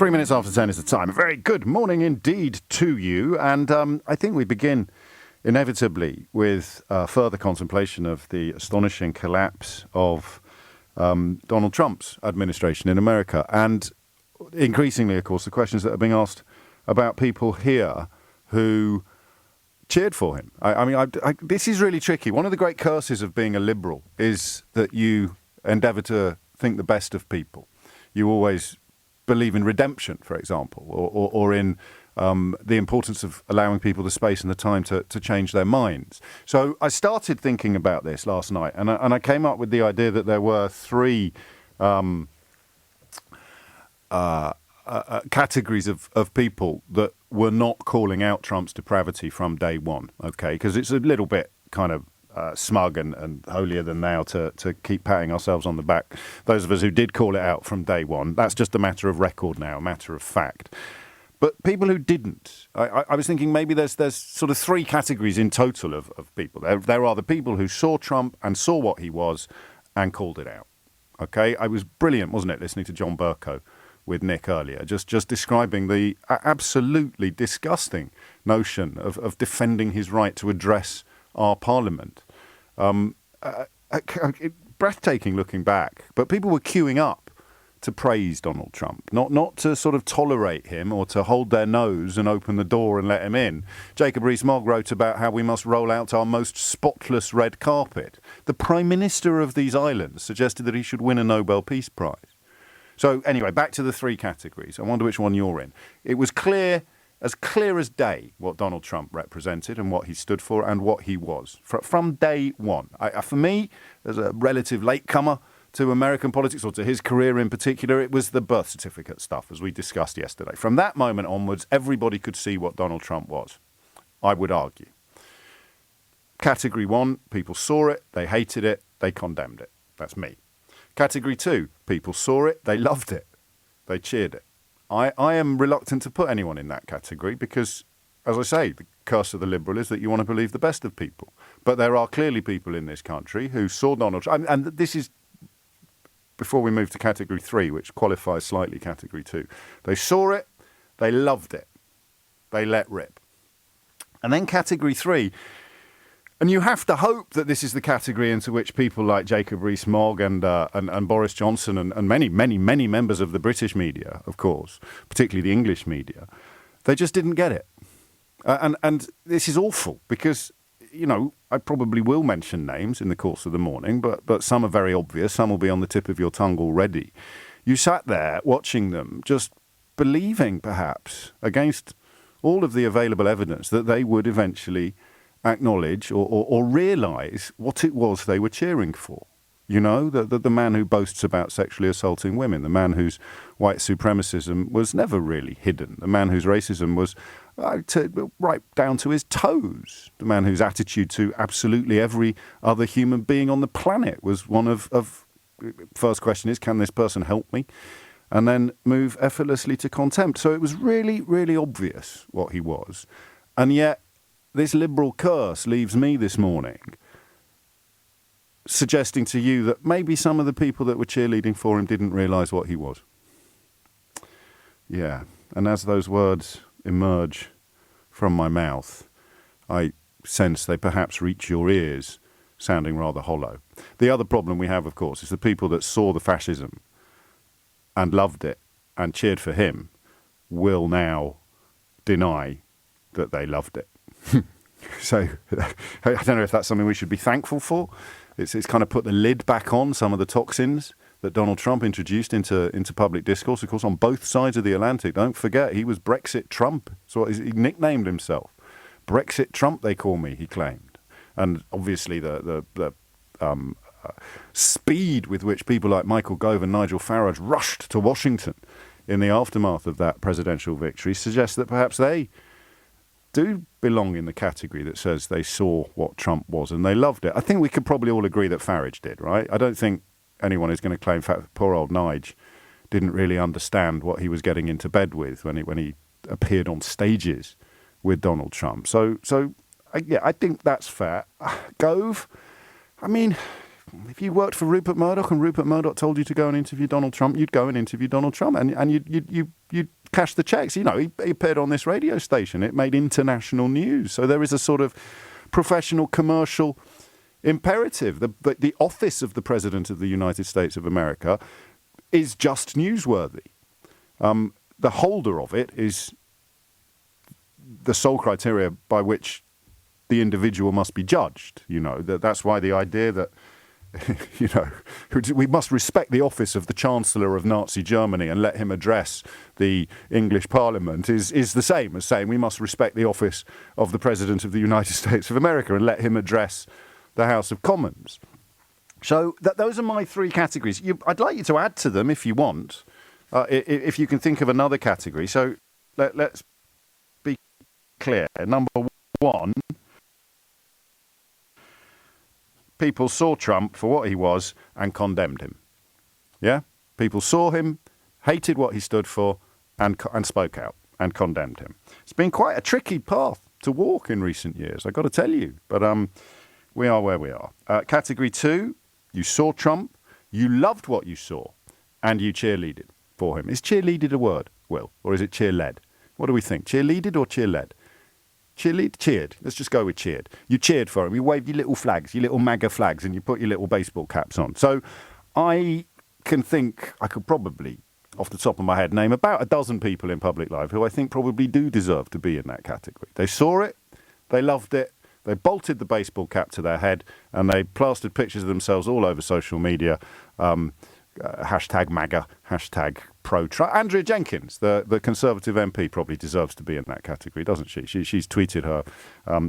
3 minutes after 10 is the time. A very good morning indeed to you. And I think we begin inevitably with further contemplation of the astonishing collapse of Donald Trump's administration in America. And increasingly, of course, the questions that are being asked about people here who cheered for him. This is really tricky. One of the great curses of being a liberal is that you endeavour to think the best of people. You always believe in redemption, for example, or in the importance of allowing people the space and the time to change their minds. So I started thinking about this last night, and I came up with the idea that there were three categories of people that were not calling out Trump's depravity from day one, okay? Because it's a little bit kind of smug and holier than thou to keep patting ourselves on the back. Those of us who did call it out from day one, that's just a matter of record now, a matter of fact. But people who didn't, I was thinking maybe there's sort of three categories in total of people. There are the people who saw Trump and saw what he was and called it out. Okay, I was brilliant, wasn't it, listening to John Bercow with Nick earlier, just describing the absolutely disgusting notion of defending his right to address our parliament. Breathtaking looking back, but people were queuing up to praise Donald Trump, not to sort of tolerate him or to hold their nose and open the door and let him in. Jacob Rees-Mogg wrote about how we must roll out our most spotless red carpet. The Prime Minister of these islands suggested that he should win a Nobel Peace Prize. So anyway, back to the three categories. I wonder which one you're in. It was clear as day what Donald Trump represented and what he stood for and what he was from day one. For me, as a relative latecomer to American politics, or to his career in particular, it was the birth certificate stuff, as we discussed yesterday. From that moment onwards, everybody could see what Donald Trump was, I would argue. Category one, people saw it, they hated it, they condemned it. That's me. Category two, people saw it, they loved it, they cheered it. I am reluctant to put anyone in that category because, as I say, the curse of the liberal is that you want to believe the best of people. But there are clearly people in this country who saw Donald Trump, and this is before we move to category three, which qualifies slightly category two. They saw it, they loved it, they let rip. And then category three, and you have to hope that this is the category into which people like Jacob Rees-Mogg and Boris Johnson and many members of the British media, of course, particularly the English media, they just didn't get it. And this is awful because, you know, I probably will mention names in the course of the morning, but some are very obvious. Some will be on the tip of your tongue already. You sat there watching them, just believing, perhaps, against all of the available evidence that they would eventually acknowledge or realise what it was they were cheering for. You know, the man who boasts about sexually assaulting women, the man whose white supremacism was never really hidden, the man whose racism was right down to his toes, the man whose attitude to absolutely every other human being on the planet was one of first question is, can this person help me? And then move effortlessly to contempt. So it was really, really obvious what he was. And yet, this liberal curse leaves me this morning suggesting to you that maybe some of the people that were cheerleading for him didn't realise what he was. Yeah, and as those words emerge from my mouth, I sense they perhaps reach your ears, sounding rather hollow. The other problem we have, of course, is the people that saw the fascism and loved it and cheered for him will now deny that they loved it. So I don't know if that's something we should be thankful for. It's kind of put the lid back on some of the toxins that Donald Trump introduced into public discourse, of course, on both sides of the Atlantic. Don't forget, he was Brexit Trump. So he nicknamed himself. Brexit Trump, they call me, he claimed. And obviously the speed with which people like Michael Gove and Nigel Farage rushed to Washington in the aftermath of that presidential victory suggests that perhaps they do belong in the category that says they saw what Trump was and they loved it. I think we could probably all agree that Farage did, right? I don't think anyone is going to claim poor old Nige didn't really understand what he was getting into bed with when he appeared on stages with Donald Trump. So I think that's fair. Gove, I mean, if you worked for Rupert Murdoch and Rupert Murdoch told you to go and interview Donald Trump, you'd go and interview Donald Trump, and you'd cash the checks. You know, he appeared on this radio station. It made international news. So there is a sort of professional commercial imperative. The office of the President of the United States of America is just newsworthy. The holder of it is the sole criteria by which the individual must be judged. You know, that's why the idea that, you know, we must respect the office of the Chancellor of Nazi Germany and let him address the English Parliament is the same as saying we must respect the office of the President of the United States of America and let him address the House of Commons. So those are my three categories. I'd like you to add to them if you want, if you can think of another category. So let's be clear. Number one, people saw Trump for what he was and condemned him. Yeah? People saw him, hated what he stood for, and spoke out and condemned him. It's been quite a tricky path to walk in recent years, I've got to tell you. But we are where we are. Category two, you saw Trump, you loved what you saw, and you cheerleaded for him. Is cheerleaded a word, Will, or is it cheer-led? What do we think? Cheerleaded or cheer-led? Cheered. Let's just go with cheered. You cheered for him. You waved your little flags, your little MAGA flags, and you put your little baseball caps on. So I can think I could probably, off the top of my head, name about a dozen people in public life who I think probably do deserve to be in that category. They saw it, they loved it, they bolted the baseball cap to their head, and they plastered pictures of themselves all over social media. Hashtag MAGA, hashtag pro-Trump. Andrea Jenkins, the Conservative MP, probably deserves to be in that category, doesn't she? She's tweeted her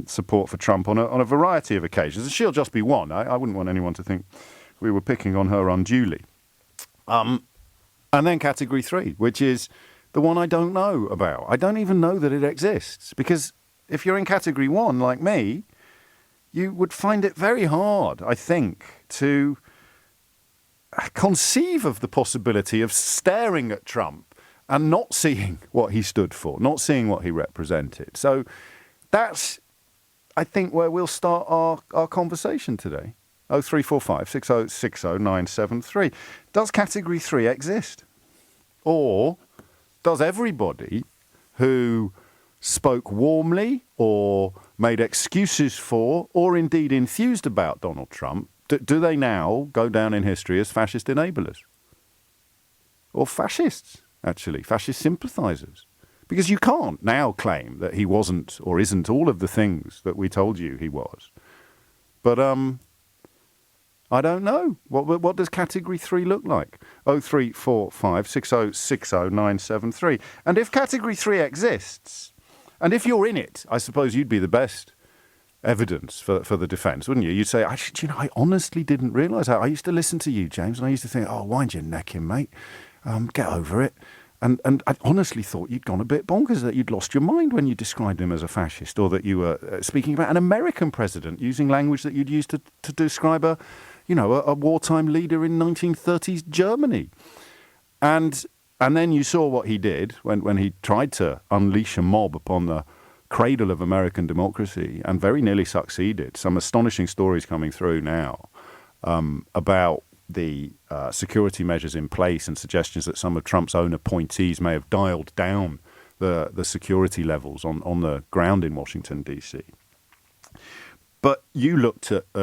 support for Trump on a variety of occasions. And she'll just be one. I wouldn't want anyone to think we were picking on her unduly. And then category three, which is the one I don't know about. I don't even know that it exists. Because if you're in category one, like me, you would find it very hard, I think, to conceive of the possibility of staring at Trump and not seeing what he stood for, not seeing what he represented. So that's, I think, where we'll start our conversation today. 0345 6060 973. Does category three exist? Or does everybody who spoke warmly or made excuses for or indeed enthused about Donald Trump, do they now go down in history as fascist enablers? Or fascists, actually, fascist sympathisers? Because you can't now claim that he wasn't or isn't all of the things that we told you he was. But I don't know. What does category three look like? 0345 6060 973. And if category three exists, and if you're in it, I suppose you'd be the best evidence for the defence, wouldn't you? You'd say, I honestly didn't realise how. I used to listen to you, James, and I used to think, wind your neck in, mate. Get over it. And I honestly thought you'd gone a bit bonkers, that you'd lost your mind when you described him as a fascist, or that you were speaking about an American president using language that you'd used to describe a wartime leader in 1930s Germany. And then you saw what he did when he tried to unleash a mob upon the cradle of American democracy and very nearly succeeded. Some astonishing stories coming through now about the security measures in place and suggestions that some of Trump's own appointees may have dialed down the security levels on the ground in Washington, D.C. But you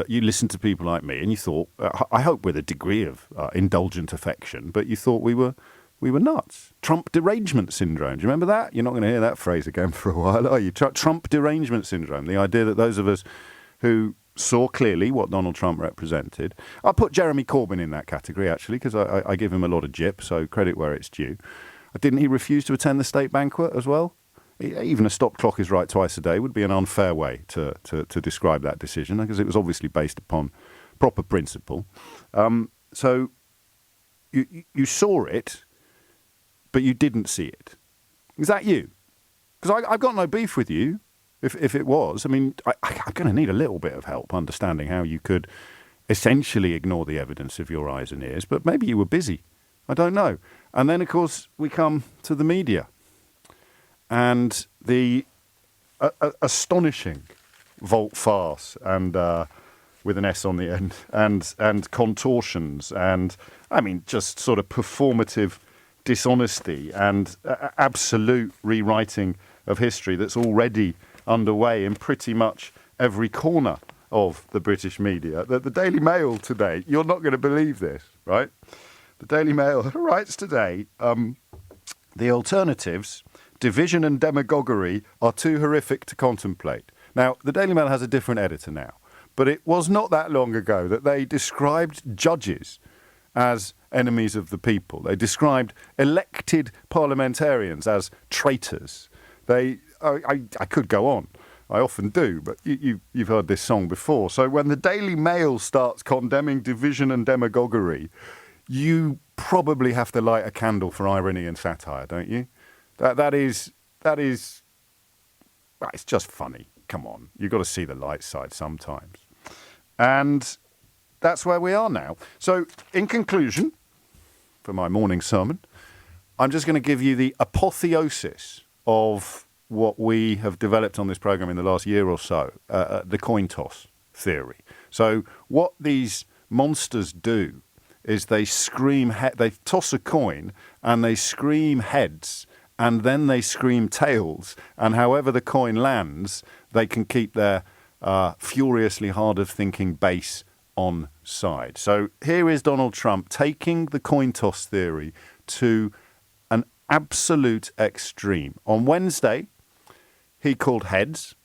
listened to people like me and you thought, I hope with a degree of indulgent affection, but you thought we were nuts. Trump derangement syndrome. Do you remember that? You're not going to hear that phrase again for a while, are you? Trump derangement syndrome. The idea that those of us who saw clearly what Donald Trump represented. I'll put Jeremy Corbyn in that category, actually, because I give him a lot of jip, so credit where it's due. Didn't he refuse to attend the state banquet as well? Even a stop clock is right twice a day would be an unfair way to describe that decision, because it was obviously based upon proper principle. So you saw it, but you didn't see it. Is that you? Because I've got no beef with you, if it was. I mean, I'm going to need a little bit of help understanding how you could essentially ignore the evidence of your eyes and ears, but maybe you were busy. I don't know. And then, of course, we come to the media and the astonishing volte-face and with an S on the end, and contortions, and I mean just sort of performative dishonesty and absolute rewriting of history that's already underway in pretty much every corner of the British media. The Daily Mail today, you're not going to believe this, right? The Daily Mail writes today, the alternatives, division and demagoguery, are too horrific to contemplate. Now, the Daily Mail has a different editor now, but it was not that long ago that they described judges as enemies of the people. They described elected parliamentarians as traitors. I could go on. I often do, but you've heard this song before. So when the Daily Mail starts condemning division and demagoguery, you probably have to light a candle for irony and satire, don't you? That is, well, it's just funny. Come on, you've got to see the light side sometimes. And that's where we are now. So in conclusion, for my morning sermon, I'm just going to give you the apotheosis of what we have developed on this programme in the last year or so, the coin toss theory. So what these monsters do is they scream, they toss a coin and they scream heads and then they scream tails. And however the coin lands, they can keep their furiously hard of thinking base on side. So here is Donald Trump taking the coin toss theory to an absolute extreme. On Wednesday, he called heads.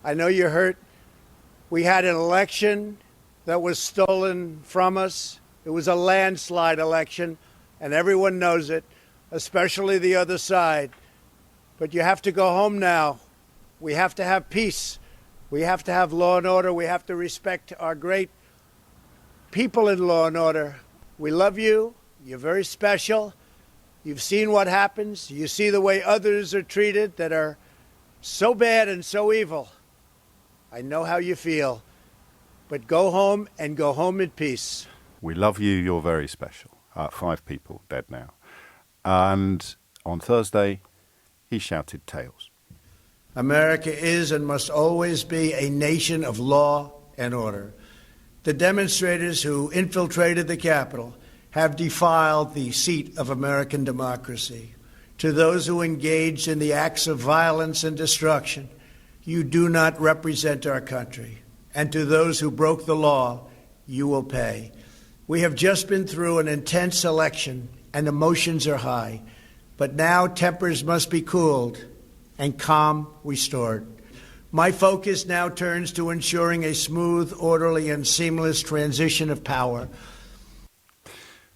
I know you're hurt. We had an election that was stolen from us. It was a landslide election, and everyone knows it, especially the other side. But you have to go home now. We have to have peace. We have to have law and order. We have to respect our great people in law and order. We love you. You're very special. You've seen what happens. You see the way others are treated that are so bad and so evil. I know how you feel. But go home and go home in peace. We love you. You're very special. 5 people dead now. And on Thursday, he shouted tails. America is and must always be a nation of law and order. The demonstrators who infiltrated the Capitol have defiled the seat of American democracy. To those who engaged in the acts of violence and destruction, you do not represent our country. And to those who broke the law, you will pay. We have just been through an intense election and emotions are high, but now tempers must be cooled and calm restored. My focus now turns to ensuring a smooth, orderly, and seamless transition of power.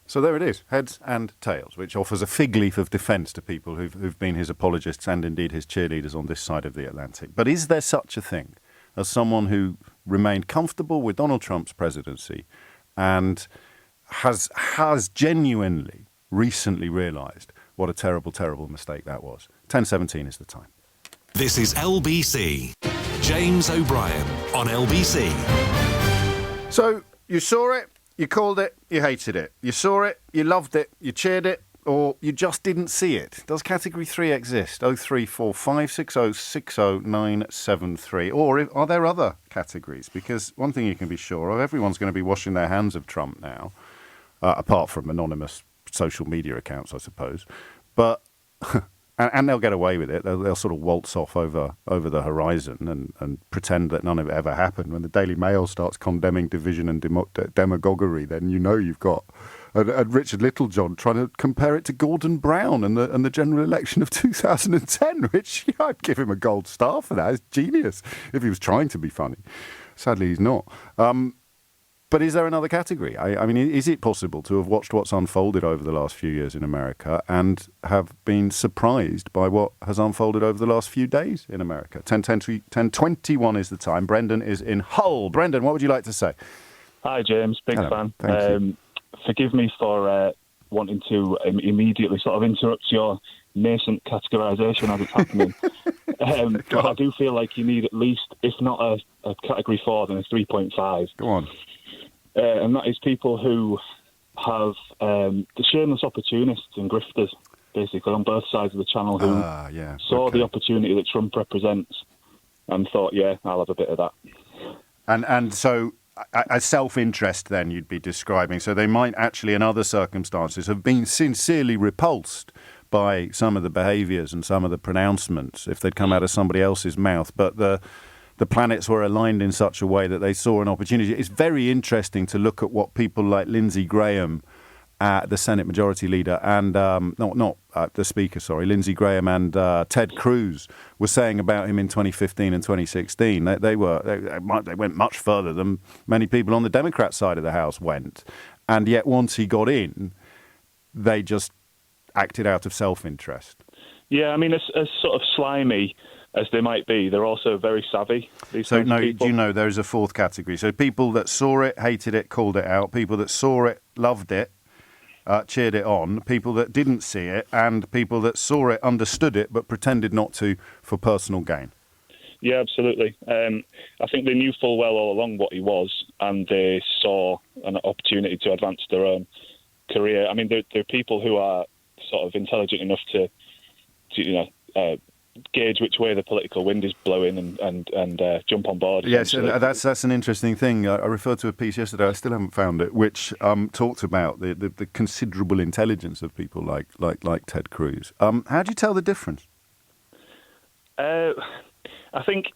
So there it is, heads and tails, which offers a fig leaf of defence to people who've been his apologists and indeed his cheerleaders on this side of the Atlantic. But is there such a thing as someone who remained comfortable with Donald Trump's presidency and has genuinely recently realised what a terrible, terrible mistake that was? 10:17 is the time. This is LBC. James O'Brien on LBC. So you saw it, you called it, you hated it. You saw it, you loved it, you cheered it, or you just didn't see it. Does Category 3 exist? 03456060973. Or are there other categories? Because one thing you can be sure of, everyone's going to be washing their hands of Trump now, apart from anonymous social media accounts, I suppose. But and they'll get away with it. They'll sort of waltz off over the horizon and pretend that none of it ever happened. When the Daily Mail starts condemning division and demagoguery, then you know you've got and Richard Littlejohn trying to compare it to Gordon Brown and the general election of 2010, which I'd give him a gold star for that. It's genius if he was trying to be funny. Sadly, he's not. But is there another category? I mean, is it possible to have watched what's unfolded over the last few years in America and have been surprised by what has unfolded over the last few days in America? 10:21 is the time. Brendan is in Hull. Brendan, what would you like to say? Hi, James. Big Hello. fan. Thank you. Forgive me for wanting to immediately sort of interrupt your nascent categorisation as it's happening. But I do feel like you need at least, if not a Category 4, then a 3.5. Go on. And that is people who have the shameless opportunists and grifters, basically, on both sides of the channel, who saw the opportunity that Trump represents and thought, yeah, I'll have a bit of that. And so a self-interest then you'd be describing. So they might actually, in other circumstances, have been sincerely repulsed by some of the behaviours and some of the pronouncements if they'd come out of somebody else's mouth. But the planets were aligned in such a way that they saw an opportunity. It's very interesting to look at what people like Lindsey Graham, the Senate Majority Leader, and the Speaker, Lindsey Graham and Ted Cruz were saying about him in 2015 and 2016. They went much further than many people on the Democrat side of the House went. And yet once he got in, they just acted out of self-interest. Yeah, I mean, as sort of slimy as they might be, they're also very savvy. So, no, do you know there's a fourth category? So people that saw it, hated it, called it out. People that saw it, loved it, cheered it on. People that didn't see it, and people that saw it, understood it, but pretended not to for personal gain. Yeah, absolutely. I think they knew full well all along what he was, and they saw an opportunity to advance their own career. I mean, there are people who are sort of intelligent enough to gauge which way the political wind is blowing and jump on board. Yes, that's an interesting thing. I referred to a piece yesterday, I still haven't found it, which talked about the considerable intelligence of people like Ted Cruz. How do you tell the difference? I think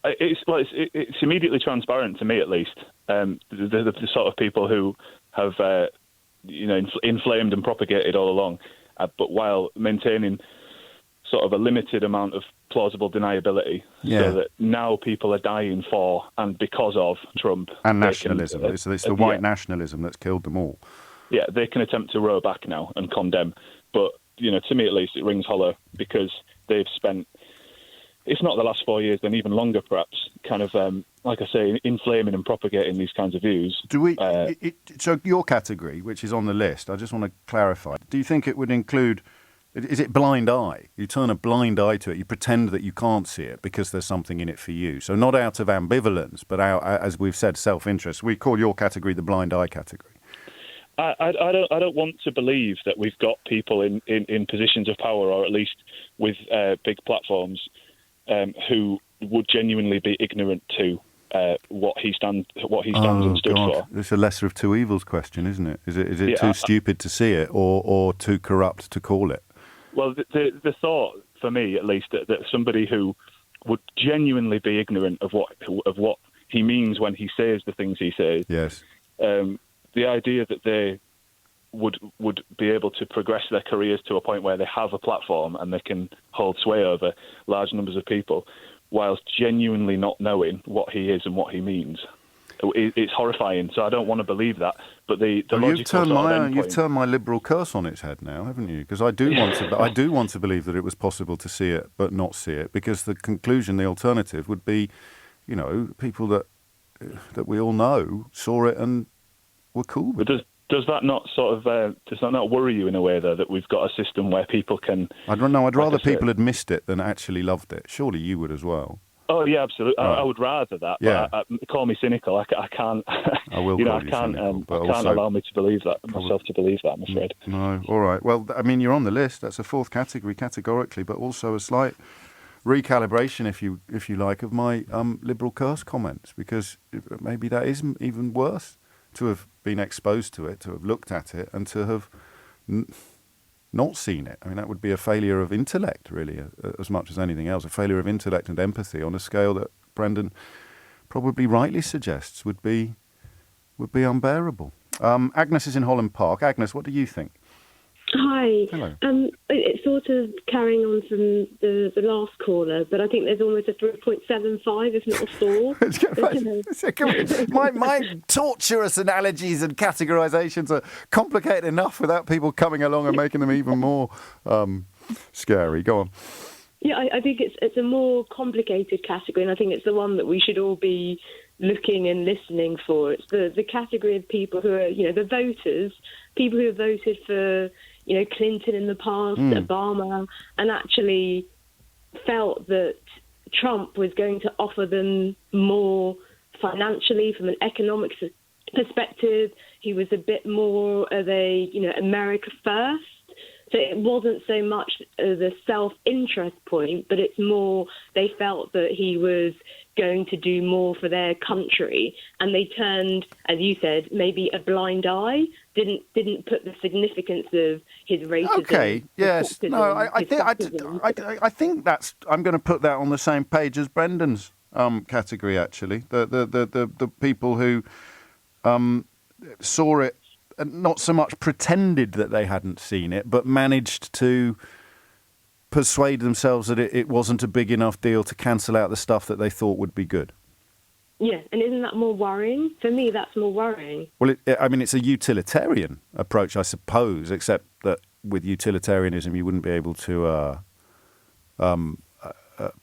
it's immediately transparent to me, at least. The sort of people who have inflamed and propagated all along, but while maintaining sort of a limited amount of plausible deniability, so that now people are dying for and because of Trump. And nationalism. It's the white nationalism that's killed them all. Yeah, they can attempt to row back now and condemn. But, to me at least, it rings hollow because they've spent, if not the last 4 years, then even longer perhaps, kind of, like I say, inflaming and propagating these kinds of views. Do we? So your category, which is on the list, I just want to clarify, do you think it would include... Is it blind eye? You turn a blind eye to it. You pretend that you can't see it because there's something in it for you. So not out of ambivalence, but out, as we've said, self-interest. We call your category the blind eye category. I don't want to believe that we've got people in positions of power, or at least with big platforms, who would genuinely be ignorant to what he stands and stood for. It's a lesser of two evils question, isn't it? Is it too stupid to see it, or too corrupt to call it? Well, the thought, for me at least, that somebody who would genuinely be ignorant of what he means when he says the things he says. Yes. The idea that they would be able to progress their careers to a point where they have a platform and they can hold sway over large numbers of people, whilst genuinely not knowing what he is and what he means. It's horrifying, so I don't want to believe that. But the logical you've turned my liberal curse on its head now, haven't you? Because I do want to believe that it was possible to see it but not see it. Because the conclusion, the alternative, would be, people that we all know saw it and were cool with it. Does that not worry you in a way, though, that we've got a system where people can... I'd rather people had missed it than actually loved it. Surely you would as well. Oh yeah, absolutely. Right. I would rather that. Yeah. But call me cynical. I can't. I will. I can't. I can't allow me to believe that myself. To believe that, I'm afraid. No. All right. Well, I mean, you're on the list. That's a fourth category, categorically, but also a slight recalibration, if you like, of my liberal curse comments, because maybe that is even worse, to have been exposed to it, to have looked at it, and to have not seen it. I mean, that would be a failure of intellect, really, as much as anything else, a failure of intellect and empathy on a scale that Brendan probably rightly suggests would be unbearable. Agnes is in Holland Park. Agnes, what do you think? Hi. Hello. It's sort of carrying on from the last caller, but I think there's almost a 3.75, if not a 4. my torturous analogies and categorisations are complicated enough without people coming along and making them even more scary. Go on. Yeah, I think it's a more complicated category, and I think it's the one that we should all be looking and listening for. It's the category of people who are, the voters, people who have voted for, Clinton in the past, Obama, and actually felt that Trump was going to offer them more financially from an economic perspective. He was a bit more of a, America first So it wasn't so much the self-interest point, but it's more they felt that he was going to do more for their country, and they turned, as you said, maybe a blind eye. Didn't put the significance of his racism. Okay. Yes. sexism, No. I his think. sexism. I think that's. I'm going to put that on the same page as Brendan's category. Actually, the people who saw it, and not so much pretended that they hadn't seen it, but managed to persuade themselves that it wasn't a big enough deal to cancel out the stuff that they thought would be good. Yeah, and isn't that more worrying? For me, that's more worrying. Well, I mean, it's a utilitarian approach, I suppose, except that with utilitarianism, you wouldn't be able to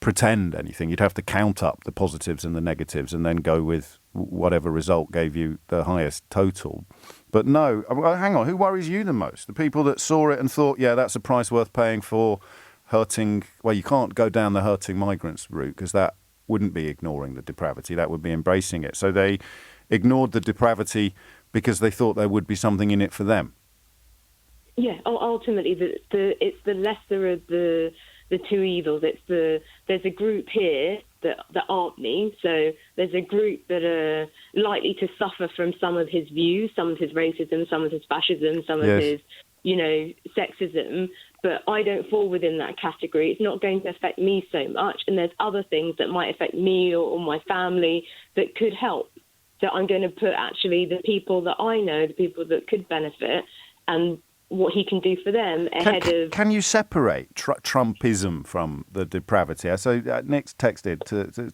pretend anything. You'd have to count up the positives and the negatives and then go with whatever result gave you the highest total. But no, hang on, who worries you the most? The people that saw it and thought, yeah, that's a price worth paying for hurting, well, you can't go down the hurting migrants route because that wouldn't be ignoring the depravity, that would be embracing it. So they ignored the depravity because they thought there would be something in it for them. Yeah, ultimately, it's the lesser of the two evils. There's a group here that aren't me. So there's a group that are likely to suffer from some of his views, some of his racism, some of his fascism, some of his, sexism. But I don't fall within that category. It's not going to affect me so much. And there's other things that might affect me or my family that could help. So I'm going to put actually the people that I know, the people that could benefit, and what he can do for them ahead of... Can you separate Trumpism from the depravity? So Nick's texted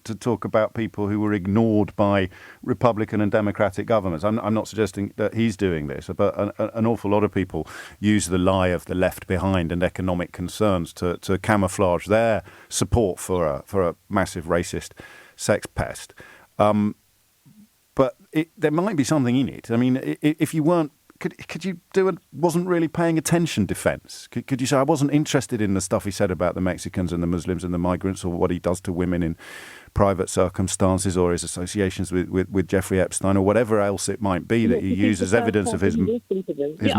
to talk about people who were ignored by Republican and Democratic governments. I'm not suggesting that he's doing this, but an awful lot of people use the lie of the left behind and economic concerns to camouflage their support for a massive racist sex pest. But there might be something in it. I mean, if you weren't, could you do a wasn't really paying attention defence? Could you say I wasn't interested in the stuff he said about the Mexicans and the Muslims and the migrants, or what he does to women in private circumstances, or his associations with Jeffrey Epstein, or whatever else it might be that you use as evidence of his... I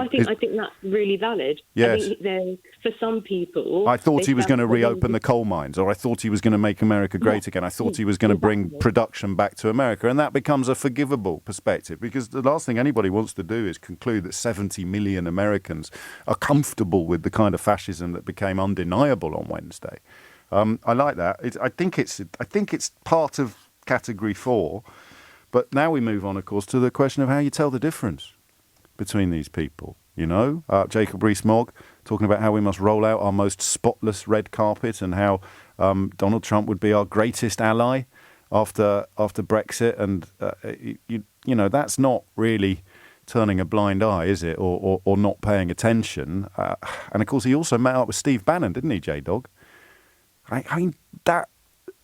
think that's really valid. Yes. I think for some people... I thought he was going to reopen the coal mines, or I thought he was going to make America great again. I thought he was going to bring production back to America. And that becomes a forgivable perspective, because the last thing anybody wants to do is conclude that 70 million Americans are comfortable with the kind of fascism that became undeniable on Wednesday. I like that. I think it's part of Category 4. But now we move on, of course, to the question of how you tell the difference between these people. Jacob Rees-Mogg talking about how we must roll out our most spotless red carpet, and how Donald Trump would be our greatest ally after Brexit. And that's not really turning a blind eye, is it, or not paying attention? And of course, he also met up with Steve Bannon, didn't he, J-Dog? I mean, that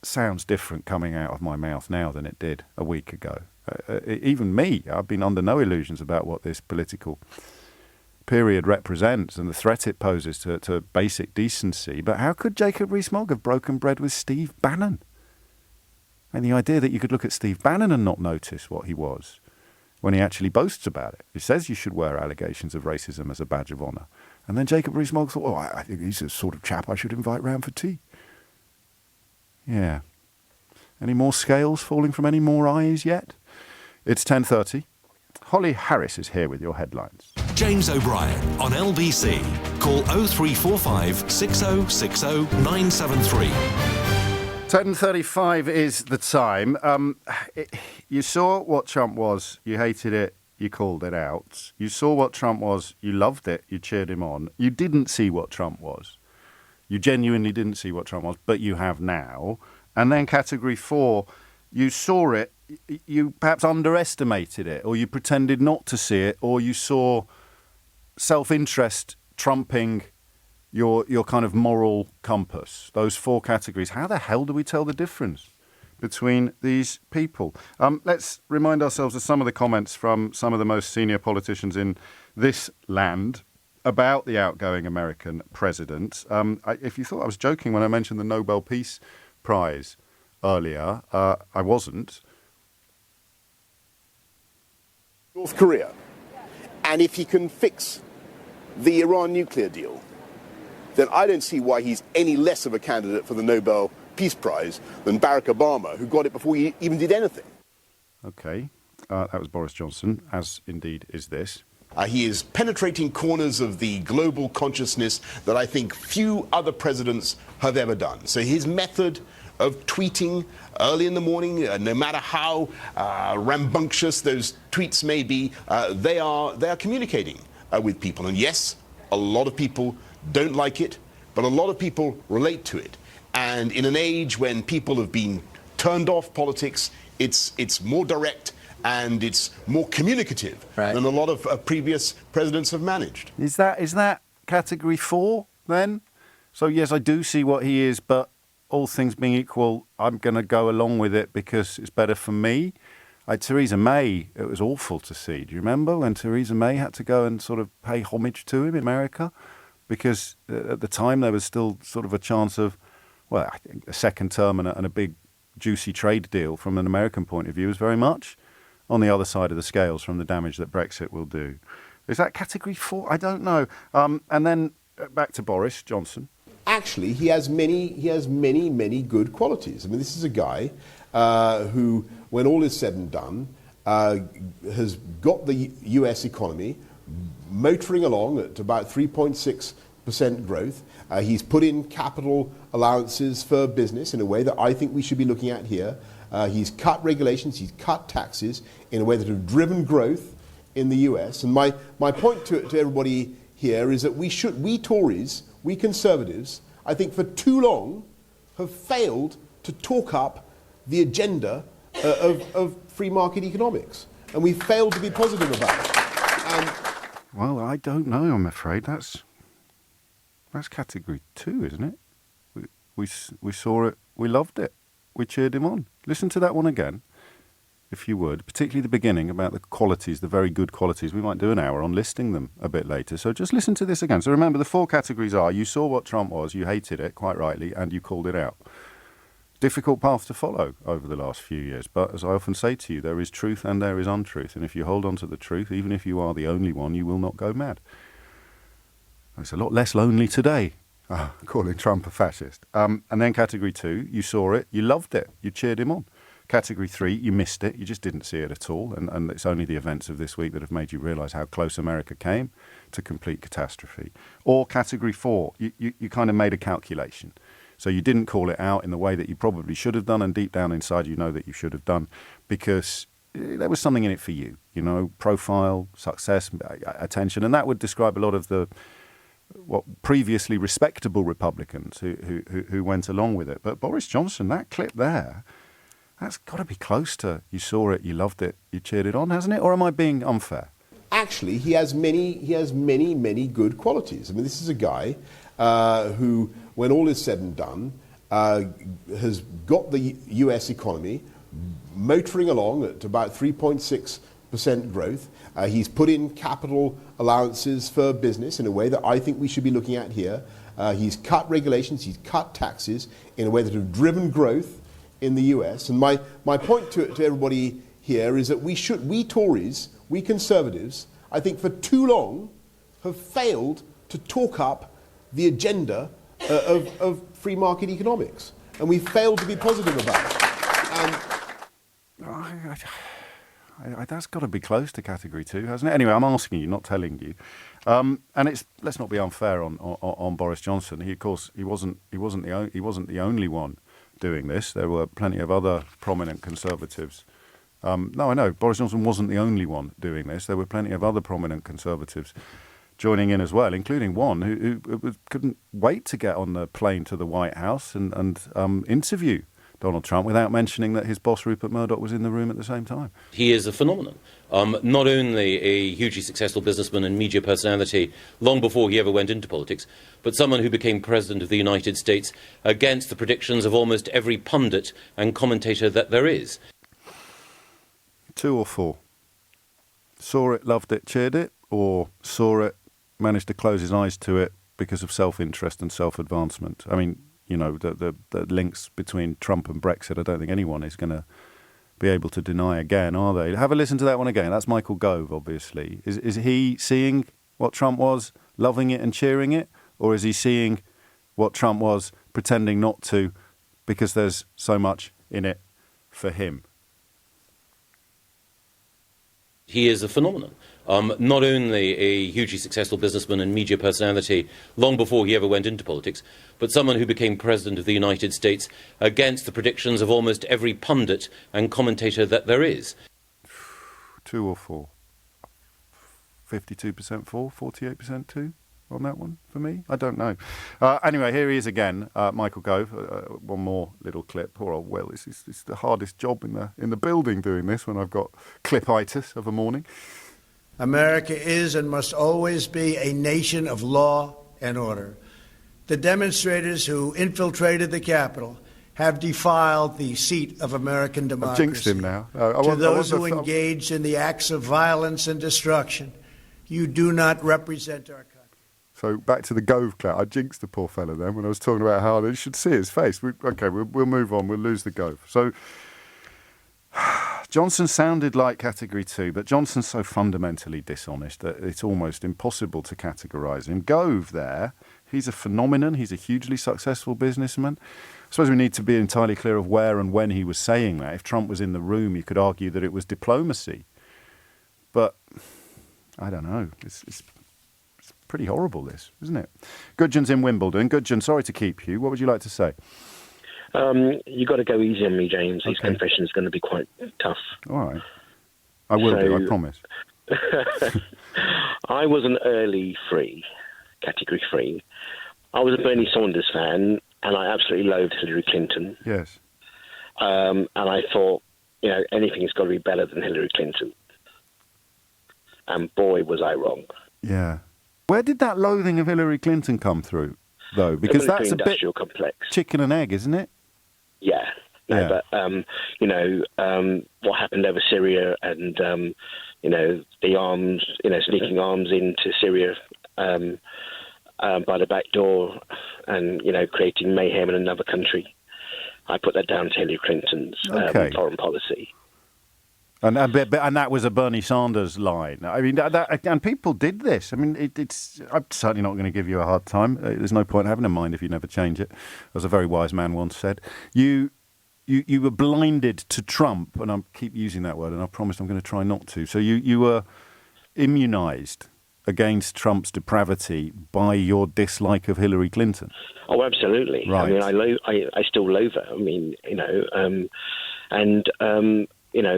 sounds different coming out of my mouth now than it did a week ago. Even me, I've been under no illusions about what this political period represents and the threat it poses to basic decency. But how could Jacob Rees-Mogg have broken bread with Steve Bannon? And the idea that you could look at Steve Bannon and not notice what he was, when he actually boasts about it. He says you should wear allegations of racism as a badge of honour. And then Jacob Rees-Mogg thought, I think he's the sort of chap I should invite round for tea. Yeah. Any more scales falling from any more eyes yet? It's 10:30. Holly Harris is here with your headlines. James O'Brien on LBC. Call 0345 6060 973. 10:35 is the time. You saw what Trump was. You hated it. You called it out. You saw what Trump was. You loved it. You cheered him on. You didn't see what Trump was. You genuinely didn't see what Trump was, but you have now. And then Category 4, you saw it. You perhaps underestimated it, or you pretended not to see it, or you saw self-interest trumping your kind of moral compass. Those 4 categories. How the hell do we tell the difference between these people? Let's remind ourselves of some of the comments from some of the most senior politicians in this land about the outgoing American president. If you thought I was joking when I mentioned the Nobel Peace Prize earlier, I wasn't. North Korea, and if he can fix the Iran nuclear deal, then I don't see why he's any less of a candidate for the Nobel Peace Prize than Barack Obama, who got it before he even did anything. OK, that was Boris Johnson, as indeed is this. He is penetrating corners of the global consciousness that I think few other presidents have ever done. So his method of tweeting early in the morning, no matter how rambunctious those tweets may be, they are communicating with people. And yes, a lot of people don't like it, but a lot of people relate to it. And in an age when people have been turned off politics, it's more direct and it's more communicative than a lot of previous presidents have managed. Is that category 4 then? So yes, I do see what he is, but all things being equal, I'm going to go along with it because it's better for me. Theresa May, it was awful to see. Do you remember when Theresa May had to go and sort of pay homage to him in America? Because at the time there was still sort of a chance of, well, I think a second term and a big juicy trade deal from an American point of view is very much on the other side of the scales from the damage that Brexit will do. Is that category 4? I don't know. And then back to Boris Johnson. Actually, he has many good qualities. I mean, this is a guy who, when all is said and done, has got the US economy motoring along at about 3.6% growth. He's put in capital allowances for business in a way that I think we should be looking at here. He's cut regulations, he's cut taxes in a way that have driven growth in the US. And my point to everybody here is that we Tories, we Conservatives, I think for too long have failed to talk up the agenda of free market economics. And we failed to be positive about it. Well, I don't know, I'm afraid. That's category 2, isn't it? We saw it, we loved it, we cheered him on. Listen to that one again, if you would, particularly the beginning about the qualities, the very good qualities. We might do an hour on listing them a bit later. So just listen to this again. So remember, the 4 categories are: you saw what Trump was, you hated it, quite rightly, and you called it out. Difficult path to follow over the last few years. But as I often say to you, there is truth and there is untruth. And if you hold on to the truth, even if you are the only one, you will not go mad. It's a lot less lonely today, calling Trump a fascist. And then category 2, you saw it, you loved it, you cheered him on. Category 3, you missed it, you just didn't see it at all. And it's only the events of this week that have made you realise how close America came to complete catastrophe. Or category 4, you kind of made a calculation. So you didn't call it out in the way that you probably should have done, and deep down inside you know that you should have done, because there was something in it for you, profile, success, attention. And that would describe a lot of what previously respectable Republicans who went along with it. But Boris Johnson, that clip there, that's got to be close to you saw it, you loved it, you cheered it on, hasn't it? Or am I being unfair? Actually, he has many good qualities. I mean, this is a guy who, when all is said and done, has got the US economy motoring along at about 3.6% growth. He's put in capital allowances for business in a way that I think we should be looking at here. He's cut regulations, he's cut taxes in a way that have driven growth in the US. And my point to everybody here is that we Tories, we Conservatives, I think for too long have failed to talk up the agenda of free market economics. And we failed to be positive about it. That's got to be close to category 2, hasn't it? Anyway, I'm asking you, not telling you. And let's not be unfair on Boris Johnson. He, of course, he wasn't the only one doing this. There were plenty of other prominent Conservatives. No, I know Boris Johnson wasn't the only one doing this. There were plenty of other prominent Conservatives joining in as well, including one who couldn't wait to get on the plane to the White House and interview Donald Trump without mentioning that his boss, Rupert Murdoch, was in the room at the same time. He is a phenomenon. Not only a hugely successful businessman and media personality long before he ever went into politics, but someone who became President of the United States against the predictions of almost every pundit and commentator that there is. 2 or 4? Saw it, loved it, cheered it, or saw it, managed to close his eyes to it because of self-interest and self-advancement? I mean, the links between Trump and Brexit, I don't think anyone is going to be able to deny again, are they? Have a listen to that one again. That's Michael Gove, obviously. Is he seeing what Trump was, loving it and cheering it? Or is he seeing what Trump was, pretending not to, because there's so much in it for him? He is a phenomenon. Not only a hugely successful businessman and media personality long before he ever went into politics, but someone who became president of the United States against the predictions of almost every pundit and commentator that there is. 2 or 4? 52% for, 48% to on that one for me? I don't know. Anyway, here he is again, Michael Gove. One more little clip. Poor old Will. It's the hardest job in the building doing this when I've got clipitis of a morning. America is and must always be a nation of law and order. The demonstrators who infiltrated the Capitol have defiled the seat of American democracy. I've jinxed him now. To those who engaged in the acts of violence and destruction, you do not represent our country. So back to the Gove clap. I jinxed the poor fella then when I was talking about how they should see his face. We'll move on. We'll lose the Gove. So Johnson sounded like Category 2, but Johnson's so fundamentally dishonest that it's almost impossible to categorise him. Gove there, he's a phenomenon. He's a hugely successful businessman. I suppose we need to be entirely clear of where and when he was saying that. If Trump was in the room, you could argue that it was diplomacy. But I don't know. It's pretty horrible, this, isn't it? Gudjon's in Wimbledon. Gudjon, sorry to keep you. What would you like to say? You got to go easy on me, James. These confessions are going to be quite tough. All right. I will do, I promise. I was an early Category 3. I was a Bernie Sanders fan, and I absolutely loathed Hillary Clinton. Yes. And I thought, anything's got to be better than Hillary Clinton. And boy, was I wrong. Yeah. Where did that loathing of Hillary Clinton come through, though? Because that's a bit complex. Chicken and egg, isn't it? Yeah. No, but, what happened over Syria and, the arms, sneaking arms into Syria by the back door and, creating mayhem in another country. I put that down to Hillary Clinton's foreign policy. And that was a Bernie Sanders line. I mean, and people did this. I mean, I'm certainly not going to give you a hard time. There's no point having a mind if you never change it, as a very wise man once said. You were blinded to Trump, and I keep using that word, and I promise I'm going to try not to. So you were immunised against Trump's depravity by your dislike of Hillary Clinton. Oh, absolutely. Right. I mean, I still loathe her. I mean,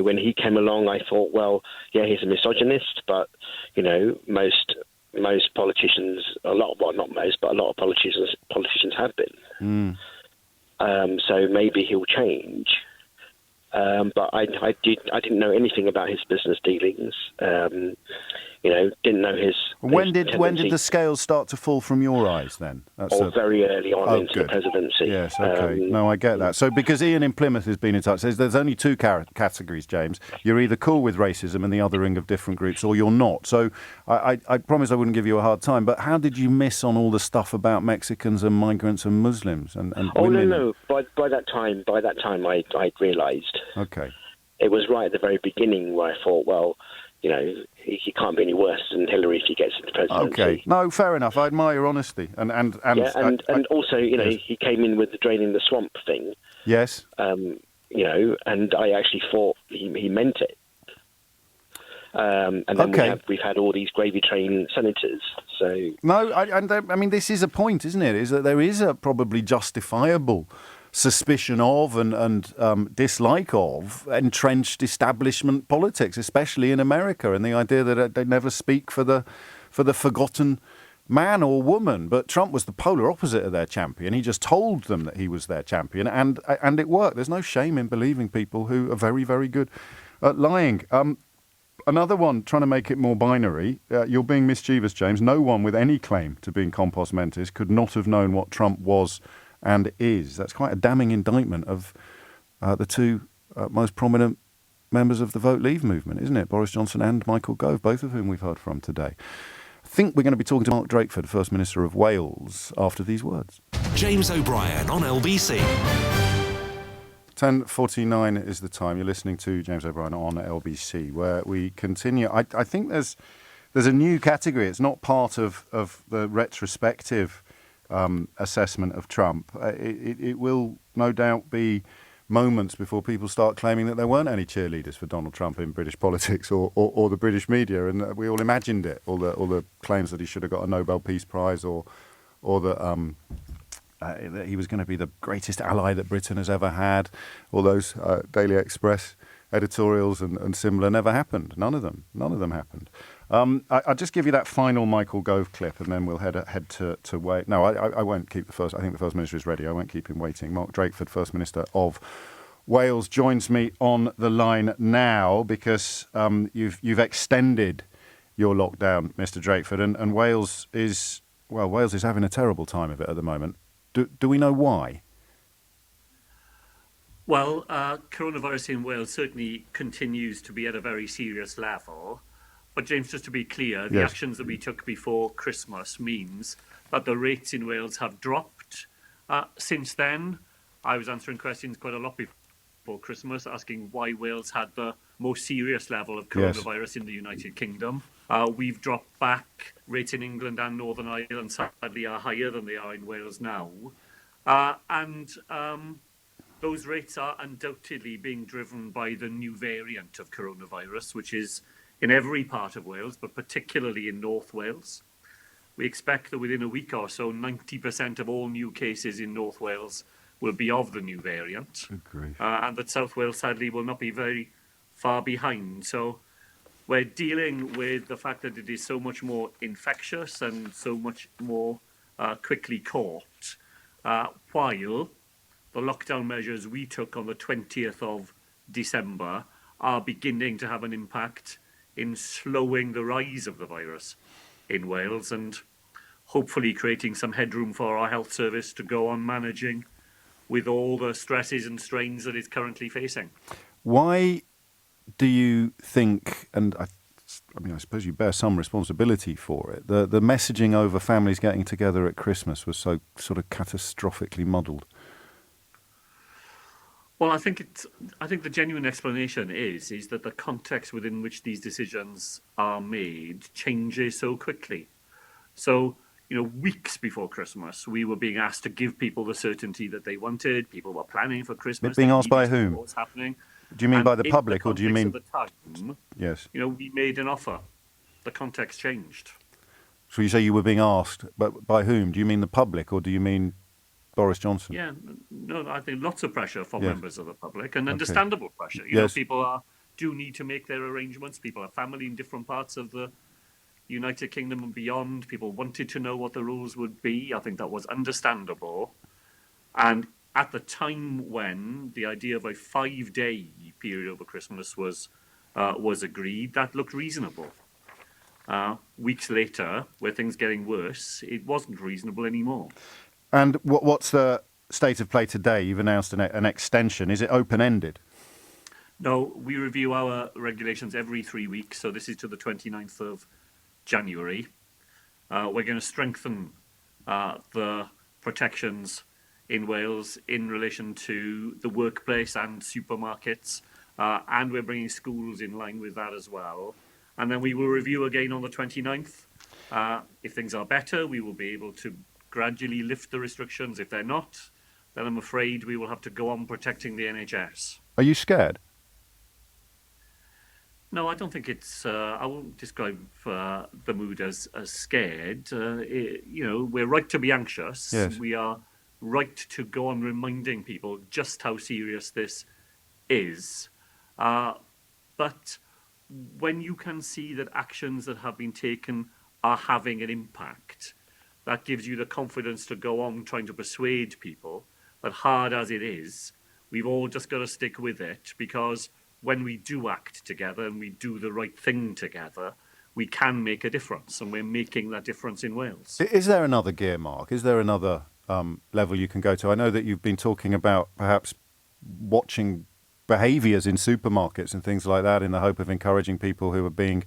when he came along, I thought, well, yeah, he's a misogynist, but, most politicians, not most, but a lot of politicians have been. So maybe he'll change. But I didn't know anything about his business dealings. Didn't know his. When did the scales start to fall from your eyes then? Very early on into the presidency. Yes, okay. No, I get that. So because Ian in Plymouth has been in touch, says there's only two categories, James. You're either cool with racism and the othering of different groups, or you're not. So I promise I wouldn't give you a hard time. But how did you miss on all the stuff about Mexicans and migrants and Muslims and women? No. By that time, I realised. Okay. It was right at the very beginning where I thought, well, he can't be any worse than Hillary if he gets into presidency. Okay, no, fair enough. I admire your honesty, and also, yes. He came in with the draining the swamp thing. Yes. And I actually thought he meant it. And then we've had all these gravy train senators. So no, I mean this is a point, isn't it? Is that there is a probably justifiable suspicion of and dislike of entrenched establishment politics, especially in America, and the idea that they never speak for the forgotten man or woman. But Trump was the polar opposite of their champion. He just told them that he was their champion, and it worked. There's no shame in believing people who are very, very good at lying. Another one, trying to make it more binary. You're being mischievous, James. No one with any claim to being compos mentis could not have known what Trump was and is. That's quite a damning indictment of the two most prominent members of the Vote Leave movement, isn't it? Boris Johnson and Michael Gove, both of whom we've heard from today. I think we're going to be talking to Mark Drakeford, First Minister of Wales, after these words. James O'Brien on LBC. 10:49 is the time. You're listening to James O'Brien on LBC, where we continue. I think there's a new category. It's not part of the retrospective assessment of Trump. It will no doubt be moments before people start claiming that there weren't any cheerleaders for Donald Trump in British politics or the British media, and we all imagined it. All the claims that he should have got a Nobel Peace Prize or that he was going to be the greatest ally that Britain has ever had. All those Daily Express editorials and similar never happened. None of them happened. I'll just give you that final Michael Gove clip, and then we'll head to wait. No, I won't keep the first. I think the First Minister is ready. I won't keep him waiting. Mark Drakeford, First Minister of Wales, joins me on the line now because you've extended your lockdown, Mr. Drakeford, and Wales is having a terrible time of it at the moment. Do we know why? Well, coronavirus in Wales certainly continues to be at a very serious level. But James, just to be clear, the actions that we took before Christmas means that the rates in Wales have dropped. Since then, I was answering questions quite a lot before Christmas, asking why Wales had the most serious level of coronavirus in the United Kingdom. We've dropped back. Rates in England and Northern Ireland sadly are higher than they are in Wales now. Those rates are undoubtedly being driven by the new variant of coronavirus, which is in every part of Wales, but particularly in North Wales. We expect that within a week or so, 90% of all new cases in North Wales will be of the new variant. And that South Wales, sadly, will not be very far behind. So we're dealing with the fact that it is so much more infectious and so much more quickly caught, while the lockdown measures we took on the 20th of December are beginning to have an impact in slowing the rise of the virus in Wales and hopefully creating some headroom for our health service to go on managing with all the stresses and strains that it's currently facing. Why Do you think, and I suppose you bear some responsibility for it, the messaging over families getting together at Christmas was so sort of catastrophically muddled? Well, I think the genuine explanation is that the context within which these decisions are made changes so quickly. So, weeks before Christmas, we were being asked to give people the certainty that they wanted. People were planning for Christmas. Being asked by whom? What's happening? Do you mean by the public, or do you mean? The time, yes. We made an offer. The context changed. So you say you were being asked, but by whom? Do you mean the public, or do you mean Boris Johnson? Yeah, no, I think lots of pressure for members of the public, and understandable pressure. People do need to make their arrangements. People have family in different parts of the United Kingdom and beyond. People wanted to know what the rules would be. I think that was understandable. And at the time when the idea of a 5-day period over Christmas was agreed, that looked reasonable. Weeks later, where things getting worse, it wasn't reasonable anymore. And what's the state of play today? You've announced an extension. Is it open-ended? No, we review our regulations every 3 weeks, so this is to the 29th of January. We're going to strengthen the protections in Wales in relation to the workplace and supermarkets, and we're bringing schools in line with that as well. And then we will review again on the 29th. If things are better, we will be able to gradually lift the restrictions. If they're not, then I'm afraid we will have to go on protecting the NHS. Are you scared? No, I don't think it's. I won't describe the mood as scared. We're right to be anxious. Yes. We are right to go on reminding people just how serious this is. But when you can see that actions that have been taken are having an impact, that gives you the confidence to go on trying to persuade people that, hard as it is, we've all just got to stick with it, because when we do act together and we do the right thing together, we can make a difference, and we're making that difference in Wales. Is there another gear, Mark? Is there another level you can go to? I know that you've been talking about perhaps watching behaviours in supermarkets and things like that in the hope of encouraging people who are being,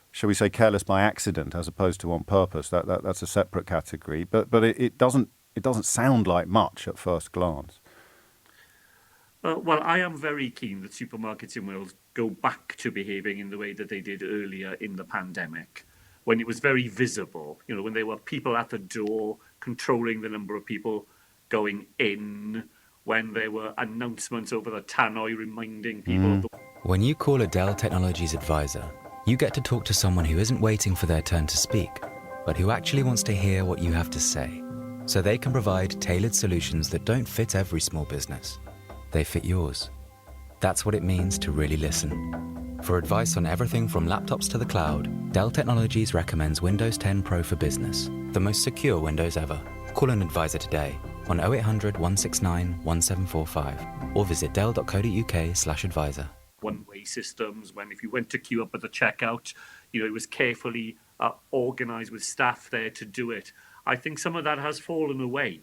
shall we say, careless by accident as opposed to on purpose. That's a separate category. But it doesn't sound like much at first glance. Well, I am very keen that supermarkets in Wales go back to behaving in the way that they did earlier in the pandemic, when it was very visible, when there were people at the door controlling the number of people going in, when there were announcements over the tannoy reminding people of the... When you call a Dell Technologies advisor, you get to talk to someone who isn't waiting for their turn to speak, but who actually wants to hear what you have to say, so they can provide tailored solutions that don't fit every small business. They fit yours. That's what it means to really listen. For advice on everything from laptops to the cloud, Dell Technologies recommends Windows 10 Pro for Business, the most secure Windows ever. Call an advisor today on 0800 169 1745 or visit dell.co.uk/advisor. One-way systems, when if you went to queue up at the checkout, it was carefully organised with staff there to do it. I think some of that has fallen away,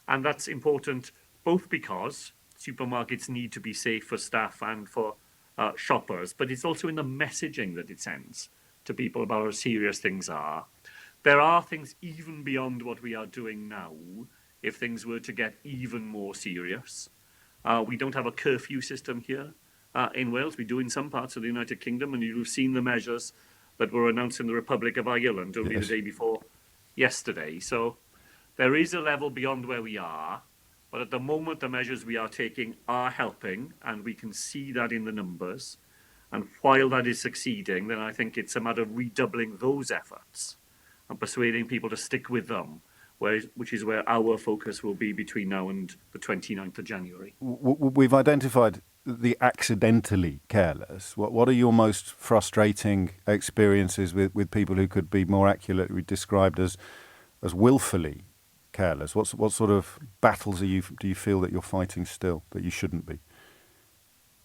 and that's important both because supermarkets need to be safe for staff and for shoppers, but it's also in the messaging that it sends to people about how serious things are. There are things even beyond what we are doing now if things were to get even more serious. We don't have a curfew system here in Wales. We do in some parts of the United Kingdom, and you've seen the measures that were announced in the Republic of Ireland only the day before yesterday. So there is a level beyond where we are, but at the moment the measures we are taking are helping, and we can see that in the numbers. And while that is succeeding, then I think it's a matter of redoubling those efforts and persuading people to stick with them, which is where our focus will be between now and the 29th of January. We've identified the accidentally careless. What are your most frustrating experiences with people who could be more accurately described as willfully careless? What sort of battles do you feel that you're fighting still that you shouldn't be?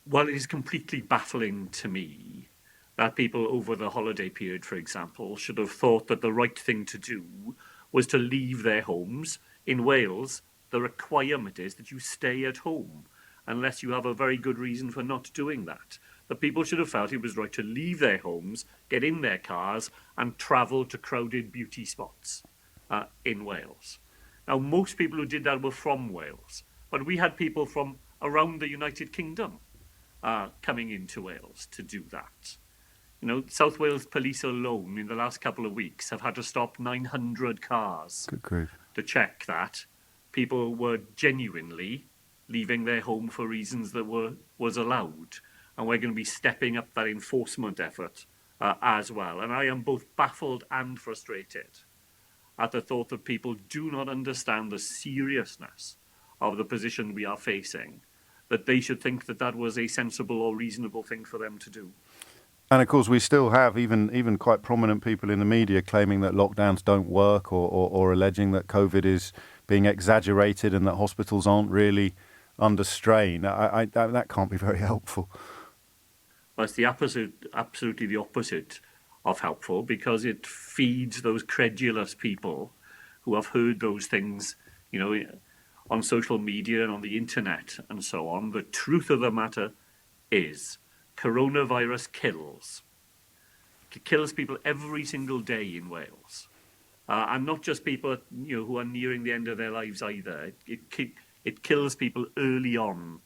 Well, it is completely baffling to me that people over the holiday period, for example, should have thought that the right thing to do was to leave their homes. In Wales, the requirement is that you stay at home unless you have a very good reason for not doing that. The people should have felt it was right to leave their homes, get in their cars and travel to crowded beauty spots in Wales. Now, most people who did that were from Wales, but we had people from around the United Kingdom coming into Wales to do that. South Wales Police alone in the last couple of weeks have had to stop 900 cars to check that people were genuinely leaving their home for reasons that was allowed. And we're going to be stepping up that enforcement effort as well. And I am both baffled and frustrated at the thought that people do not understand the seriousness of the position we are facing, that they should think that that was a sensible or reasonable thing for them to do. And of course, we still have even quite prominent people in the media claiming that lockdowns don't work or alleging that COVID is being exaggerated and that hospitals aren't really under strain. That can't be very helpful. Well, it's absolutely the opposite of helpful, because it feeds those credulous people who have heard those things, on social media and on the internet and so on. The truth of the matter is coronavirus kills. It kills people every single day in Wales. And not just people who are nearing the end of their lives either. It kills people early on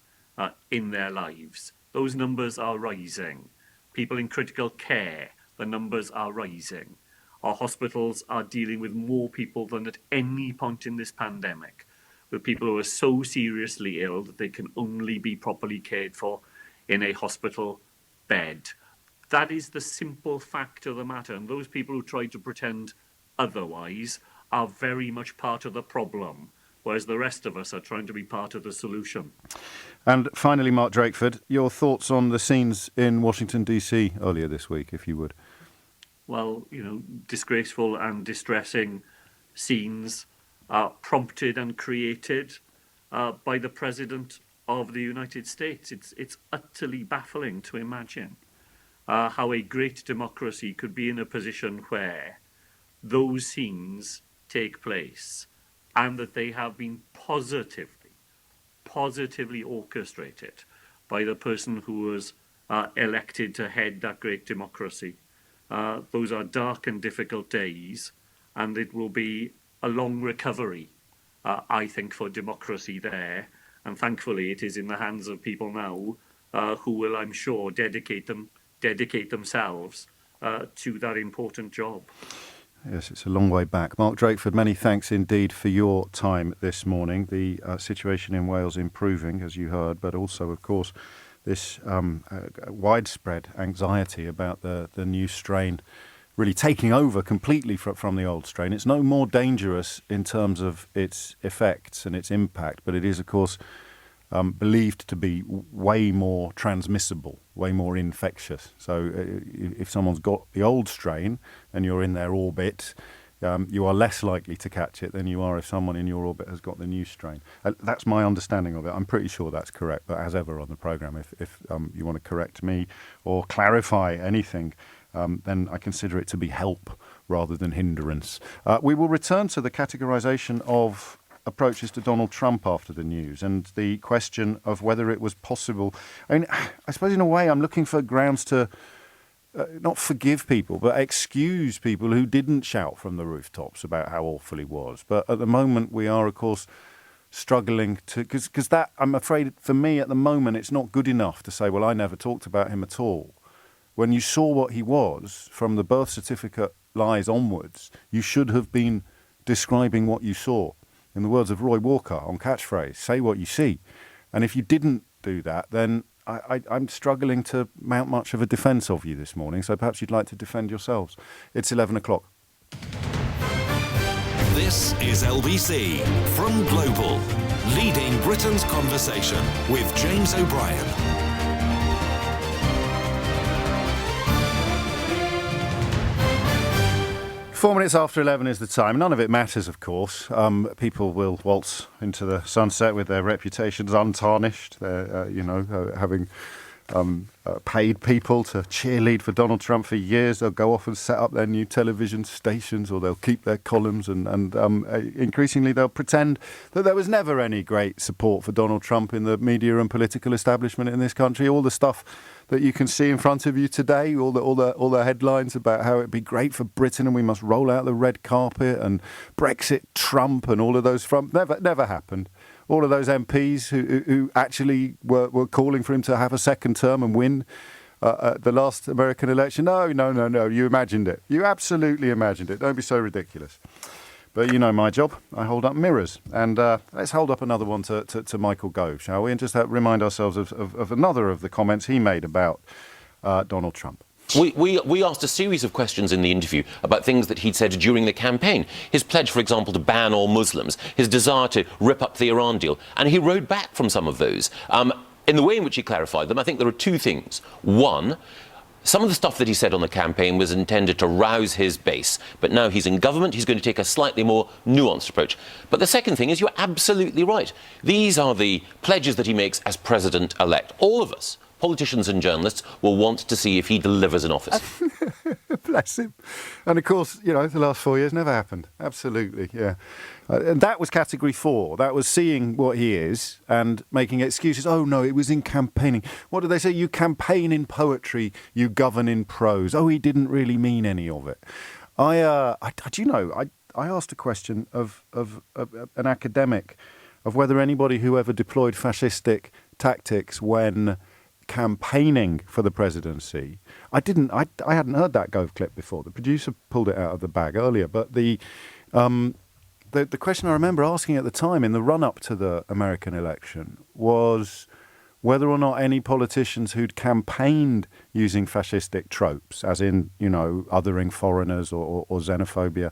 in their lives. Those numbers are rising. People in critical care, the numbers are rising. Our hospitals are dealing with more people than at any point in this pandemic, with people who are so seriously ill that they can only be properly cared for in a hospital bed. That is the simple fact of the matter, and those people who try to pretend otherwise are very much part of the problem, whereas the rest of us are trying to be part of the solution. And finally, Mark Drakeford, your thoughts on the scenes in Washington, D.C. earlier this week, if you would. Well, disgraceful and distressing scenes prompted and created by the President of the United States. It's utterly baffling to imagine how a great democracy could be in a position where those scenes take place, and that they have been positively orchestrated by the person who was elected to head that great democracy. Those are dark and difficult days, and it will be a long recovery, I think, for democracy there. And thankfully, it is in the hands of people now who will, I'm sure, dedicate themselves to that important job. Yes, it's a long way back. Mark Drakeford, many thanks indeed for your time this morning. The situation in Wales improving, as you heard, but also, of course, this widespread anxiety about the new strain really taking over completely from the old strain. It's no more dangerous in terms of its effects and its impact, but it is, of course, believed to be way more transmissible, way more infectious. So if someone's got the old strain and you're in their orbit, you are less likely to catch it than you are if someone in your orbit has got the new strain. That's my understanding of it. I'm pretty sure that's correct, but as ever on the programme, if you want to correct me or clarify anything, then I consider it to be help rather than hindrance. We will return to the categorisation of approaches to Donald Trump after the news and the question of whether it was possible. I mean, I suppose in a way I'm looking for grounds to not forgive people, but excuse people who didn't shout from the rooftops about how awful he was. But at the moment we are, of course, struggling to, because that, I'm afraid, for me at the moment, it's not good enough to say, well, I never talked about him at all. When you saw what he was from the birth certificate lies onwards, you should have been describing what you saw. In the words of Roy Walker on Catchphrase, say what you see. And if you didn't do that, then I'm struggling to mount much of a defence of you this morning, so perhaps you'd like to defend yourselves. It's 11 o'clock. This is LBC from Global, leading Britain's conversation with James O'Brien. 4 minutes after 11 is the time. None of it matters, of course. People will waltz into the sunset with their reputations untarnished. They're, having paid people to cheerlead for Donald Trump for years. They'll go off and set up their new television stations, or they'll keep their columns, and increasingly they'll pretend that there was never any great support for Donald Trump in the media and political establishment in this country. All the stuff that you can see in front of you today, all the headlines about how it'd be great for Britain and we must roll out the red carpet and Brexit Trump and all of those never happened. All of those MPs who actually were calling for him to have a second term and win the last American election. No, you imagined it. You absolutely imagined it. Don't be so ridiculous. But you know my job. I hold up mirrors. And let's hold up another one to Michael Gove, shall we? And just remind ourselves of another of the comments he made about Donald Trump. We asked a series of questions in the interview about things that he'd said during the campaign. His pledge, for example, to ban all Muslims, his desire to rip up the Iran deal. And he rode back from some of those. In the way in which he clarified them, I think there are two things. One, some of the stuff that he said on the campaign was intended to rouse his base, but now he's in government, he's going to take a slightly more nuanced approach. But the second thing is, you're absolutely right. These are the pledges that he makes as president-elect. All of us, politicians and journalists, will want to see if he delivers in office. Bless him. And of course, the last 4 years never happened. Absolutely, yeah. And that was category 4. That was seeing what he is and making excuses. Oh, no, it was in campaigning. What do they say? You campaign in poetry, you govern in prose. Oh, he didn't really mean any of it. I asked a question of an academic of whether anybody who ever deployed fascistic tactics when campaigning for the presidency. I hadn't heard that Gove clip before. The producer pulled it out of the bag earlier, but the question I remember asking at the time in the run-up to the American election was whether or not any politicians who'd campaigned using fascistic tropes, as in, othering foreigners or xenophobia,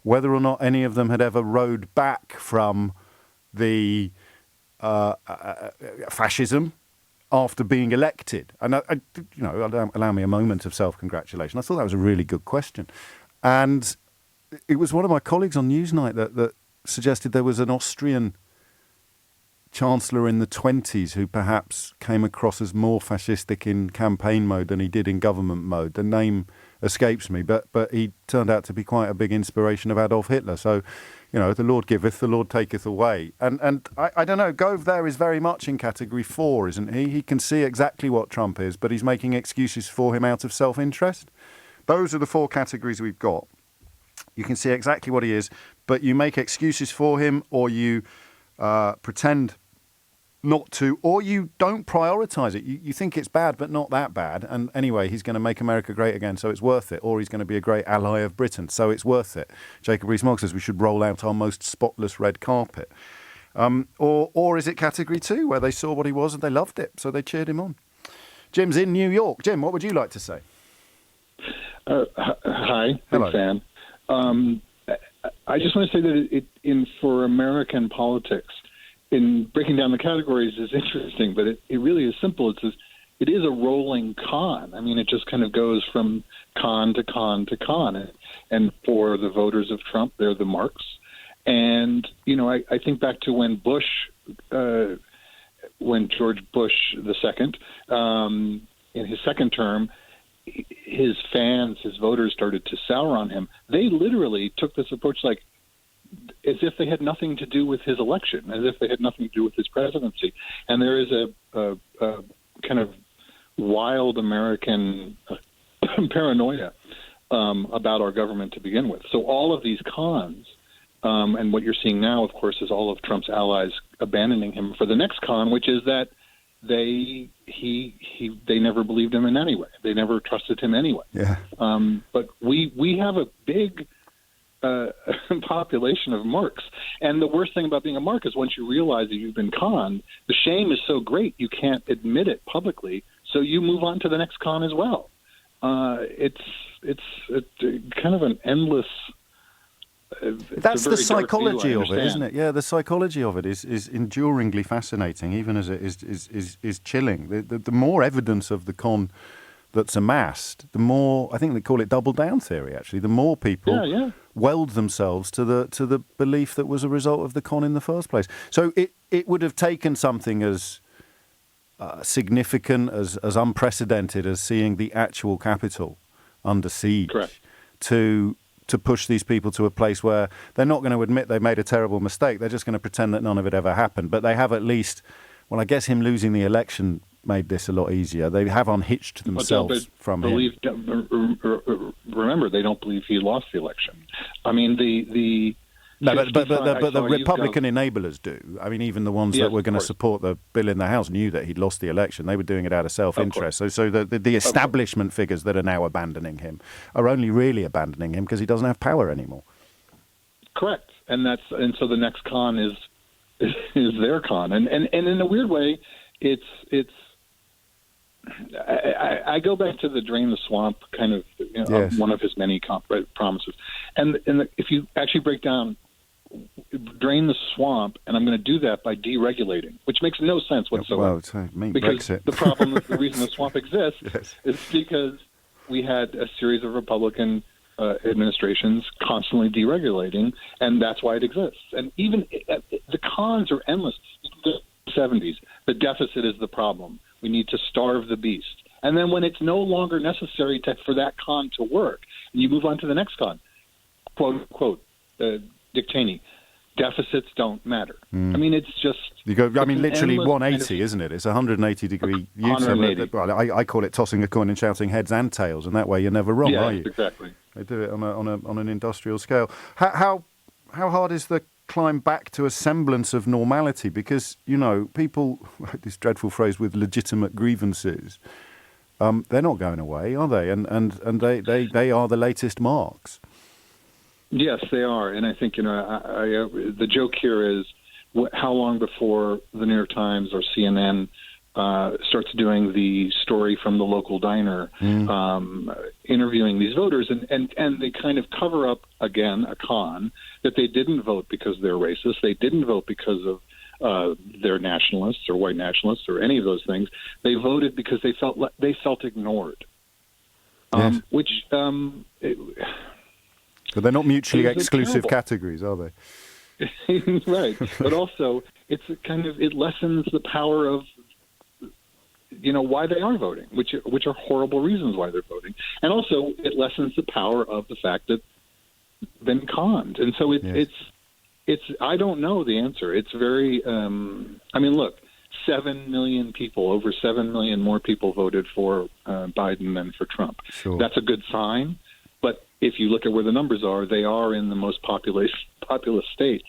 whether or not any of them had ever rode back from the fascism after being elected. And allow me a moment of self-congratulation. I thought that was a really good question. And it was one of my colleagues on Newsnight that suggested there was an Austrian chancellor in the 1920s who perhaps came across as more fascistic in campaign mode than he did in government mode. The name escapes me, but he turned out to be quite a big inspiration of Adolf Hitler. So, the Lord giveth, the Lord taketh away. And I don't know, Gove there is very much in category 4, isn't he? He can see exactly what Trump is, but he's making excuses for him out of self-interest. Those are the 4 categories we've got. You can see exactly what he is, but you make excuses for him, or you pretend not to, or you don't prioritise it. You think it's bad, but not that bad. And anyway, he's going to make America great again, so it's worth it. Or he's going to be a great ally of Britain, so it's worth it. Jacob Rees-Mogg says we should roll out our most spotless red carpet. Or is it category 2, where they saw what he was and they loved it, so they cheered him on? Jim's in New York. Jim, what would you like to say? Hi, Hello. big fan. I just want to say that for American politics, in breaking down the categories is interesting, but it really is simple. It is a rolling con. I mean, it just kind of goes from con to con to con. And for the voters of Trump, they're the marks. And, I think back to when George Bush II, in his second term, his fans, his voters started to sour on him. They literally took this approach as if they had nothing to do with his election, as if they had nothing to do with his presidency. And there is a kind of wild American paranoia about our government to begin with. So all of these cons, and what you're seeing now, of course, is all of Trump's allies abandoning him for the next con, which is that they never believed him in any way. They never trusted him anyway. Yeah. But we have a big population of marks. And the worst thing about being a mark is once you realize that you've been conned, the shame is so great you can't admit it publicly, so you move on to the next con as well. It's kind of an endless... That's the psychology of it, isn't it? Yeah, the psychology of it is enduringly fascinating, even as it is chilling. The more evidence of the con that's amassed, the more, I think they call it double down theory, actually, the more people weld themselves to the belief that was a result of the con in the first place. So it would have taken something as significant, as unprecedented as seeing the actual capital under siege to push these people to a place where they're not going to admit they made a terrible mistake. They're just going to pretend that none of it ever happened. But they have at least, well, I guess him losing the election made this a lot easier. They have unhitched themselves from him. Remember, they don't believe he lost the election. I mean, but the Republican enablers do. I mean, even the ones that were going to support the bill in the House knew that he'd lost the election. They were doing it out of self-interest. So the establishment figures that are now abandoning him are only really abandoning him because he doesn't have power anymore. Correct, and so the next con is their con, and in a weird way, it's. I go back to the drain the swamp kind of one of his many promises, and if you actually break down drain the swamp, and I'm going to do that by deregulating, which makes no sense whatsoever. Well, because Brexit. The problem is the reason the swamp exists is because we had a series of Republican administrations constantly deregulating, and that's why it exists. And even the cons are endless. The 70s, the deficit is the problem. We need to starve the beast. And then when it's no longer necessary for that con to work, and you move on to the next con, quote, unquote, Dick Cheney, deficits don't matter. I mean, it's just... literally 180, isn't it? It's 180-degree use. I call it tossing a coin and shouting heads and tails, and that way you're never wrong, are you? Exactly. They do it on an industrial scale. How hard is the climb back to a semblance of normality? Because, people, this dreadful phrase, with legitimate grievances, they're not going away, are they? And they are the latest marks. Yes, they are. And I think, the joke here is how long before the New York Times or CNN starts doing the story from the local diner, interviewing these voters, and they kind of cover up, again, a con that they didn't vote because they're racist. They didn't vote because of they're nationalists or white nationalists or any of those things. They voted because they felt ignored, which... But they're not mutually exclusive categories, are they? Right. But also, it lessens the power of, why they are voting, which are horrible reasons why they're voting. And also, it lessens the power of the fact that they've been conned. And so it's I don't know the answer. It's very, look, 7 million people, over 7 million more people voted for Biden than for Trump. Sure. That's a good sign. But if you look at where the numbers are, they are in the most populous states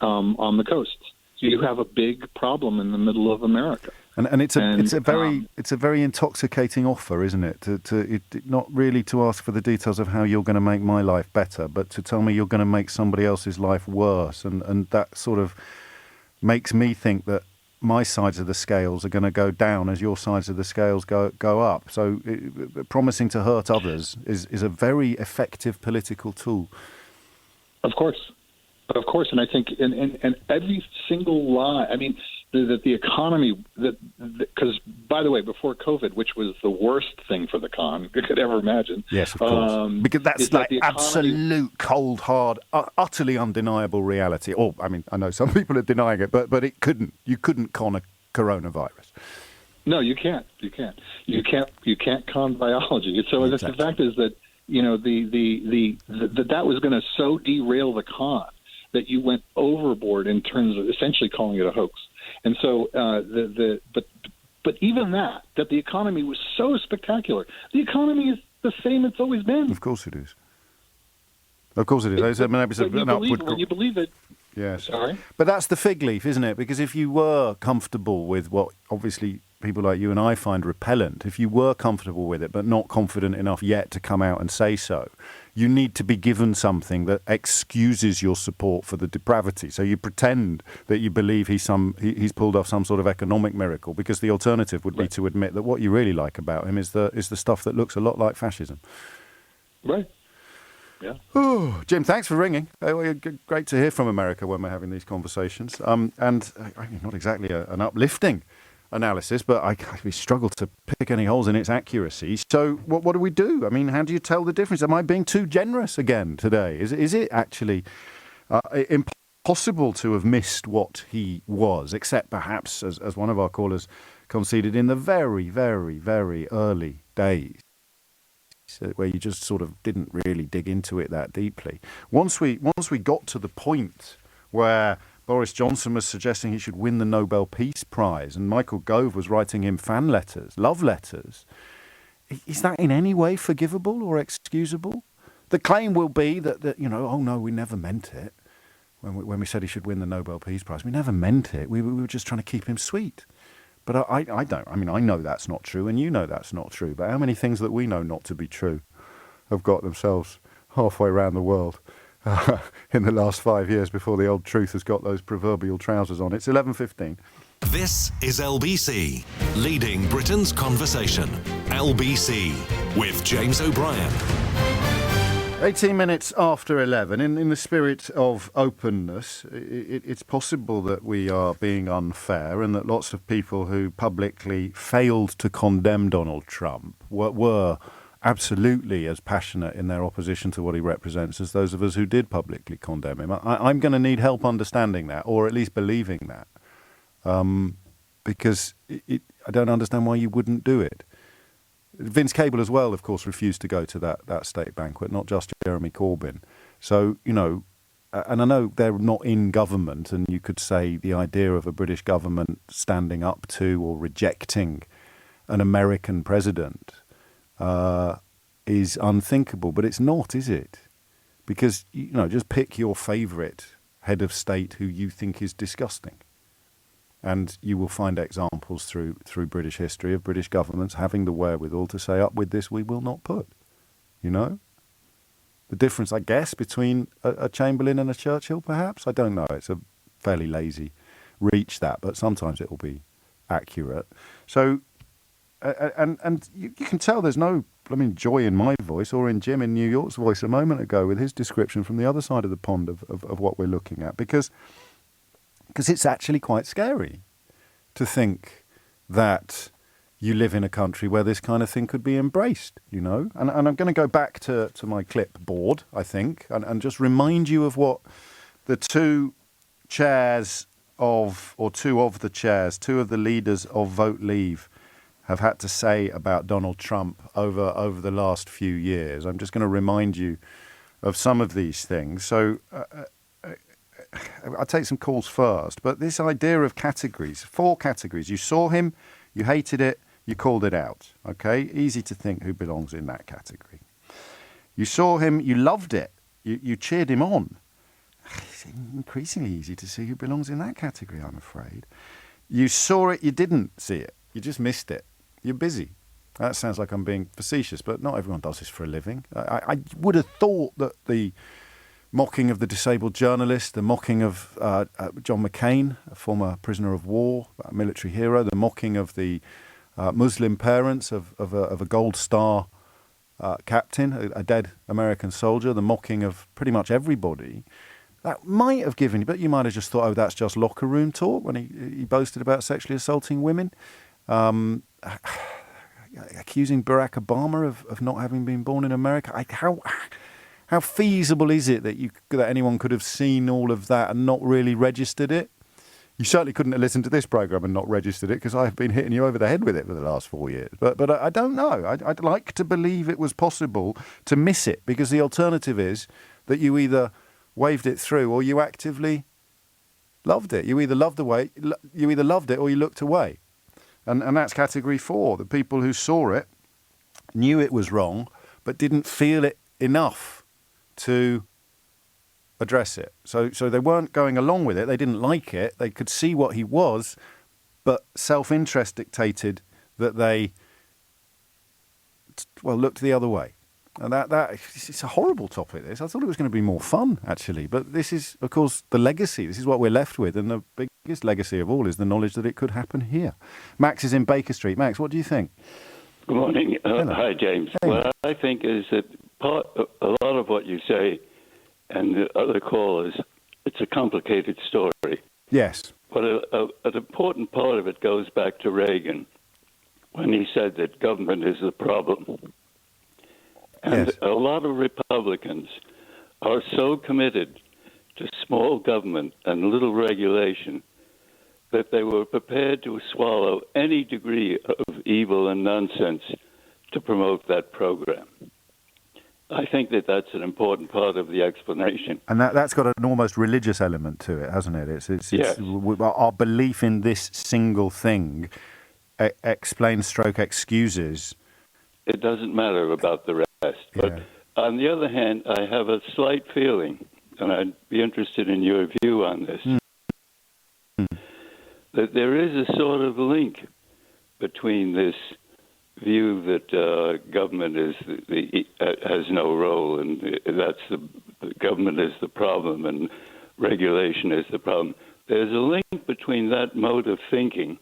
on the coasts. you have a big problem in the middle of America. And it's a very intoxicating offer, isn't it? To not really to ask for the details of how you're going to make my life better, but to tell me you're going to make somebody else's life worse, and that sort of makes me think that my sides of the scales are going to go down as your sides of the scales go up. So promising to hurt others is a very effective political tool. Of course, and I think and every single lie. I mean, that the economy, because by the way, before COVID, which was the worst thing for the con you could ever imagine. Yes, of course, because that's like absolute, cold, hard, utterly undeniable reality. Or, I mean, I know some people are denying it, but you couldn't con a coronavirus. No, you can't. You can't con biology. So exactly. The fact is that that was going to so derail the con that you went overboard in terms of essentially calling it a hoax. And so, but even that the economy was so spectacular. The economy is the same it's always been. Of course it is. Of course it is. When you believe it. Yes. Sorry? But that's the fig leaf, isn't it? Because if you were comfortable with what obviously people like you and I find repellent, if you were comfortable with it but not confident enough yet to come out and say so, you need to be given something that excuses your support for the depravity. So you pretend that you believe he's pulled off some sort of economic miracle, because the alternative would be to admit that what you really like about him is the stuff that looks a lot like fascism. Right. Yeah. Oh, Jim, thanks for ringing. Great to hear from America when we're having these conversations. And not exactly an uplifting analysis, but we struggle to pick any holes in its accuracy. So what do we do? I mean, how do you tell the difference? Am I being too generous again today? Is it actually impossible to have missed what he was, except perhaps, as one of our callers conceded, in the very, very, very early days, where you just sort of didn't really dig into it that deeply. Once we got to the point where Boris Johnson was suggesting he should win the Nobel Peace Prize, and Michael Gove was writing him fan letters, love letters, is that in any way forgivable or excusable? The claim will be that oh no, we never meant it when we said he should win the Nobel Peace Prize. We never meant it. We were just trying to keep him sweet. But I don't. I mean, I know that's not true, and you know that's not true. But how many things that we know not to be true have got themselves halfway around the world in the last 5 years before the old truth has got those proverbial trousers on? It's 11:15. This is LBC, leading Britain's conversation. LBC with James O'Brien. 18 minutes after 11, in the spirit of openness, it's possible that we are being unfair and that lots of people who publicly failed to condemn Donald Trump were absolutely as passionate in their opposition to what he represents as those of us who did publicly condemn him. I'm going to need help understanding that, or at least believing that, because I don't understand why you wouldn't do it. Vince Cable as well, of course, refused to go to that state banquet, not just Jeremy Corbyn. So, and I know they're not in government, and you could say the idea of a British government standing up to or rejecting an American president is unthinkable, but it's not, is it? Because, just pick your favourite head of state who you think is disgusting. And you will find examples through British history of British governments having the wherewithal to say, up with this we will not put. The difference, I guess, between a Chamberlain and a Churchill, perhaps? I don't know. It's a fairly lazy reach, that, but sometimes it will be accurate. So, and you can tell there's no joy in my voice or in Jim in New York's voice a moment ago with his description from the other side of the pond of what we're looking at, because it's actually quite scary to think that you live in a country where this kind of thing could be embraced, And I'm going to go back to my clipboard, I think, and just remind you of what the two of the leaders of Vote Leave have had to say about Donald Trump over the last few years. I'm just going to remind you of some of these things. So I'll take some calls first, but this idea of categories, 4 categories. You saw him, you hated it, you called it out, okay? Easy to think who belongs in that category. You saw him, you loved it, you cheered him on, It's increasingly easy to see who belongs in that category, I'm afraid. You saw it, you didn't see it. You just missed it. You're busy. That sounds like I'm being facetious, but not everyone does this for a living. I would have thought that the mocking of the disabled journalist, the mocking of John McCain, a former prisoner of war, a military hero, the mocking of the Muslim parents of a Gold Star captain, a dead American soldier, the mocking of pretty much everybody, that might have given you, but you might have just thought, oh, that's just locker room talk when he boasted about sexually assaulting women. Accusing Barack Obama of not having been born in America. How feasible is it that anyone could have seen all of that and not really registered it? You certainly couldn't have listened to this programme and not registered it, because I've been hitting you over the head with it for the last 4 years. But I don't know. I'd like to believe it was possible to miss it, because the alternative is that you either waved it through or you actively loved it. You either loved it or you looked away. And that's category 4. The people who saw it knew it was wrong, but didn't feel it enough to address it. So they weren't going along with it. They didn't like it. They could see what he was, but self-interest dictated that they, looked the other way. And it's a horrible topic, this. I thought it was going to be more fun, actually. But this is, of course, the legacy. This is what we're left with. And the biggest legacy of all is the knowledge that it could happen here. Max is in Baker Street. Max, what do you think? Good morning. Hi, James. Hey. What I think is that a lot of what you say and the other callers, it's a complicated story. Yes. But an important part of it goes back to Reagan, when he said that government is the problem. And yes. A lot of Republicans are so committed to small government and little regulation that they were prepared to swallow any degree of evil and nonsense to promote that program. I think that that's an important part of the explanation. And that's got an almost religious element to it, hasn't it? It's yes. Our belief in this single thing excuses. It doesn't matter about the rest. But on the other hand, I have a slight feeling, and I'd be interested in your view on this, that there is a sort of link between this view that government is has no role, and that's the government is the problem, and regulation is the problem. There's a link between that mode of thinking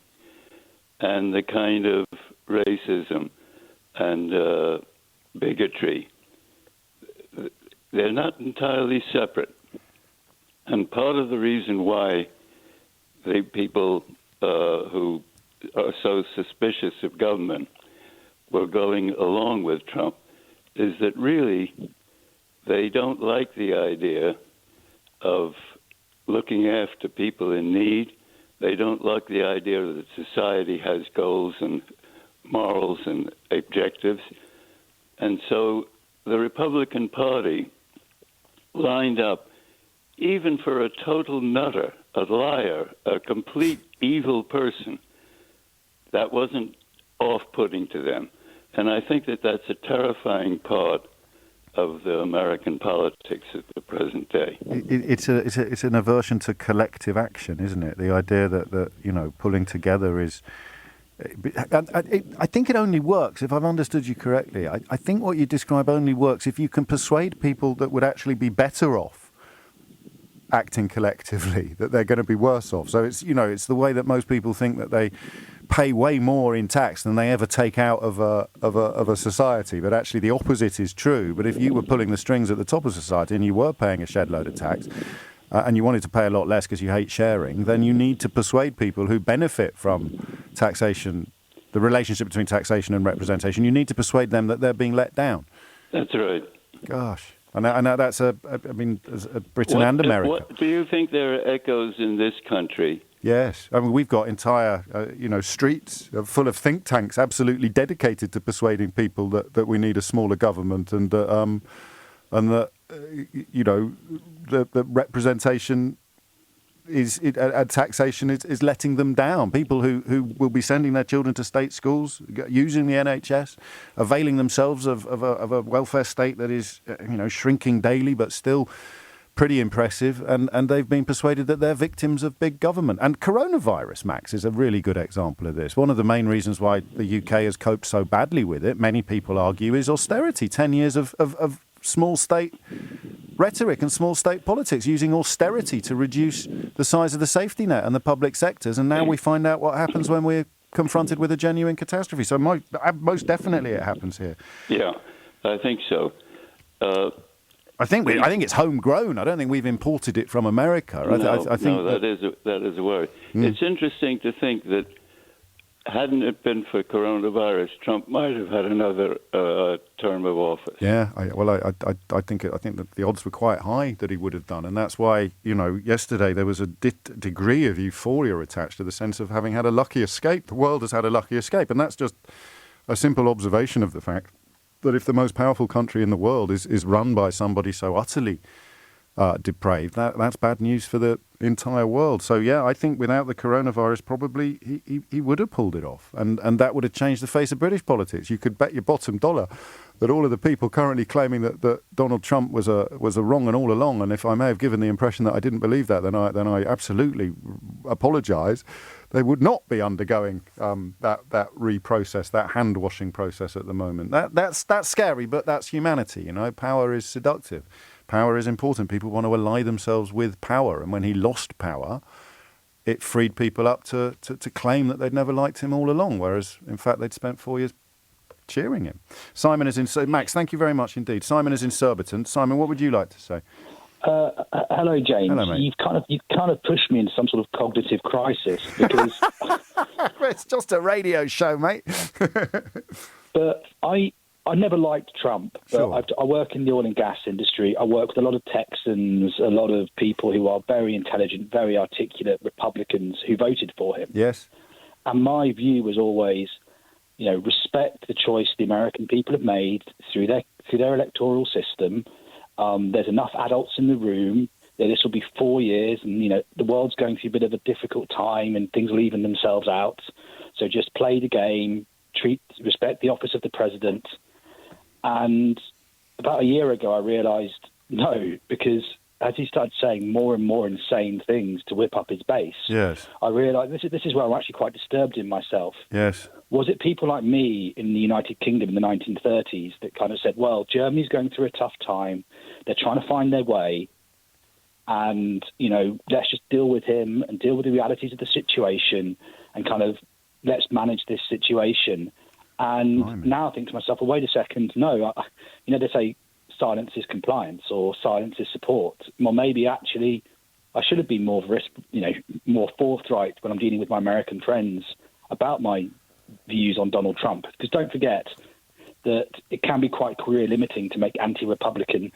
and the kind of racism and bigotry. They're not entirely separate. And part of the reason why the people who are so suspicious of government were going along with Trump is that really they don't like the idea of looking after people in need. They don't like the idea that society has goals and morals and objectives. And so the Republican Party lined up, even for a total nutter, a liar, a complete evil person, that wasn't off-putting to them. And I think that that's a terrifying part of the American politics at the present day. It's an aversion to collective action, isn't it? The idea that pulling together is. I think it only works if I've understood you correctly. I think what you describe only works if you can persuade people that would actually be better off acting collectively, that they're going to be worse off. So it's the way that most people think that they pay way more in tax than they ever take out of a society. But actually the opposite is true. But if you were pulling the strings at the top of society and you were paying a shed load of tax, and you wanted to pay a lot less because you hate sharing, then you need to persuade people who benefit from taxation, the relationship between taxation and representation. You need to persuade them that they're being let down. That's right. Gosh. And that's Britain and America. Do you think there are echoes in this country? Yes. I mean, we've got entire, streets full of think tanks absolutely dedicated to persuading people that we need a smaller government and that, the representation taxation is letting them down. People who will be sending their children to state schools, using the NHS, availing themselves of a welfare state that is, shrinking daily, but still pretty impressive, and they've been persuaded that they're victims of big government. And coronavirus, Max, is a really good example of this. One of the main reasons why the UK has coped so badly with it, many people argue, is austerity. 10 years of small state rhetoric and small state politics, using austerity to reduce the size of the safety net and the public sectors. And now we find out what happens when we're confronted with a genuine catastrophe. So most definitely it happens here. Yeah, I think so. I think it's homegrown. I don't think we've imported it from America. I think that is a worry. It's interesting to think that hadn't it been for coronavirus, Trump might have had another term of office. Yeah, I think that the odds were quite high that he would have done, and that's why yesterday there was a degree of euphoria attached to the sense of having had a lucky escape. The world has had a lucky escape, and that's just a simple observation of the fact that if the most powerful country in the world is run by somebody so utterly depraved, that's bad news for the entire world. So yeah, I think without the coronavirus, probably he would have pulled it off, and that would have changed the face of British politics. You could bet your bottom dollar that all of the people currently claiming that Donald Trump was a wrong and all along, and if I may have given the impression that I didn't believe that, then I absolutely apologise. They would not be undergoing that reprocess, that hand washing process at the moment. That's scary, but that's humanity. Power is seductive. Power is important. People want to ally themselves with power. And when he lost power, it freed people up to claim that they'd never liked him all along, whereas, in fact, they'd spent 4 years cheering him. Simon is in... Max, thank you very much indeed. Simon is in Surbiton. Simon, what would you like to say? Hello, James. Hello, mate. You've kind of pushed me into some sort of cognitive crisis because... It's just a radio show, mate. But I never liked Trump, but Sure. I work in the oil and gas industry. I work with a lot of Texans, a lot of people who are very intelligent, very articulate Republicans who voted for him. Yes. And my view was always, respect the choice the American people have made through their electoral system. There's enough adults in the room. This will be 4 years, and the world's going through a bit of a difficult time, and things will even themselves out. So just play the game, respect the office of the president. And about a year ago, I realised no, because as he started saying more and more insane things to whip up his base, Yes. I realised this is where I'm actually quite disturbed in myself. Yes. Was it people like me in the United Kingdom in the 1930s that kind of said, well, Germany's going through a tough time, they're trying to find their way, and, let's just deal with him and deal with the realities of the situation and kind of let's manage this situation. And now I think to myself, well, wait a second, no, they say silence is compliance or silence is support. Well, maybe actually I should have been more forthright when I'm dealing with my American friends about my views on Donald Trump. Because don't forget that it can be quite career limiting to make anti-Republican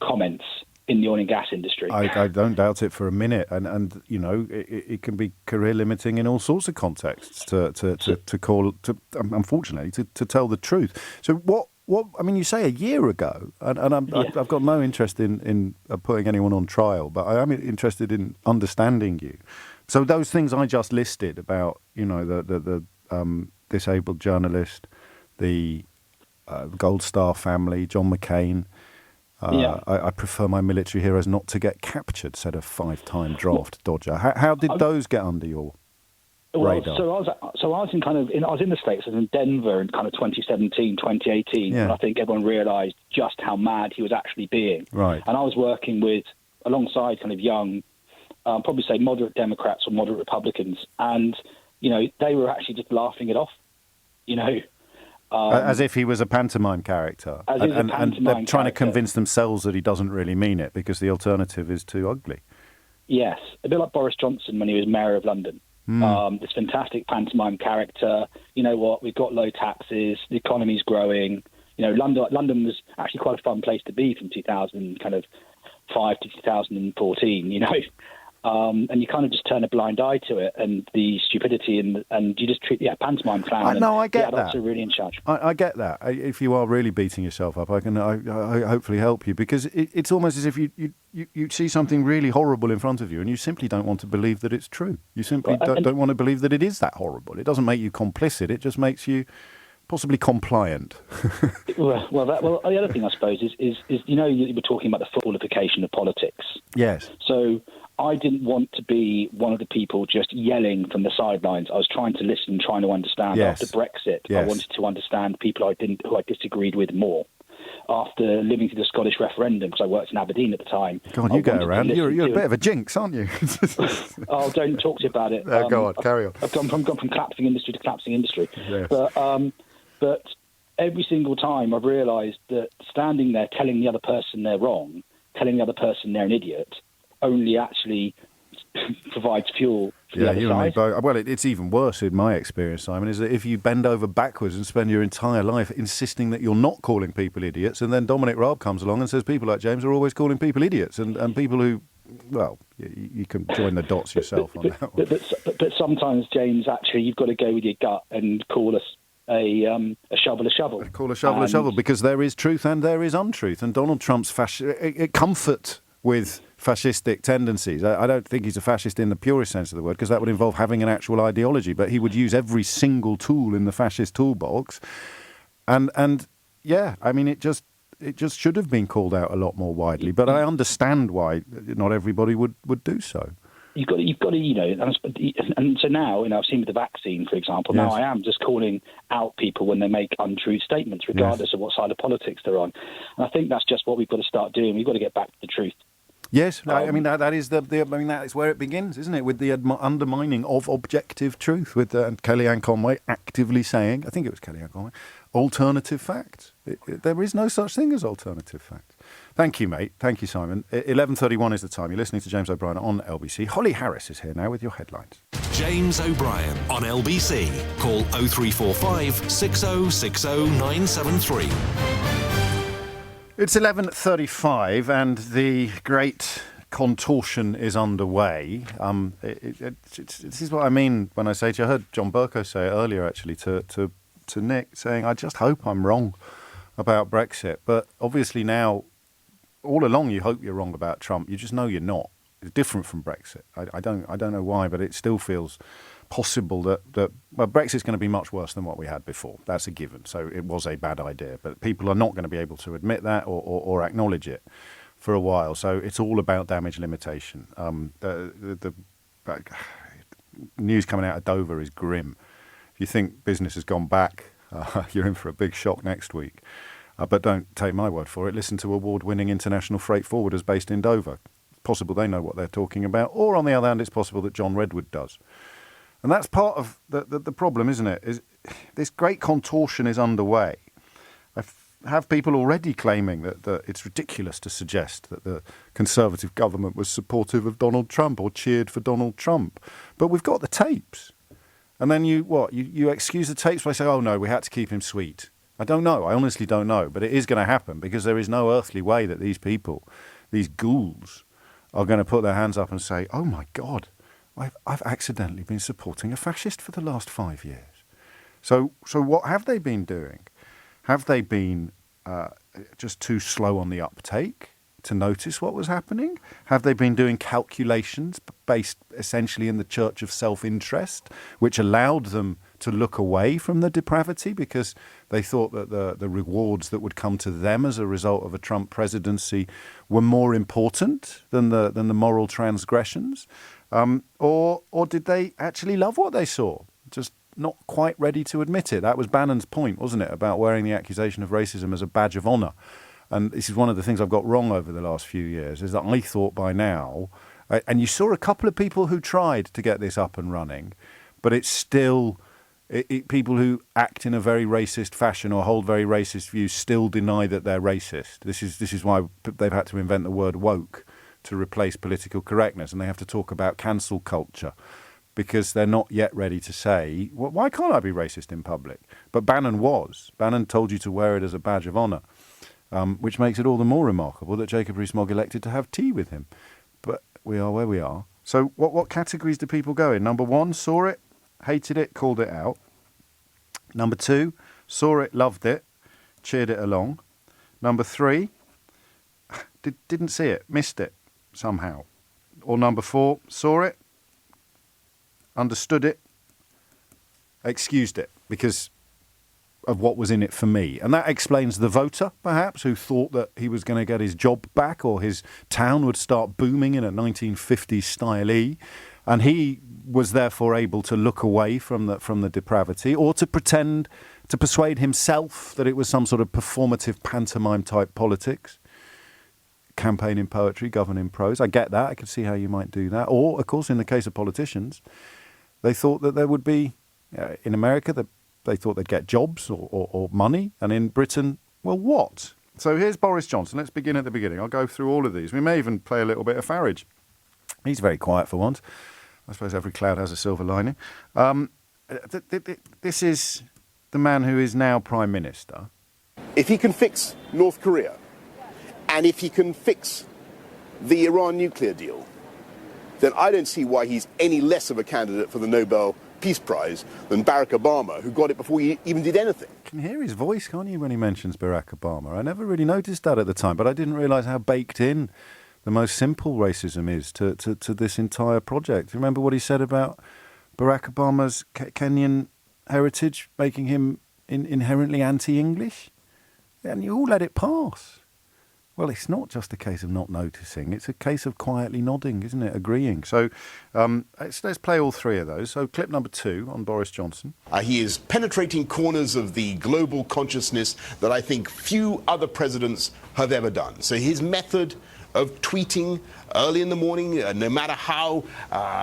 comments in the oil and gas industry. I don't doubt it for a minute, and it can be career limiting in all sorts of contexts unfortunately to tell the truth. So what you say a year ago, and I've got no interest in putting anyone on trial, but I am interested in understanding you. So those things I just listed about the disabled journalist, the Gold Star family, John McCain. I prefer my military heroes not to get captured, said a 5-time draft dodger. How did those get under your radar? So I was in the States. I was in Denver in kind of 2017, 2018, and I think everyone realised just how mad he was actually being. Right. And I was working alongside kind of young, probably say moderate Democrats or moderate Republicans, and they were actually just laughing it off. As if he was a pantomime character. And they're trying to convince themselves that he doesn't really mean it because the alternative is too ugly. Yes, a bit like Boris Johnson when he was mayor of London. This fantastic pantomime character. You know what? We've got low taxes. The economy's growing. London was actually quite a fun place to be from 2005 to 2014. And you kind of just turn a blind eye to it and the stupidity and you just treat pantomime clown. I get the adults that. Are really in charge. I get that. If you are really beating yourself up, I can hopefully help you, because it's almost as if you see something really horrible in front of you and you simply don't want to believe that it's true. You simply don't want to believe that it is that horrible. It doesn't make you complicit. It just makes you possibly compliant. Well, the other thing I suppose is you were talking about the footballification of politics. Yes. So I didn't want to be one of the people just yelling from the sidelines. I was trying to listen, trying to understand. Yes. After Brexit, Yes. I wanted to understand people who I disagreed with more. After living through the Scottish referendum, because I worked in Aberdeen at the to God, you go around. You're a bit of a jinx, aren't you? Oh, don't talk to you about it. Go on, carry on. I've gone from collapsing industry to collapsing industry. Yes. But every single time I've realised that standing there telling the other person they're wrong, telling the other person they're an idiot, only actually provides fuel for the other you and me side. both. Well, it's even worse in my experience, Simon, is that if you bend over backwards and spend your entire life insisting that you're not calling people idiots, and then Dominic Raab comes along and says people like James are always calling people idiots, and people who, well, you can join the dots yourself on that one. But sometimes, James, actually, you've got to go with your gut and call us a shovel a shovel. Call a shovel a shovel, because there is truth and there is untruth, and Donald Trump's comfort with fascistic tendencies. I don't think he's a fascist in the purest sense of the word, because that would involve having an actual ideology, but he would use every single tool in the fascist toolbox. And yeah, I mean, it just should have been called out a lot more widely, but I understand why not everybody would do so. You've got to, and so now, I've seen with the vaccine, for example, now Yes. I am just calling out people when they make untrue statements, regardless of what side of politics they're on. And I think that's just what we've got to start doing. We've got to get back to the truth. Yes, I mean that is that is where it begins, isn't it? With the undermining of objective truth, with Kellyanne Conway actively saying, I think it was Kellyanne Conway, alternative facts. There is no such thing as alternative facts. Thank you, mate. Thank you, Simon. 11:31 is the time. You're listening to James O'Brien on LBC. Holly Harris is here now with your headlines. James O'Brien on LBC. Call 0345 6060 973. It's 11:35 and the great contortion is underway. This is what I mean when I say to you, I heard John Bercow say it earlier actually to Nick, saying, I just hope I'm wrong about Brexit. But obviously now, all along you hope you're wrong about Trump. You just know you're not. It's different from Brexit. I don't know why, but it still feels possible that Brexit's going to be much worse than what we had before. That's a given. So it was a bad idea, but people are not going to be able to admit that or acknowledge it for a while. So it's all about damage limitation. The news coming out of Dover is grim. If you think business has gone back, you're in for a big shock next week. But don't take my word for it. Listen to award-winning international freight forwarders based in Dover. It's possible they know what they're talking about. Or on the other hand, it's possible that John Redwood does. And that's part of the problem, isn't it? Is this great contortion is underway. I have people already claiming that it's ridiculous to suggest that the Conservative government was supportive of Donald Trump or cheered for Donald Trump. But we've got the tapes. And then you excuse the tapes by saying, oh no, we had to keep him sweet. I don't know. I honestly don't know. But it is going to happen, because there is no earthly way that these people, these ghouls, are going to put their hands up and say, oh my God, I've accidentally been supporting a fascist for the last 5 years. So what have they been doing? Have they been just too slow on the uptake to notice what was happening? Have they been doing calculations based essentially in the church of self-interest, which allowed them to look away from the depravity because they thought that the rewards that would come to them as a result of a Trump presidency were more important than the moral transgressions? Or did they actually love what they saw? Just not quite ready to admit it. That was Bannon's point, wasn't it, about wearing the accusation of racism as a badge of honour. And this is one of the things I've got wrong over the last few years, is that I thought by now, and you saw a couple of people who tried to get this up and running, but it's still, people who act in a very racist fashion or hold very racist views still deny that they're racist. This is why they've had to invent the word woke to replace political correctness, and they have to talk about cancel culture, because they're not yet ready to say, well, why can't I be racist in public? But Bannon was. Bannon told you to wear it as a badge of honour, which makes it all the more remarkable that Jacob Rees-Mogg elected to have tea with him. But we are where we are. So what categories do people go in? Number one, saw it, hated it, called it out. Number two, saw it, loved it, cheered it along. Number three, didn't see it, missed it somehow. Or number four, saw it, understood it, excused it, because of what was in it for me. And that explains the voter, perhaps, who thought that he was going to get his job back or his town would start booming in a 1950s style. And he was therefore able to look away from the depravity, or to pretend, to persuade himself that it was some sort of performative pantomime-type politics. Campaign in poetry, govern in prose. I get that. I can see how you might do that. Or, of course, in the case of politicians, they thought that there would be, in America, they thought they'd get jobs or money. And in Britain, well, what? So here's Boris Johnson. Let's begin at the beginning. I'll go through all of these. We may even play a little bit of Farage. He's very quiet for once. I suppose every cloud has a silver lining. This is the man who is now Prime Minister. If he can fix North Korea, and if he can fix the Iran nuclear deal, then I don't see why he's any less of a candidate for the Nobel Peace Prize than Barack Obama, who got it before he even did anything. You can hear his voice, can't you, when he mentions Barack Obama? I never really noticed that at the time, but I didn't realise how baked in the most simple racism is to this entire project. Remember what he said about Barack Obama's Kenyan heritage, making him inherently anti-English? And you all let it pass. Well, it's not just a case of not noticing. It's a case of quietly nodding, isn't it? Agreeing. So let's play all three of those. So clip number 2 on Boris Johnson. He is penetrating corners of the global consciousness that I think few other presidents have ever done. So his method of tweeting early in the morning, no matter how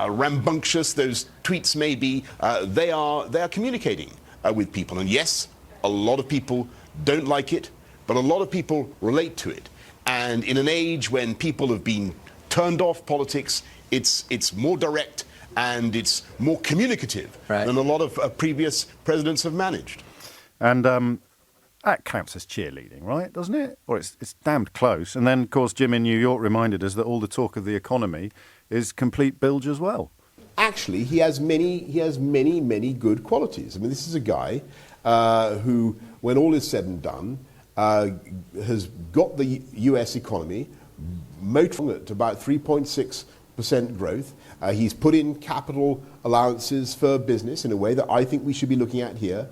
rambunctious those tweets may be, they are communicating with people. And yes, a lot of people don't like it, but a lot of people relate to it. And in an age when people have been turned off politics, it's more direct and it's more communicative than a lot of previous presidents have managed. And that counts as cheerleading, right? Doesn't it? Or it's damned close. And then, of course, Jim in New York reminded us that all the talk of the economy is complete bilge as well. Actually, he has many good qualities. I mean, this is a guy who, when all is said and done, has got the US economy motoring at about 3.6% growth. He's put in capital allowances for business in a way that I think we should be looking at here.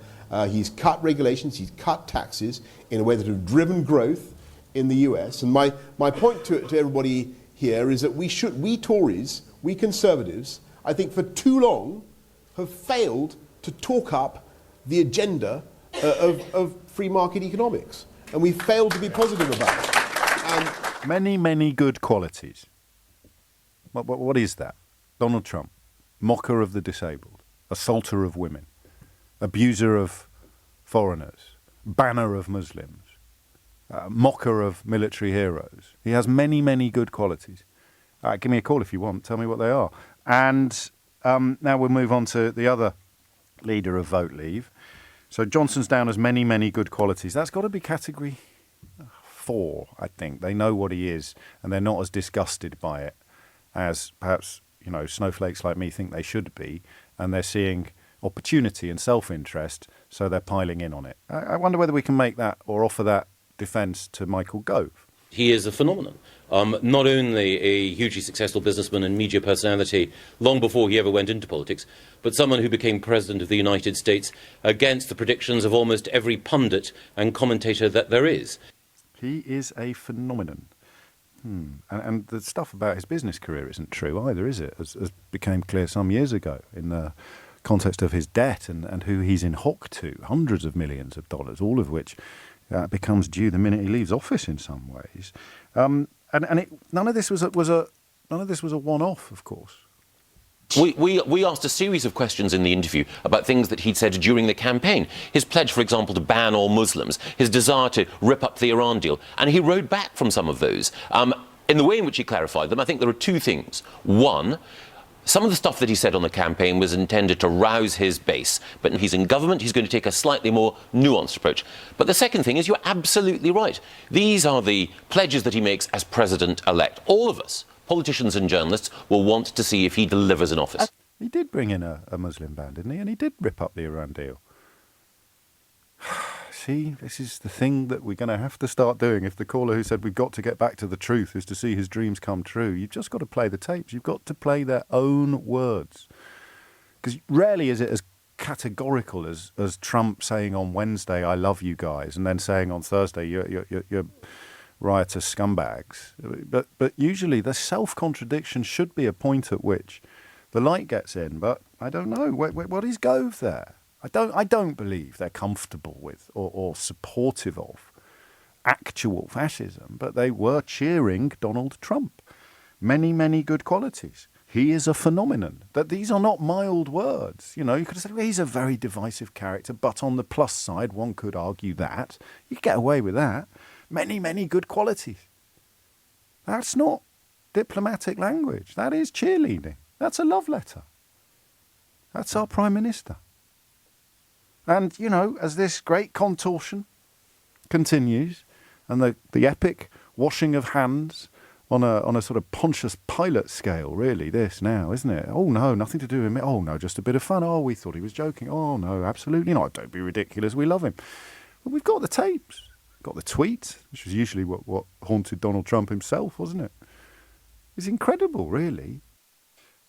He's cut regulations, he's cut taxes in a way that have driven growth in the US. And my point to everybody here is that we Tories, we Conservatives, I think for too long have failed to talk up the agenda of free market economics. And we failed to be positive about it. And many good qualities. What is that? Donald Trump, mocker of the disabled, assaulter of women, abuser of foreigners, banner of Muslims, mocker of military heroes. He has many good qualities. Give me a call if you want. Tell me what they are. And now we'll move on to the other leader of Vote Leave. So Johnson's down as many good qualities. That's got to be category 4, I think. They know what he is, and they're not as disgusted by it as perhaps, snowflakes like me think they should be, and they're seeing opportunity and self-interest, so they're piling in on it. I wonder whether we can make that or offer that defence to Michael Gove. He is a phenomenon. Not only a hugely successful businessman and media personality long before he ever went into politics, but someone who became President of the United States against the predictions of almost every pundit and commentator that there is. He is a phenomenon. And the stuff about his business career isn't true either, is it? As became clear some years ago in the context of his debt and who he's in hock to, hundreds of millions of dollars, all of which becomes due the minute he leaves office in some ways. None of this was a one-off, of course. We asked a series of questions in the interview about things that he'd said during the campaign. His pledge, for example, to ban all Muslims, his desire to rip up the Iran deal, and he rode back from some of those. In the way in which he clarified them, I think there are two things. One, some of the stuff that he said on the campaign was intended to rouse his base, but if he's in government, he's going to take a slightly more nuanced approach. But the second thing is, you're absolutely right. These are the pledges that he makes as president-elect. All of us, politicians and journalists, will want to see if he delivers in office. He did bring in a Muslim ban, didn't he? And he did rip up the Iran deal. See, this is the thing that we're going to have to start doing. If the caller who said we've got to get back to the truth is to see his dreams come true, you've just got to play the tapes. You've got to play their own words. Because rarely is it as categorical as Trump saying on Wednesday, "I love you guys," and then saying on Thursday, "You're riotous scumbags." But usually the self-contradiction should be a point at which the light gets in. But I don't know. What is Gove there? I don't believe they're comfortable with or supportive of actual fascism, but they were cheering Donald Trump. Many, many good qualities. He is a phenomenon. That these are not mild words. You know, you could have said, well, he's a very divisive character, but on the plus side, one could argue that. You could get away with that. Many, many good qualities. That's not diplomatic language. That is cheerleading. That's a love letter. That's our Prime Minister. And, you know, as this great contortion continues, and the epic washing of hands on a sort of Pontius Pilate scale, really, this now, isn't it? Oh, no, nothing to do with me. Oh, no, just a bit of fun. Oh, we thought he was joking. Oh, no, absolutely not. Don't be ridiculous. We love him. Well, we've got the tapes. Got the tweet, which was usually what haunted Donald Trump himself, wasn't it? It's incredible, really.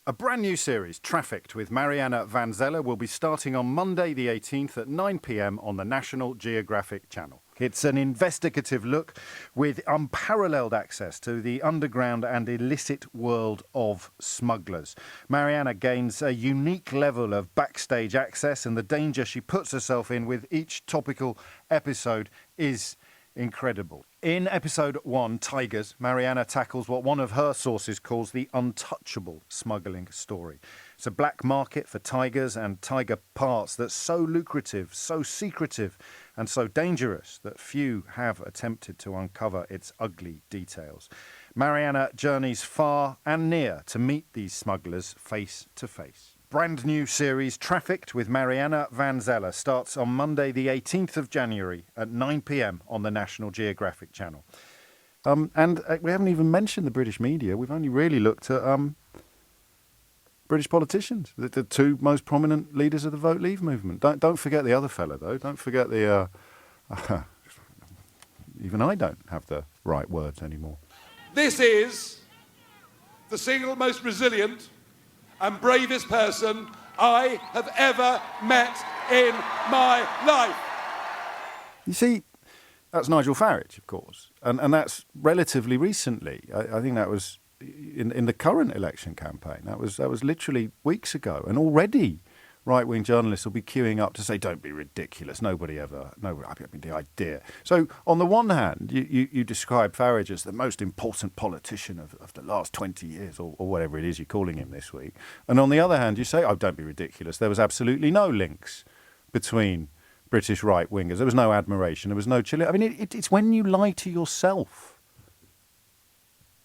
A brand new series, Trafficked, with Mariana Van Zeller, will be starting on Monday the 18th at 9 p.m. on the National Geographic Channel. It's an investigative look with unparalleled access to the underground and illicit world of smugglers. Mariana gains a unique level of backstage access, and the danger she puts herself in with each topical episode is incredible. In episode 1, Tigers, Mariana tackles what one of her sources calls the untouchable smuggling story. It's a black market for tigers and tiger parts that's so lucrative, so secretive, and so dangerous that few have attempted to uncover its ugly details. Mariana journeys far and near to meet these smugglers face to face. Brand new series Trafficked with Mariana Van Zeller starts on Monday the 18th of January at 9 p.m. on the National Geographic Channel. And we haven't even mentioned the British media. We've only really looked at British politicians, the two most prominent leaders of the Vote Leave movement. Don't forget the other fella, though. Don't forget the... even I don't have the right words anymore. This is the single most resilient and bravest person I have ever met in my life. You see, that's Nigel Farage, of course, and that's relatively recently. I think that was in the current election campaign. That was literally weeks ago, and already right-wing journalists will be queuing up to say, "Don't be ridiculous. I mean, the idea." So, on the one hand, you describe Farage as the most important politician of the last 20 years, or whatever it is you're calling him this week. And on the other hand, you say, "Oh, don't be ridiculous. There was absolutely no links between British right-wingers. There was no admiration. There was no chilling." I mean, it's when you lie to yourself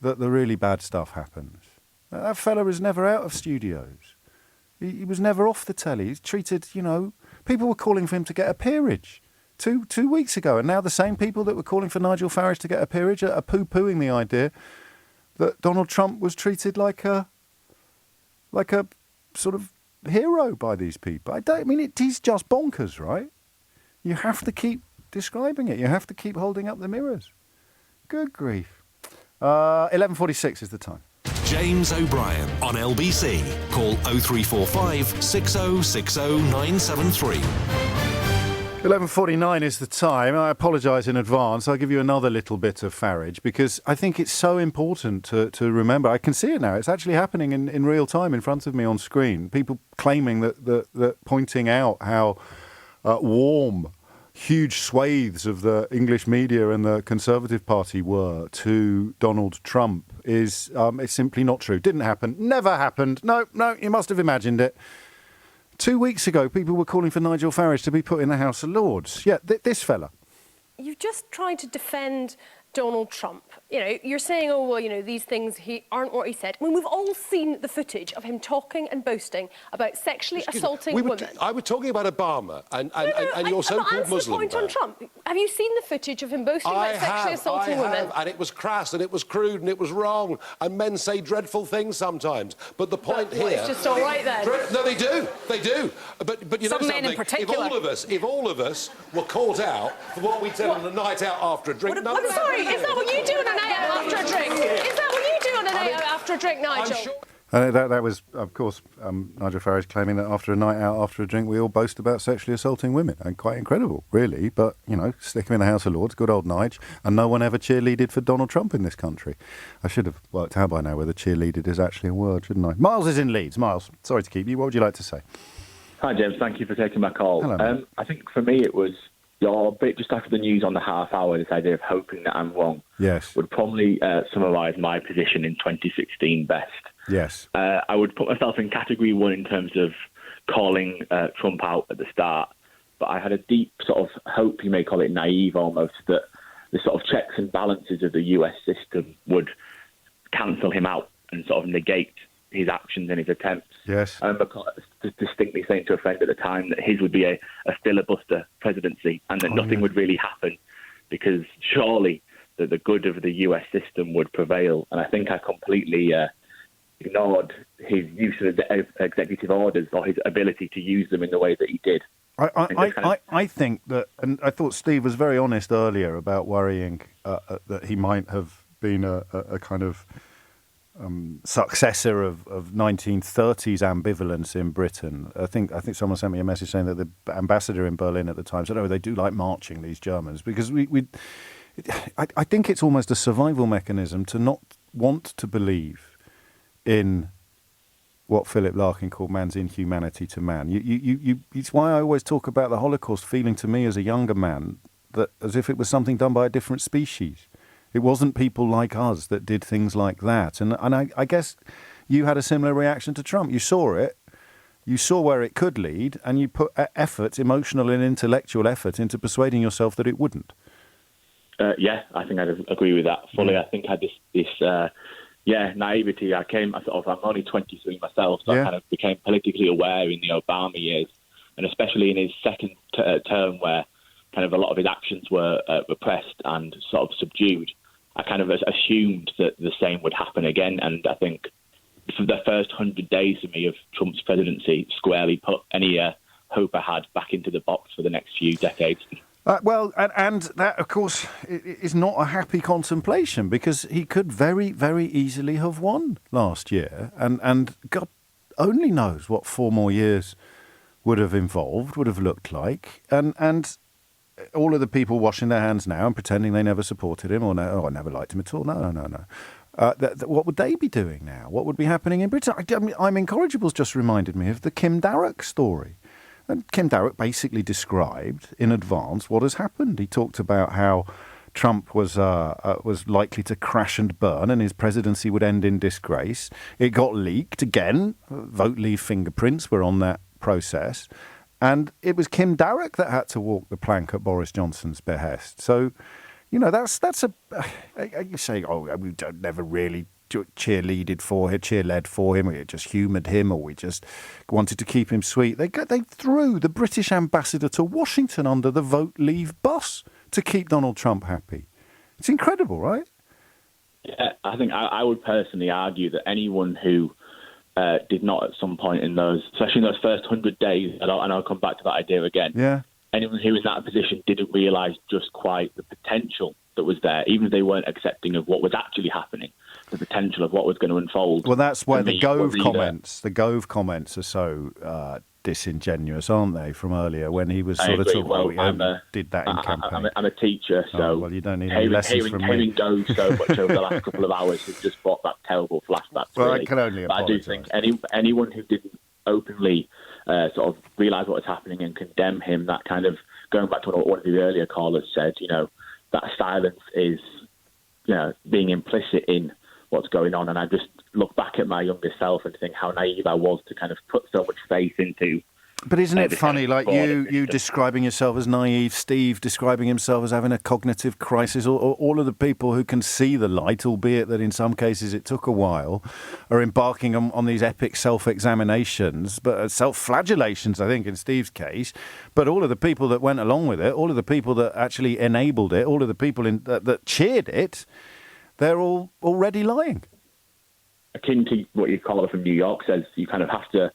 that the really bad stuff happens. That fella is never out of studios. He was never off the telly. He's treated, people were calling for him to get a peerage two weeks ago. And now the same people that were calling for Nigel Farage to get a peerage are poo-pooing the idea that Donald Trump was treated like a sort of hero by these people. It is just bonkers, right? You have to keep describing it. You have to keep holding up the mirrors. Good grief. 11:46 is the time. James O'Brien on LBC. Call 0345 6060 973. 11:49 is the time. I apologise in advance. I'll give you another little bit of Farage because I think it's so important to remember. I can see it now. It's actually happening in real time in front of me on screen. People claiming that pointing out how warm huge swathes of the English media and the Conservative Party were to Donald Trump is it's simply not true. Didn't happen. Never happened. No, you must have imagined it. 2 weeks ago, people were calling for Nigel Farage to be put in the House of Lords. Yeah, this fella. You just tried to defend Donald Trump. You're saying, these things aren't what he said. I mean, we've all seen the footage of him talking and boasting about sexually assaulting women. I was talking about Obama and your so-called Muslim point on Trump. Have you seen the footage of him boasting about sexually assaulting women? And it was crass and it was crude and it was wrong and men say dreadful things sometimes. But the point here... It's just all right then. No, they do. But you know something? Men in particular. If all of us were caught out for what we did on a night out after a drink... I'm sorry, is that what you do on a night out after a drink? Is that what you do on a night out after a drink, Nigel? That was, of course, Nigel Farage claiming that after a night out, after a drink, we all boast about sexually assaulting women. And quite incredible, really. But, stick him in the House of Lords, good old Nige. And no one ever cheerleaded for Donald Trump in this country. I should have worked out by now whether cheerleaded is actually a word, shouldn't I? Miles is in Leeds. Miles, sorry to keep you. What would you like to say? Hi, James. Thank you for taking my call. Hello, I think for me it was your bit just after the news on the half hour, this idea of hoping that I'm wrong, yes, would probably summarise my position in 2016 best. Yes. I would put myself in category 1 in terms of calling Trump out at the start, but I had a deep sort of hope, you may call it naive almost, that the sort of checks and balances of the US system would cancel him out and sort of negate his actions and his attempts. Yes. I remember distinctly saying to a friend at the time that his would be a filibuster presidency and that nothing would really happen because surely the good of the US system would prevail. And I think I completely ignored his use of executive orders or his ability to use them in the way that he did. I think that, and I thought Steve was very honest earlier about worrying that he might have been a kind of successor of 1930s ambivalence in Britain. I think someone sent me a message saying that the ambassador in Berlin at the time said, "Oh, they do like marching, these Germans," because I think it's almost a survival mechanism to not want to believe in what Philip Larkin called man's inhumanity to man. It's why I always talk about the Holocaust feeling to me as a younger man that as if it was something done by a different species. It wasn't people like us that did things like that. And I guess you had a similar reaction to Trump. You saw it. You saw where it could lead, and you put effort, emotional and intellectual effort, into persuading yourself that it wouldn't. Yeah, I think I'd agree with that fully. I think I had this naivety. I'm only 23 myself, so I kind of became politically aware in the Obama years, and especially in his second term where kind of a lot of his actions were repressed and sort of subdued. I kind of assumed that the same would happen again, and I think for the first 100 days for me of Trump's presidency squarely put any hope I had back into the box for the next few decades. And that, of course, is not a happy contemplation because he could very, very easily have won last year, and God only knows what 4 more years would have looked like, and all of the people washing their hands now and pretending they never supported him or I never liked him at all. No. What would they be doing now? What would be happening in Britain? I'm Incorrigible's just reminded me of the Kim Darroch story. And Kim Darroch basically described in advance what has happened. He talked about how Trump was likely to crash and burn and his presidency would end in disgrace. It got leaked again. Vote Leave fingerprints were on that process. And it was Kim Darroch that had to walk the plank at Boris Johnson's behest. So, that's you say, we never really cheerled for him, we just humoured him, or we just wanted to keep him sweet. They threw the British ambassador to Washington under the Vote Leave bus to keep Donald Trump happy. It's incredible, right? Yeah, I think I would personally argue that anyone who did not at some point in those, especially in those first 100 days, and I'll come back to that idea again. Yeah. Anyone who in that position didn't realise just quite the potential that was there, even if they weren't accepting of what was actually happening, the potential of what was going to unfold. Well, that's where the Gove comments are so disingenuous, aren't they, from earlier when he was sort of talking did that in campaign. I'm a teacher, so well, you don't need any lessons from me. Hearing Gove so much over the last couple of hours has just brought back terrible flashbacks. Well, really. I can only apologise. But I do think anyone who didn't openly sort of realise what was happening and condemn him, that kind of, going back to what one of the earlier callers said, that silence is, being implicit in what's going on. And I just look back at my younger self and think how naive I was to kind of put so much faith into. But isn't it funny, like you describing yourself as naive, Steve describing himself as having a cognitive crisis, or all of the people who can see the light, albeit that in some cases it took a while, are embarking on these epic self-examinations, but self-flagellations, I think, in Steve's case. But all of the people that went along with it, all of the people that actually enabled it, all of the people that cheered it, they're all already lying. Akin to what your caller from New York says, you kind of have to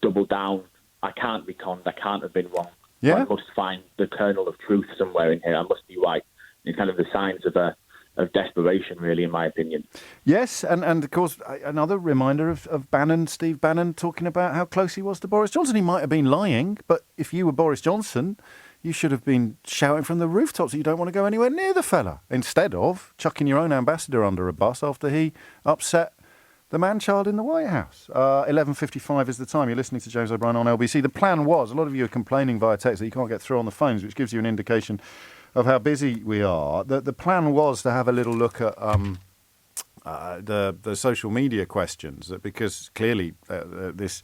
double down. I can't be conned. I can't have been wrong. Yeah. I must find the kernel of truth somewhere in here. I must be right. It's kind of the signs of desperation, really, in my opinion. Yes, and of course, another reminder of Bannon, Steve Bannon, talking about how close he was to Boris Johnson. He might have been lying, but if you were Boris Johnson, you should have been shouting from the rooftops that you don't want to go anywhere near the fella, instead of chucking your own ambassador under a bus after he upset the man-child in the White House. 11:55 is the time. You're listening to James O'Brien on LBC. The plan was, a lot of you are complaining via text that you can't get through on the phones, which gives you an indication of how busy we are. The plan was to have a little look at the social media questions, because clearly this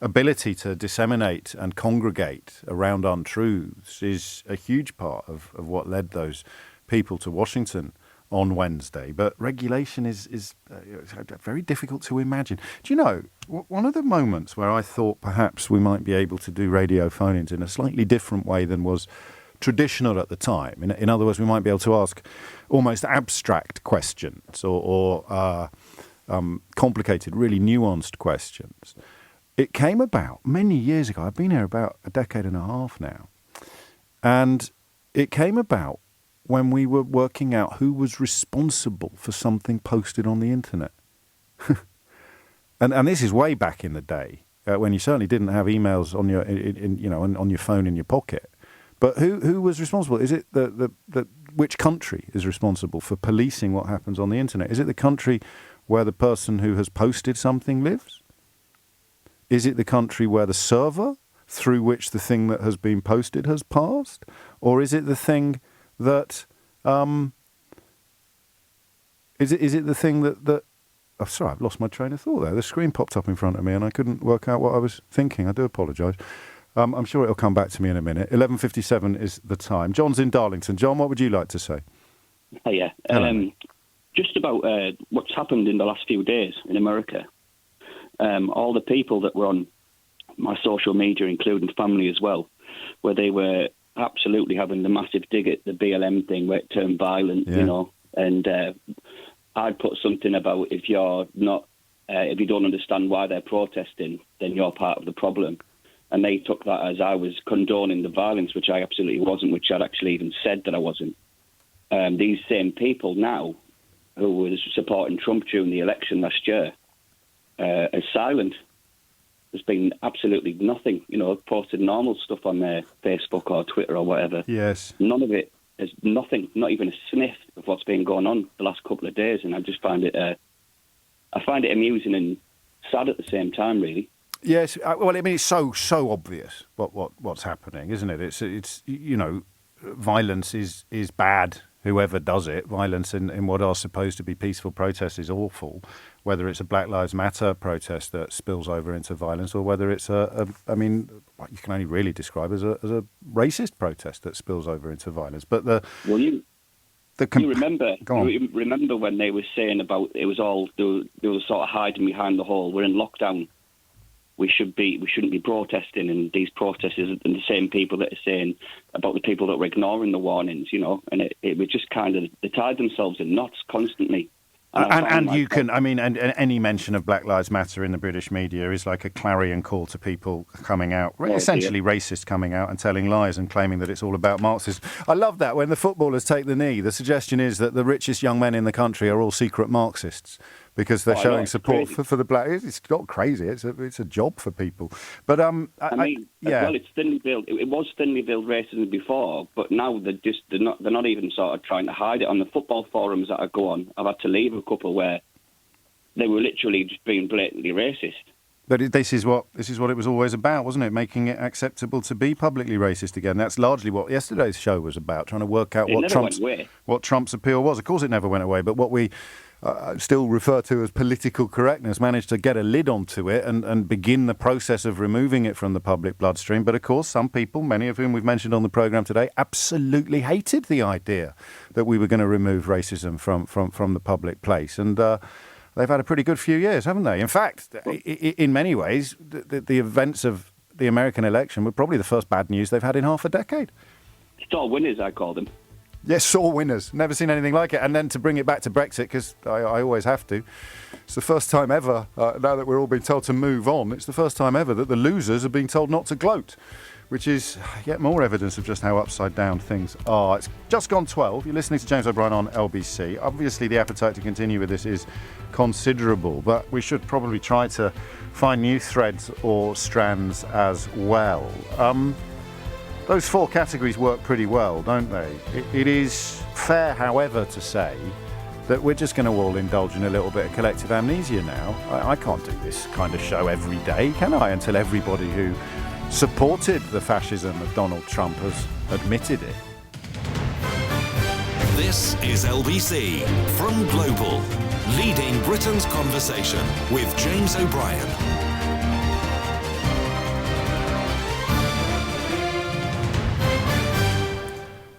ability to disseminate and congregate around untruths is a huge part of what led those people to Washington on Wednesday. But regulation is very difficult to imagine. Do you know, one of the moments where I thought perhaps we might be able to do radio phone-ins in a slightly different way than was traditional at the time. In other words, we might be able to ask almost abstract questions or complicated, really nuanced questions. It came about many years ago. I've been here about a decade and a half now. And it came about when we were working out who was responsible for something posted on the internet. and this is way back in the day, when you certainly didn't have emails on your on your phone in your pocket. But who was responsible? Is it which country is responsible for policing what happens on the internet? Is it the country where the person who has posted something lives? Is it the country where the server through which the thing that has been posted has passed? Or is it the thing that is it the thing that oh, sorry, I've lost my train of thought there. The screen popped up in front of me and I couldn't work out what I was thinking. I do apologise. I'm sure it'll come back to me in a minute. 11:57 is the time. John's in Darlington. John, what would you like to say? Yeah. Just about what's happened in the last few days in America. All the people that were on my social media, including family as well, where they were absolutely having the massive dig at the BLM thing where it turned violent, you know, and I'd put something about if you're not, if you don't understand why they're protesting, then you're part of the problem. And they took that as I was condoning the violence, which I absolutely wasn't, which I'd actually even said that I wasn't. These same people now, who was supporting Trump during the election last year, are silent. There's been absolutely nothing, you know, posted normal stuff on their Facebook or Twitter or whatever. Yes. None of it. There's nothing, not even a sniff of what's been going on the last couple of days, and I just find it, I find it amusing and sad at the same time, really. Yes, well, I mean, it's so obvious what's happening, isn't it? It's you know, violence is bad. Whoever does it, violence in what are supposed to be peaceful protests is awful. Whether it's a Black Lives Matter protest that spills over into violence, or whether it's I mean, what you can only really describe as a racist protest that spills over into violence. But you remember when they were saying about it was all they were sort of hiding behind the whole, we're in lockdown. We shouldn't be protesting, and these protesters are the same people that are saying about the people that were ignoring the warnings, you know, and it was just kind of, they tied themselves in knots constantly. And you can, I mean, and any mention of Black Lives Matter in the British media is like a clarion call to people coming out, essentially racist coming out and telling lies and claiming that it's all about Marxism. I love that. When the footballers take the knee, the suggestion is that the richest young men in the country are all secret Marxists, because they're showing support for the black. It's not crazy. It's a job for people. But well, it's thinly veiled. It was thinly veiled racism before, but now they're not even sort of trying to hide it. On the football forums that I go on, I've had to leave a couple where they were literally just being blatantly racist. But this is what it was always about, wasn't it? Making it acceptable to be publicly racist again. That's largely what yesterday's show was about, trying to work out what Trump's appeal was. Of course, it never went away. But what we still refer to as political correctness managed to get a lid onto it and begin the process of removing it from the public bloodstream. But of course, some people, many of whom we've mentioned on the programme today, absolutely hated the idea that we were going to remove racism from the public place. And they've had a pretty good few years, haven't they? In fact, in many ways, the events of the American election were probably the first bad news they've had in half a decade. Star winners, I call them. Yes, sore winners. Never seen anything like it. And then to bring it back to Brexit, because I always have to, it's the first time ever, now that we're all being told to move on, it's the first time ever that the losers are being told not to gloat. which is yet more evidence of just how upside down things are. It's just gone 12. You're listening to James O'Brien on LBC. Obviously, the appetite to continue with this is considerable, but we should probably try to find new threads or strands as well. Those 4 categories work pretty well, don't they? It is fair, however, to say that we're just going to all indulge in a little bit of collective amnesia now. I can't do this kind of show every day, can I? Until everybody who supported the fascism of Donald Trump has admitted it. This is LBC from Global, leading Britain's conversation with James O'Brien.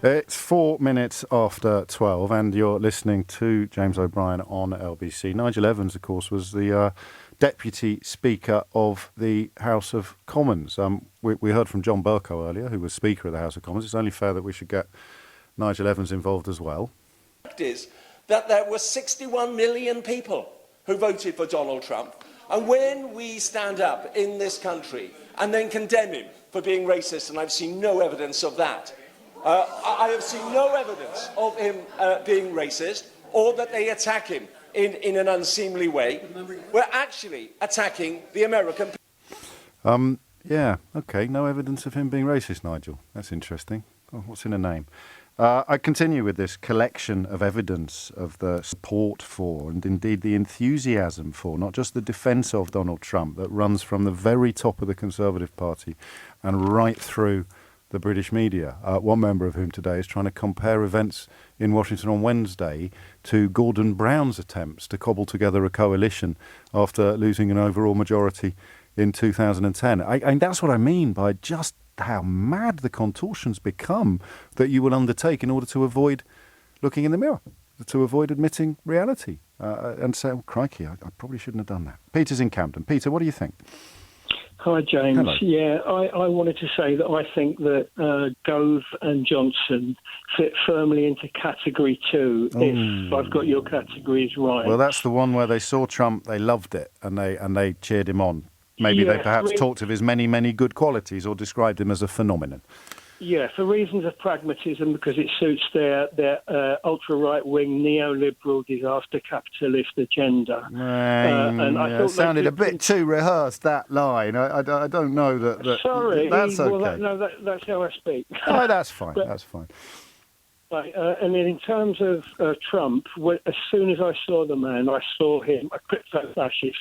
It's 4 minutes after 12 and you're listening to James O'Brien on LBC. Nigel Evans, of course, was the Deputy Speaker of the House of Commons. We heard from John Bercow earlier, who was Speaker of the House of Commons. It's only fair that we should get Nigel Evans involved as well. The fact is that there were 61 million people who voted for Donald Trump. And when we stand up in this country and then condemn him for being racist, and I've seen no evidence of that, I have seen no evidence of him being racist or that they attack him in an unseemly way. We're actually attacking the American people. Yeah, OK, no evidence of him being racist, Nigel. That's interesting. Oh, what's in a name? I continue with this collection of evidence of the support for and indeed the enthusiasm for, not just the defence of Donald Trump, that runs from the very top of the Conservative Party and right through the British media, one member of whom today is trying to compare events in Washington on Wednesday to Gordon Brown's attempts to cobble together a coalition after losing an overall majority in 2010. And that's what I mean by just how mad the contortions become that you will undertake in order to avoid looking in the mirror, to avoid admitting reality and say, oh, crikey, I probably shouldn't have done that. Peter's in Camden. Peter, what do you think? Hi, James. Hello. Yeah, I wanted to say that I think that Gove and Johnson fit firmly into Category 2, if I've got your categories right. Well, that's the one where they saw Trump, they loved it, and they cheered him on. Maybe they perhaps talked of his many, many good qualities or described him as a phenomenon. Yeah, for reasons of pragmatism, because it suits their ultra-right-wing, neoliberal, disaster capitalist agenda. And I thought sounded a bit too rehearsed, that line. I don't know that sorry, that's okay. That's how I speak. Oh, that's fine. That's fine. Right, and then in terms of Trump, as soon as I saw the man, I saw him, a crypto-fascist,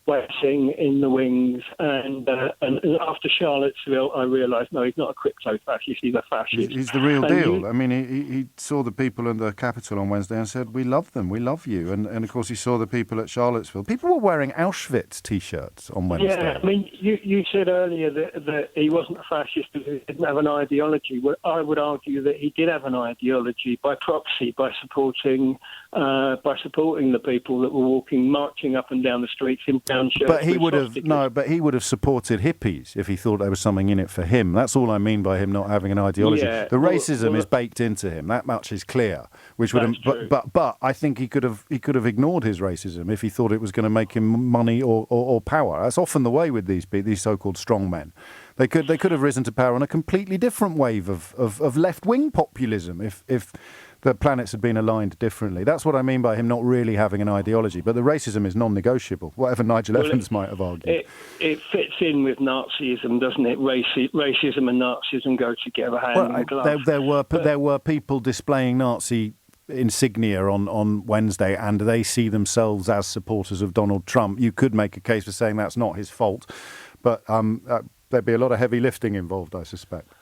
waiting in the wings, and after Charlottesville, I realised, no, he's not a crypto-fascist, he's a fascist. He's the real deal. I mean, he saw the people in the Capitol on Wednesday and said, we love them, we love you. And of course, he saw the people at Charlottesville. People were wearing Auschwitz T-shirts on Wednesday. Yeah, I mean, you said earlier that he wasn't a fascist because he didn't have an ideology. Well, I would argue that he did have an ideology by proxy, by supporting the people that were marching up and down the streets in brown shirts. But he would have supported hippies if he thought there was something in it for him. That's all I mean by him not having an ideology. Yeah, the racism is baked into him. That much is clear. Which would but I think he could have ignored his racism if he thought it was going to make him money or power. That's often the way with these so-called strong men. They could have risen to power on a completely different wave of left-wing populism if the planets had been aligned differently. That's what I mean by him not really having an ideology. But the racism is non-negotiable, whatever Nigel Evans might have argued. It fits in with Nazism, doesn't it? Racism and Nazism go together hand in glove. There were people displaying Nazi insignia on Wednesday, and they see themselves as supporters of Donald Trump. You could make a case for saying that's not his fault, but there'd be a lot of heavy lifting involved, I suspect.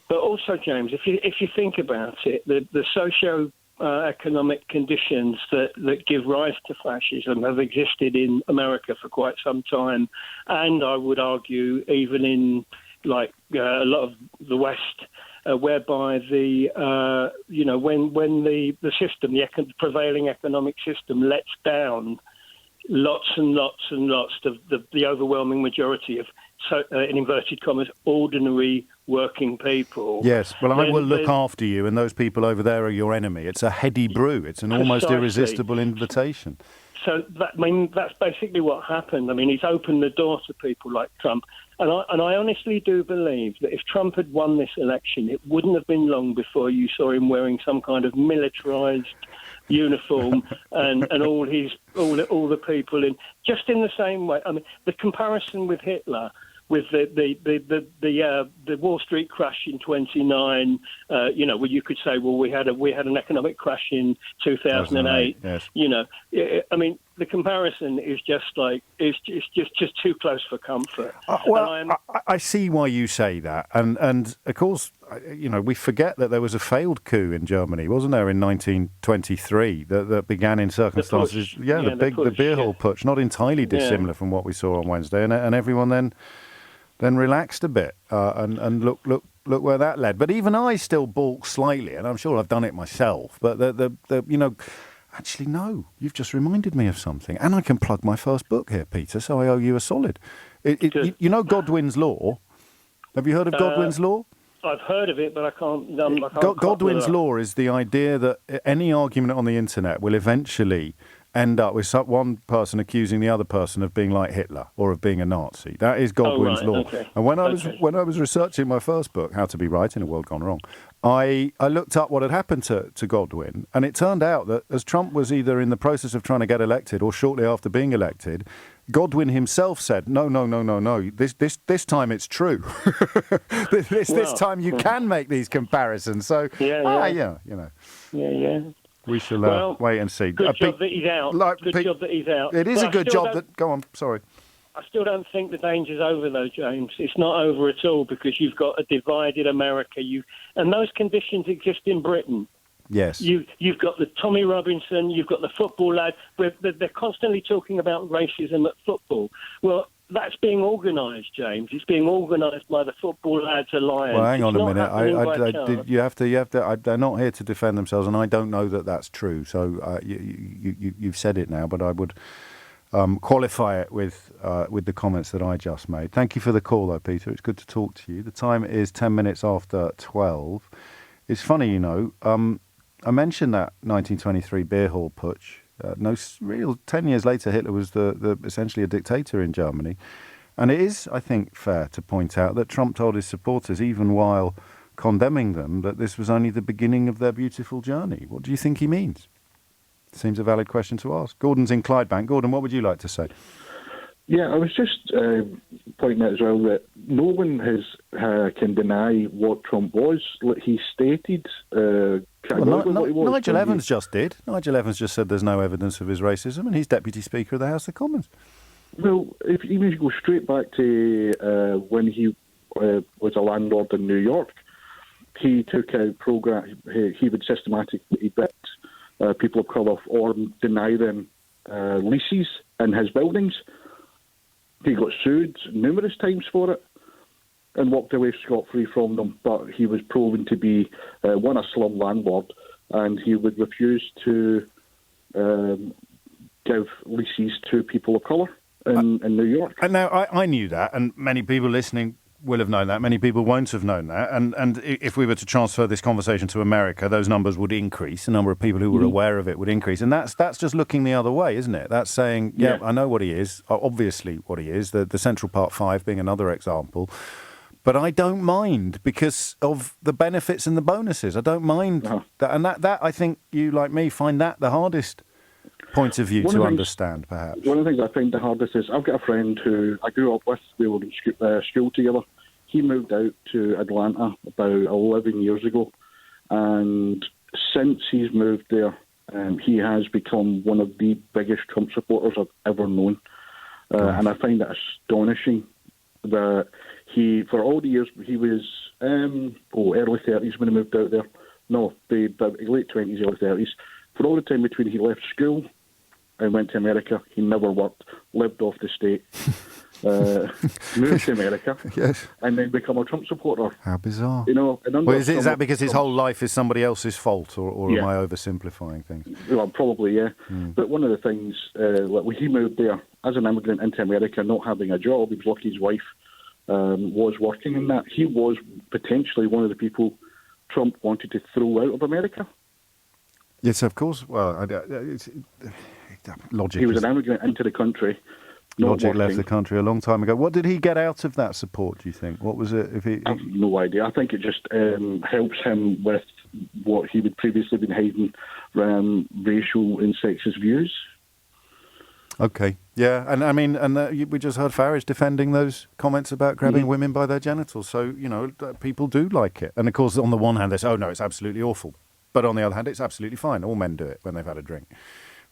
But also, James, if you think about it, the socio-economic conditions that give rise to fascism have existed in America for quite some time, and I would argue even in a lot of the West, whereby when the system, the prevailing economic system, lets down lots and lots and lots of the overwhelming majority of, in inverted commas, ordinary working people. Yes, well, I will look after you, and those people over there are your enemy. It's a heady brew. It's an almost irresistible invitation. So that's basically what happened. I mean, he's opened the door to people like Trump. And I honestly do believe that if Trump had won this election, it wouldn't have been long before you saw him wearing some kind of militarized uniform and all the people in just in the same way. I mean, the comparison with Hitler, with the Wall Street crash in '29, where you could say, well, we had an economic crash in 2008. Yes. I mean, the comparison is just like it's just too close for comfort. I see why you say that, and of course, we forget that there was a failed coup in Germany, wasn't there, in 1923 that began in circumstances. The beer hall putsch, not entirely dissimilar from what we saw on Wednesday, and everyone then relaxed a bit and look where that led. But even I still balk slightly, and I'm sure I've done it myself. But actually, no, you've just reminded me of something, and I can plug my first book here, Peter. So I owe you a solid. Godwin's Law. Have you heard of Godwin's Law? I've heard of it, but I can't. Godwin's Law is the idea that any argument on the internet will eventually end up with one person accusing the other person of being like Hitler or of being a Nazi. That is Godwin's Law. Okay. And when I was researching my first book, How to Be Right in a World Gone Wrong, I looked up what had happened to Godwin, and it turned out that as Trump was either in the process of trying to get elected or shortly after being elected, Godwin himself said, no, this time it's true. this time you can make these comparisons. So, Yeah. We shall wait and see. Good job that he's out. Job that he's out. It is a good job that... Go on, sorry. I still don't think the danger's over, though, James. It's not over at all, because you've got a divided America. And those conditions exist in Britain. Yes. You've got the Tommy Robinson, you've got the football lad. They're constantly talking about racism at football. Well, that's being organised, James. It's being organised by the Football Lads Alliance. Well, hang on a minute. You have to. They're not here to defend themselves, and I don't know that that's true. So you've said it now, but I would qualify it with the comments that I just made. Thank you for the call, though, Peter. It's good to talk to you. The time is 10 minutes after 12. It's funny, I mentioned that 1923 beer hall putsch. 10 years later, Hitler was essentially a dictator in Germany. And it is, I think, fair to point out that Trump told his supporters, even while condemning them, that this was only the beginning of their beautiful journey. What do you think he means? Seems a valid question to ask. Gordon's in Clydebank. Gordon, what would you like to say? Yeah, I was just pointing out as well that no one can deny what Trump was. He stated categorically what he was. Nigel Evans just did. Nigel Evans just said there's no evidence of his racism, and he's Deputy Speaker of the House of Commons. Well, even if you go straight back to when he was a landlord in New York, he took a program. He would systematically evict people of colour or deny them leases in his buildings. He got sued numerous times for it and walked away scot-free from them, but he was proven to be, a slum landlord, and he would refuse to give leases to people of colour in New York. And now, I knew that, and many people listening will have known that. Many people won't have known that. And if we were to transfer this conversation to America, those numbers would increase. The number of people who were aware of it would increase. And that's just looking the other way, isn't it? That's saying, I know what he is, obviously what he is, the Central Park 5 being another example. But I don't mind because of the benefits and the bonuses. I don't mind that. And that, I think you, like me, find that the hardest point of view to understand, perhaps. One of the things I find the hardest is I've got a friend who I grew up with. We were in school together. He moved out to Atlanta about 11 years ago, and since he's moved there, he has become one of the biggest Trump supporters I've ever known. And I find it astonishing that for all the years, he was early 30s when he moved out there. No, the late 20s, early 30s. For all the time between he left school and went to America, he never worked, lived off the state, moved to America, and then become a Trump supporter. How bizarre. Is that because his whole life is somebody else's fault, or am I oversimplifying things? Well, probably, yeah. But one of the things, when he moved there as an immigrant into America, not having a job, he was lucky his wife was working in that. He was potentially one of the people Trump wanted to throw out of America. Yes, of course. Well, it's logic. He was an immigrant into the country, Logic working. left the country a long time ago. What did he get out of that support, do you think? What was it? I have no idea. I think it just helps him with what he would previously been hiding around racial and sexist views. Okay, yeah, and I mean, we just heard Farage defending those comments about grabbing women by their genitals. So, people do like it. And of course, on the one hand, they say, oh no, it's absolutely awful. But on the other hand, it's absolutely fine. All men do it when they've had a drink.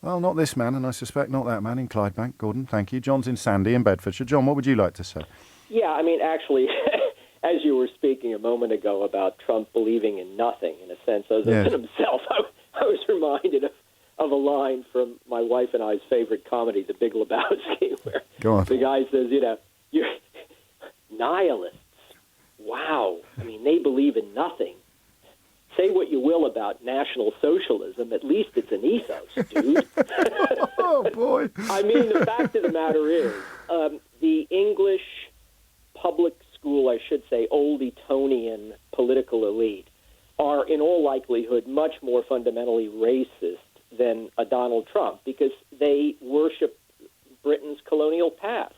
Well, not this man, and I suspect not that man in Clydebank. Gordon, thank you. John's in Sandy in Bedfordshire. John, what would you like to say? Yeah, I mean, actually, as you were speaking a moment ago about Trump believing in nothing, in a sense, other than himself, I was reminded of a line from my wife and I's favorite comedy, The Big Lebowski, where the guy says, you're nihilists. Wow. I mean, they believe in nothing. Say what you will about National Socialism, at least it's an ethos, dude. Oh, boy. I mean, the fact of the matter is, the English public school, I should say, old Etonian political elite are, in all likelihood, much more fundamentally racist than a Donald Trump because they worship Britain's colonial past.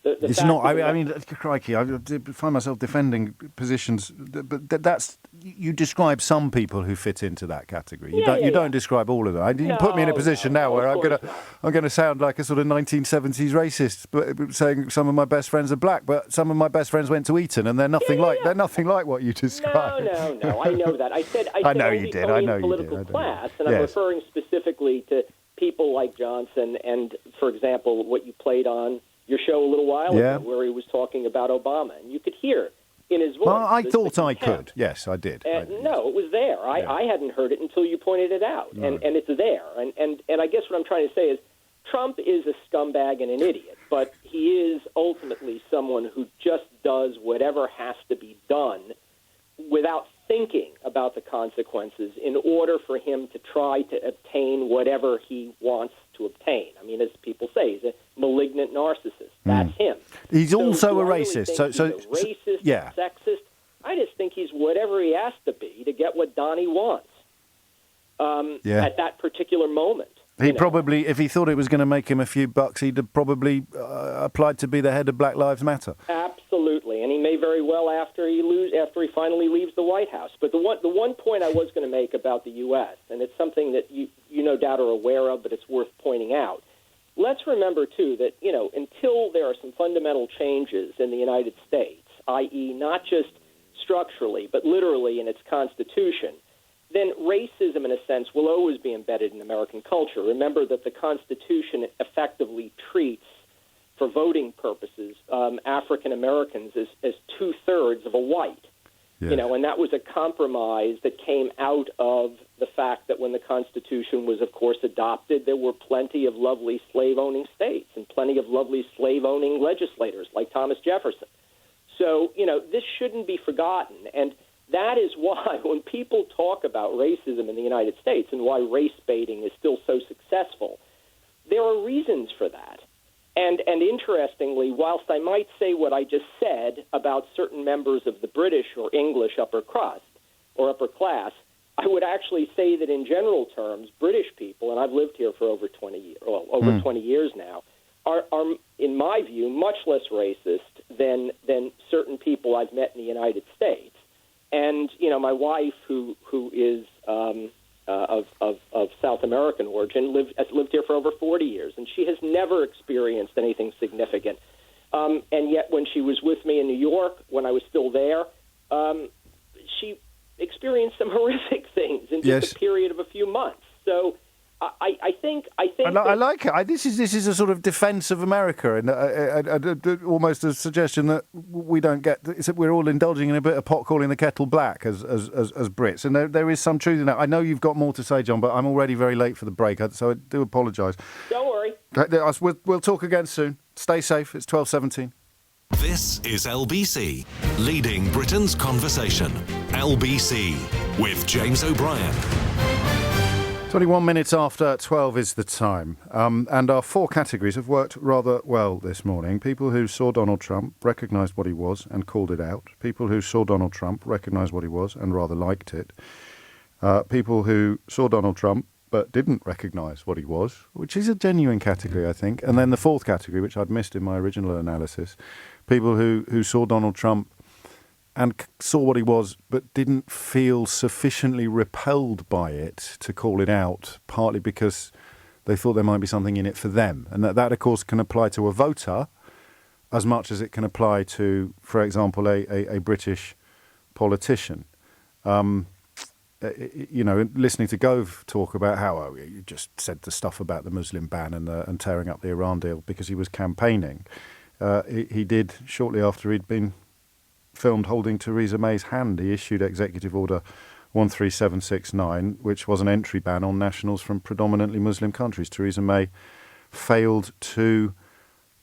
It's not. I mean, crikey! I find myself defending positions, but that's you describe some people who fit into that category. You don't describe all of them. You put me in a position now where I'm going to sound like a sort of 1970s racist, but saying some of my best friends are black, but some of my best friends went to Eton, and they're nothing like what you described. No. I know that. I said I know you did. I know you did. Political class, and I'm referring specifically to people like Johnson, and for example, what you played on your show a little while ago, where he was talking about Obama, and you could hear in his voice. Well, I thought I could. Yes, I did. No, it was there. I hadn't heard it until you pointed it out, and it's there. And I guess what I'm trying to say is Trump is a scumbag and an idiot, but he is ultimately someone who just does whatever has to be done without thinking about the consequences in order for him to try to obtain whatever he wants to obtain. I mean, as people say, he's a malignant narcissist. That's him. He's also a Really racist. he's a racist, sexist. I just think he's whatever he has to be to get what Donnie wants at that particular moment. He probably, if he thought it was going to make him a few bucks, he'd have probably applied to be the head of Black Lives Matter. Absolutely, and he may very well after he finally leaves the White House. But the one point I was going to make about the U.S., and it's something that you no doubt are aware of, but it's worth pointing out. Let's remember too that until there are some fundamental changes in the United States, i.e., not just structurally but literally in its constitution, then racism, in a sense, will always be embedded in American culture. Remember that the Constitution effectively treats, for voting purposes, African Americans as two-thirds of a white. Yes. And that was a compromise that came out of the fact that when the Constitution was, of course, adopted, there were plenty of lovely slave-owning states and plenty of lovely slave-owning legislators like Thomas Jefferson. So, this shouldn't be forgotten. And that is why when people talk about racism in the United States and why race baiting is still so successful, there are reasons for that. And interestingly, whilst I might say what I just said about certain members of the British or English upper crust or upper class, I would actually say that in general terms, British people, and I've lived here for over 20 years now, are, in my view, much less racist than certain people I've met in the United States. And my wife, who is of South American origin, has lived here for over 40 years, and she has never experienced anything significant. And yet, when she was with me in New York, when I was still there, she experienced some horrific things in just a period of a few months. So I think I like it. This is a sort of defence of America, and almost a suggestion that we don't get. We're all indulging in a bit of pot calling the kettle black as Brits, and there is some truth in that. I know you've got more to say, John, but I'm already very late for the break, so I do apologise. Don't worry. We'll talk again soon. Stay safe. It's 12:17. This is LBC, leading Britain's conversation. LBC with James O'Brien. 21 minutes after 12 is the time. And our four categories have worked rather well this morning. People who saw Donald Trump, recognised what he was and called it out. People who saw Donald Trump, recognised what he was and rather liked it. People who saw Donald Trump, but didn't recognise what he was, which is a genuine category, I think. And then the fourth category, which I'd missed in my original analysis, people who saw Donald Trump and saw what he was, but didn't feel sufficiently repelled by it to call it out, partly because they thought there might be something in it for them. And that of course, can apply to a voter as much as it can apply to, for example, a British politician. Listening to Gove talk about how you just said the stuff about the Muslim ban and tearing up the Iran deal because he was campaigning. He did, shortly after he'd been filmed holding Theresa May's hand, he issued Executive Order 13769, which was an entry ban on nationals from predominantly Muslim countries. Theresa May failed to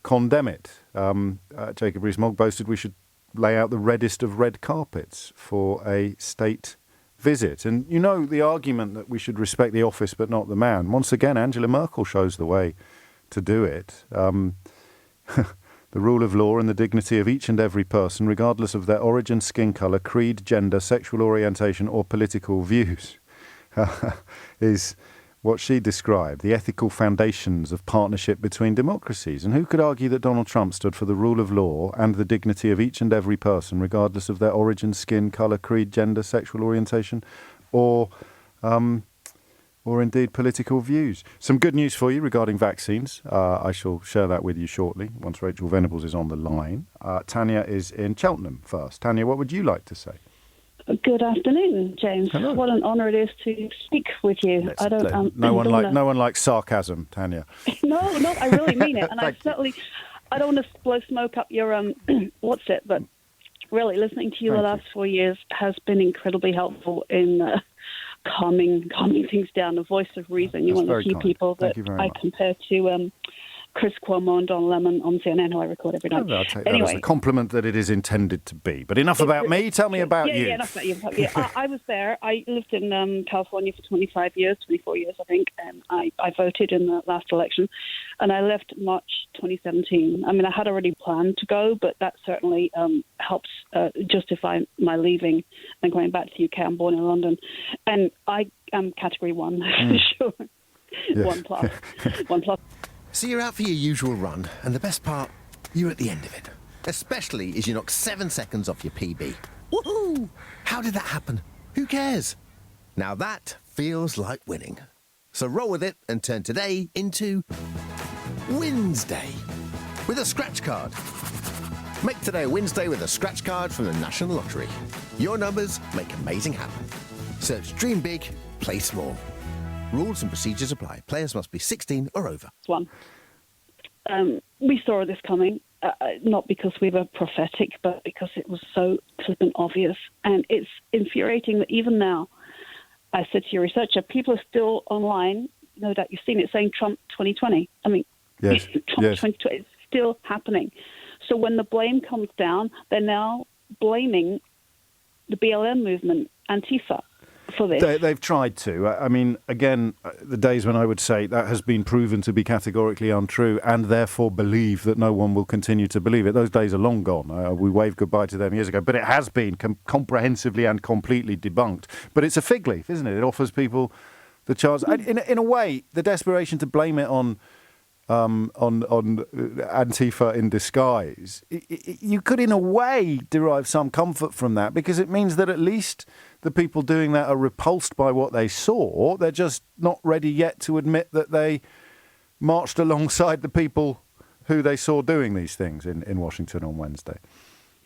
condemn it. Jacob Rees-Mogg boasted we should lay out the reddest of red carpets for a state visit. And you know the argument that we should respect the office but not the man. Once again, Angela Merkel shows the way to do it. The rule of law and the dignity of each and every person, regardless of their origin, skin colour, creed, gender, sexual orientation or political views, is what she described, the ethical foundations of partnership between democracies. And who could argue that Donald Trump stood for the rule of law and the dignity of each and every person, regardless of their origin, skin, colour, creed, gender, sexual orientation, or indeed political views? Some good news for you regarding vaccines. I shall share that with you shortly, once Rachel Venables is on the line. Tanya is in Cheltenham first. Tanya, what would you like to say? Good afternoon, James. Hello. What an honour it is to speak with you. No one likes sarcasm, Tanya. No, I really mean it, and I don't want to blow smoke up your but really listening to you the last 4 years has been incredibly helpful in calming things down. The voice of reason. You're one of the few people that I compare to Chris Cuomo and Don Lemon on CNN, who I record every night. I'll take that as a compliment that it is intended to be. But enough about me. Tell me about you. Yeah, enough about you. I was there. I lived in California for 24 years, I think, and I voted in the last election, and I left March 2017. I mean, I had already planned to go, but that certainly helps justify my leaving and going back to the UK. I'm born in London, and I am Category 1 for sure. Yes. 1 plus. So you're out for your usual run, and the best part, you're at the end of it. Especially as you knock 7 seconds off your PB. Woohoo! How did that happen? Who cares? Now that feels like winning. So roll with it and turn today into Wednesday with a scratch card. Make today a Wednesday with a scratch card from the National Lottery. Your numbers make amazing happen. Search Dream Big, Play Small. Rules and procedures apply. Players must be 16 or over. We saw this coming, not because we were prophetic, but because it was so flippant obvious. And it's infuriating that even now, I said to your researcher, people are still online, no doubt you've seen it, saying Trump 2020. I mean, yes. Trump 2020 is still happening. So when the blame comes down, they're now blaming the BLM movement, Antifa, for this. They've tried to. I mean, again, the days when I would say that has been proven to be categorically untrue and therefore believe that no one will continue to believe it, those days are long gone. We waved goodbye to them years ago. But it has been comprehensively and completely debunked. But it's a fig leaf, isn't it? It offers people the chance. In a way, the desperation to blame it on Antifa in disguise, you could in a way derive some comfort from that, because it means that at least the people doing that are repulsed by what they saw. They're just not ready yet to admit that they marched alongside the people who they saw doing these things in Washington on Wednesday.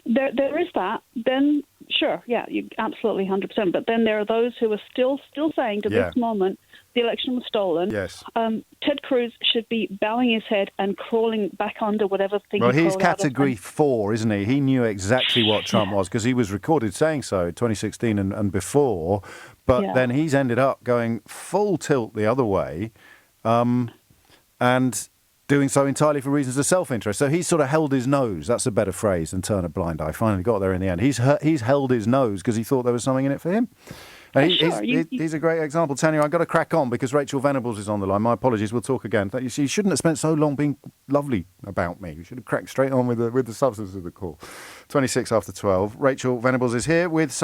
There is that. Then, sure, yeah, you absolutely 100%. But then there are those who are still saying to this moment the election was stolen. Yes. Ted Cruz should be bowing his head and crawling back under whatever thing. Well, he's Category 4, isn't he? He knew exactly what Trump was because he was recorded saying so in 2016 and before. But then he's ended up going full tilt the other way, and doing so entirely for reasons of self-interest. So he's sort of held his nose. That's a better phrase than turn a blind eye. Finally got there in the end. He's held his nose because he thought there was something in it for him. And he's a great example. Tanya, I've got to crack on because Rachel Venables is on the line. My apologies. We'll talk again. You shouldn't have spent so long being lovely about me. You should have cracked straight on with the substance of the call. 26 after 12. Rachel Venables is here with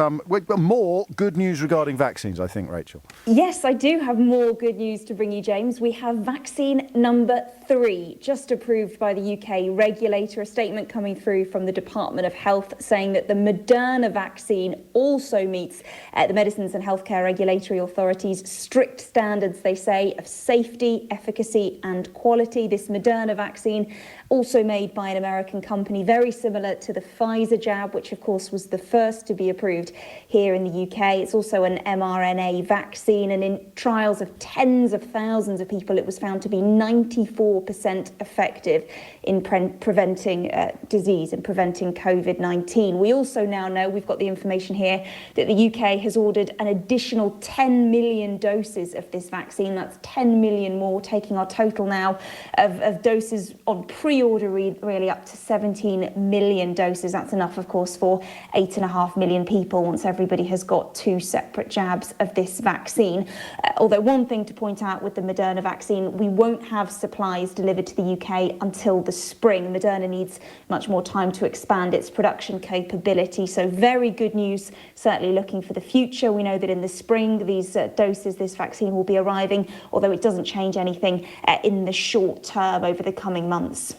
more good news regarding vaccines, I think, Rachel. Yes, I do have more good news to bring you, James. We have vaccine number 3, just approved by the UK regulator. A statement coming through from the Department of Health saying that the Moderna vaccine also meets the Medicines and Healthcare Regulatory Authority's strict standards, they say, of safety, efficacy and quality. This Moderna vaccine, also made by an American company, very similar to the Pfizer jab, which of course was the first to be approved here in the UK. It's also an mRNA vaccine, and in trials of tens of thousands of people, it was found to be 94% effective in preventing disease and preventing COVID-19. We also now know, we've got the information here, that the UK has ordered an additional 10 million doses of this vaccine. That's 10 million more, taking our total now of doses on pre-order really up to 17 million doses. That's enough, of course, for 8.5 million people once everybody has got 2 separate jabs of this vaccine. Although one thing to point out with the Moderna vaccine, we won't have supplies delivered to the UK until the spring. Moderna needs much more time to expand its production capability. So very good news, certainly looking for the future. We know that in the spring, these doses, this vaccine will be arriving, although it doesn't change anything in the short term over the coming months.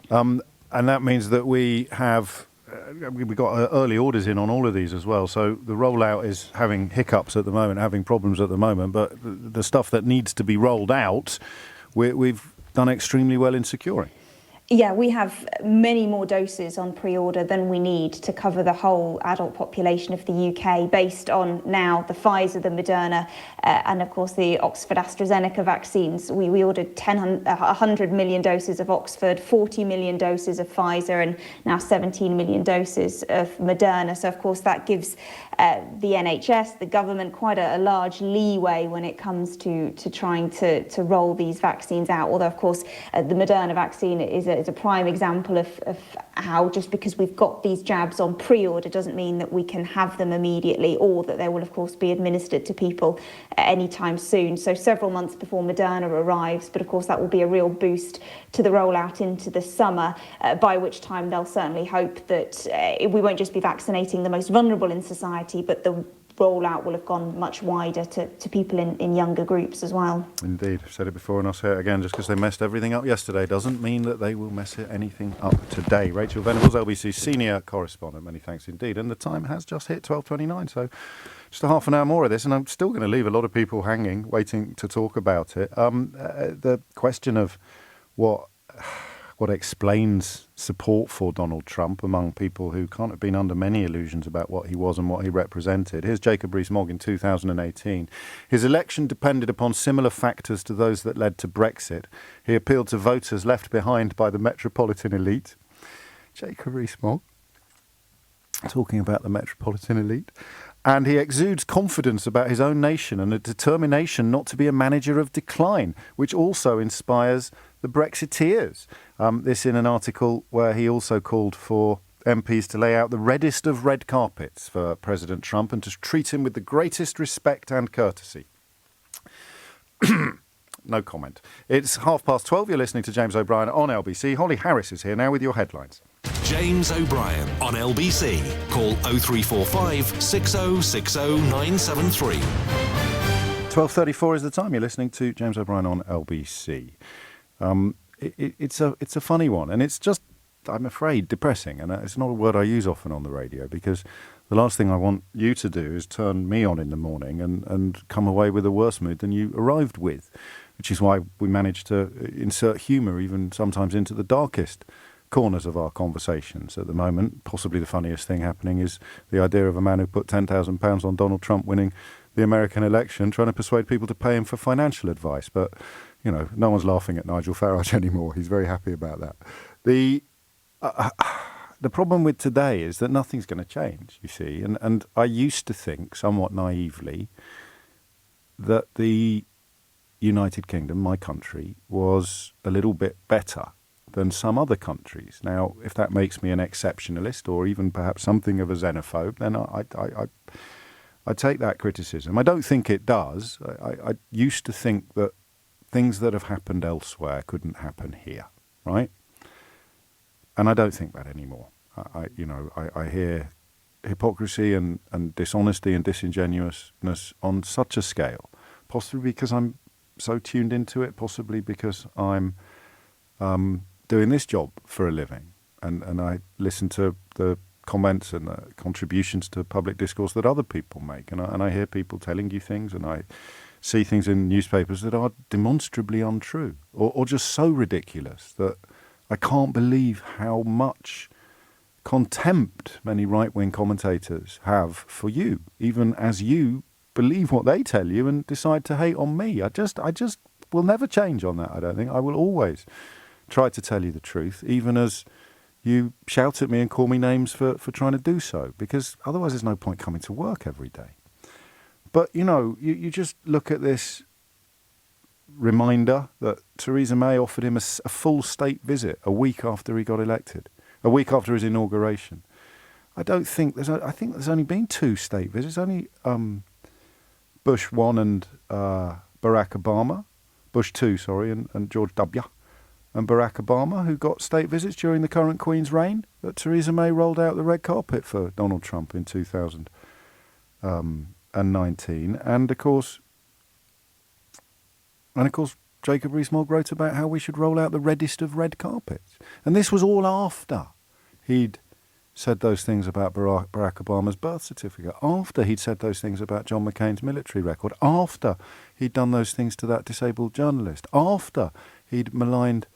And that means that we have we've got early orders in on all of these as well. So the rollout is having hiccups at the moment, having problems at the moment. But the stuff that needs to be rolled out, we've done extremely well in securing. Yeah, we have many more doses on pre-order than we need to cover the whole adult population of the UK, based on now the Pfizer, the Moderna, and of course the Oxford AstraZeneca vaccines. We ordered 100 million doses of Oxford, 40 million doses of Pfizer, and now 17 million doses of Moderna. So of course that gives the NHS, the government, quite a large leeway when it comes to trying to roll these vaccines out. Although of course the Moderna vaccine is a prime example of how just because we've got these jabs on pre-order doesn't mean that we can have them immediately, or that they will of course be administered to people anytime soon. So several months before Moderna arrives, but of course that will be a real boost to the rollout into the summer, by which time they'll certainly hope that we won't just be vaccinating the most vulnerable in society, but the rollout will have gone much wider to people in younger groups as well. Indeed. I've said it before and I'll say it again. Just because they messed everything up yesterday doesn't mean that they will mess anything up today. Rachel Venables, LBC senior correspondent. Many thanks indeed. And the time has just hit 12:29, so just a half an hour more of this, and I'm still going to leave a lot of people hanging, waiting to talk about it. The question of what explains support for Donald Trump among people who can't have been under many illusions about what he was and what he represented. Here's Jacob Rees-Mogg in 2018. His election depended upon similar factors to those that led to Brexit. He appealed to voters left behind by the metropolitan elite. Jacob Rees-Mogg, talking about the metropolitan elite. And he exudes confidence about his own nation and a determination not to be a manager of decline, which also inspires the Brexiteers. This in an article where he also called for MPs to lay out the reddest of red carpets for President Trump and to treat him with the greatest respect and courtesy. No comment. It's 12:30. You're listening to James O'Brien on LBC. Holly Harris is here now with your headlines. James O'Brien on LBC. Call 0345 6060 973. 12:34 is the time. You're listening to James O'Brien on LBC. It's a funny one, and it's just, I'm afraid, depressing. And it's not a word I use often on the radio, because the last thing I want you to do is turn me on in the morning and come away with a worse mood than you arrived with, which is why we manage to insert humour even sometimes into the darkest corners of our conversations at the moment. Possibly the funniest thing happening is the idea of a man who put £10,000 on Donald Trump winning the American election, trying to persuade people to pay him for financial advice. But, you know, no one's laughing at Nigel Farage anymore. He's very happy about that. The problem with today is that nothing's going to change, you see. And I used to think, somewhat naively, that the United Kingdom, my country, was a little bit better than some other countries. Now, if that makes me an exceptionalist or even perhaps something of a xenophobe, then I take that criticism. I don't think it does. I used to think that things that have happened elsewhere couldn't happen here, right? And I don't think that anymore. I hear hypocrisy and dishonesty and disingenuousness on such a scale, possibly because I'm so tuned into it, possibly because I'm doing this job for a living, and I listen to the comments and the contributions to public discourse that other people make, and I hear people telling you things, and I see things in newspapers that are demonstrably untrue or just so ridiculous that I can't believe how much contempt many right-wing commentators have for you, even as you believe what they tell you and decide to hate on me. I just will never change on that, I don't think. I will always try to tell you the truth, even as you shout at me and call me names for trying to do so, because otherwise there's no point coming to work every day. But, you just look at this reminder that Theresa May offered him a full state visit a week after he got elected, a week after his inauguration. I think there's only been 2 state visits, only Bush 1 and Barack Obama, Bush 2, sorry, and George W. and Barack Obama, who got state visits during the current Queen's reign, that Theresa May rolled out the red carpet for Donald Trump in 2019. And of course, Jacob Rees-Mogg wrote about how we should roll out the reddest of red carpets. And this was all after he'd said those things about Barack Obama's birth certificate, after he'd said those things about John McCain's military record, after he'd done those things to that disabled journalist, after he'd maligned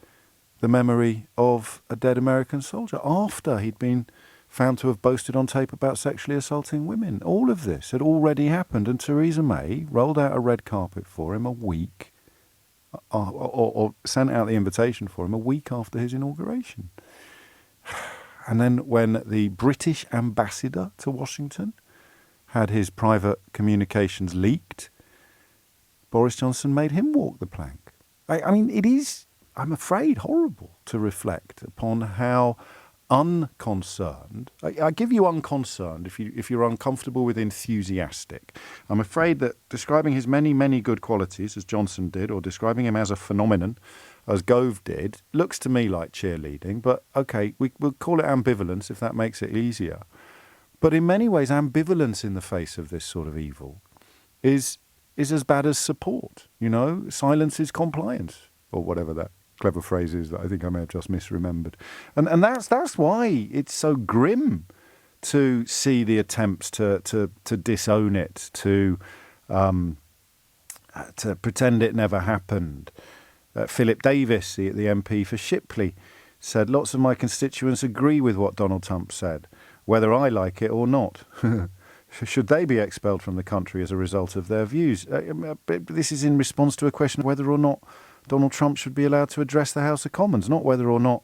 the memory of a dead American soldier, after he'd been found to have boasted on tape about sexually assaulting women. All of this had already happened, and Theresa May rolled out a red carpet for him a week, or sent out the invitation for him a week after his inauguration. And then when the British ambassador to Washington had his private communications leaked, Boris Johnson made him walk the plank. I mean, it is, I'm afraid, horrible to reflect upon how unconcerned. I give you unconcerned if you're uncomfortable with enthusiastic. I'm afraid that describing his many, many good qualities, as Johnson did, or describing him as a phenomenon, as Gove did, looks to me like cheerleading. But okay, we'll call it ambivalence if that makes it easier. But in many ways, ambivalence in the face of this sort of evil is as bad as support. Silence is compliance, or whatever that clever phrase is that I think I may have just misremembered. And that's why it's so grim to see the attempts to disown it, to pretend it never happened. Philip Davis, the MP for Shipley, said, "Lots of my constituents agree with what Donald Trump said, whether I like it or not." Should they be expelled from the country as a result of their views? This is in response to a question of whether or not Donald Trump should be allowed to address the House of Commons, not whether or not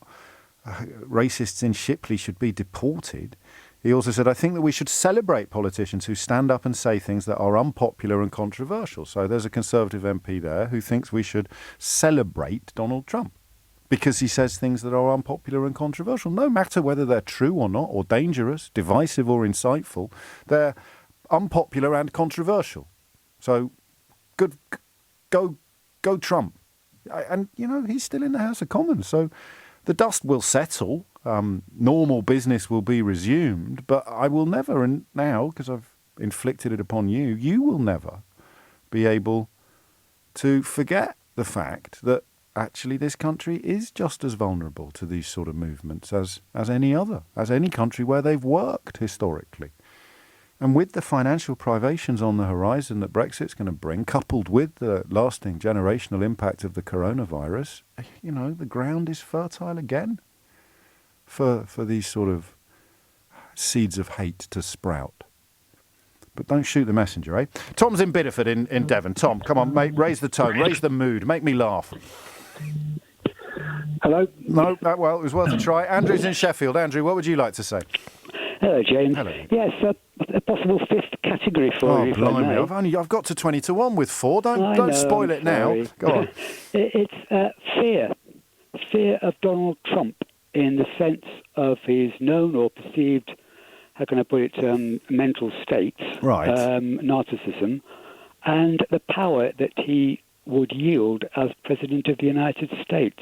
racists in Shipley should be deported. He also said, "I think that we should celebrate politicians who stand up and say things that are unpopular and controversial." So there's a Conservative MP there who thinks we should celebrate Donald Trump because he says things that are unpopular and controversial. No matter whether they're true or not, or dangerous, divisive or insightful, they're unpopular and controversial. So good, go Trump. And, he's still in the House of Commons. So the dust will settle. Normal business will be resumed. But I will never, and now, because I've inflicted it upon you, you will never be able to forget the fact that actually this country is just as vulnerable to these sort of movements as any other, as any country where they've worked historically. And with the financial privations on the horizon that Brexit's going to bring, coupled with the lasting generational impact of the coronavirus, the ground is fertile again for these sort of seeds of hate to sprout. But don't shoot the messenger, eh? Tom's in Bideford in Devon. Tom, come on, mate, raise the tone, raise the mood, make me laugh. Hello? No, well, it was worth a try. Andrew's in Sheffield. Andrew, what would you like to say? Hello, James. Hello. Yes, a possible fifth category for you, if I may. I've got to 20-1 with 4. Don't spoil it now. Go on. It's fear of Donald Trump in the sense of his known or perceived, how can I put it, mental state, right, narcissism, and the power that he would yield as President of the United States.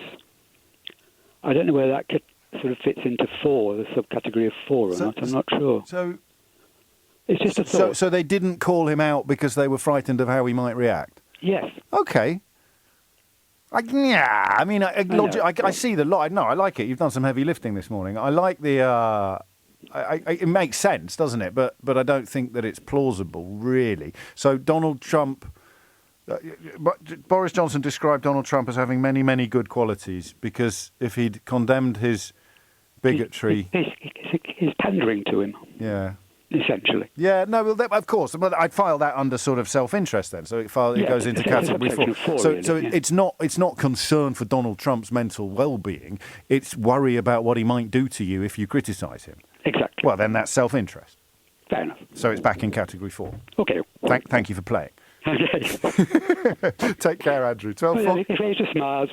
I don't know whether that sort of fits into 4, the subcategory of 4 or not. I'm not sure. So it's just a thought. So they didn't call him out because they were frightened of how he might react? Yes. Okay. I see the lot. No, I like it. You've done some heavy lifting this morning. I like the... it makes sense, doesn't it? But I don't think that it's plausible, really. So Donald Trump... Boris Johnson described Donald Trump as having many, many good qualities because if he'd condemned his bigotry... He's pandering to him. Yeah. Essentially. Yeah, no, well, of course. But I'd file that under sort of self-interest then. So it goes into category 4. So it's not concern for Donald Trump's mental well-being. It's worry about what he might do to you if you criticise him. Exactly. Well, then that's self-interest. Fair enough. So it's back in category 4. Okay. Thank you for playing. Okay. Take care, Andrew. 12 Way to smile.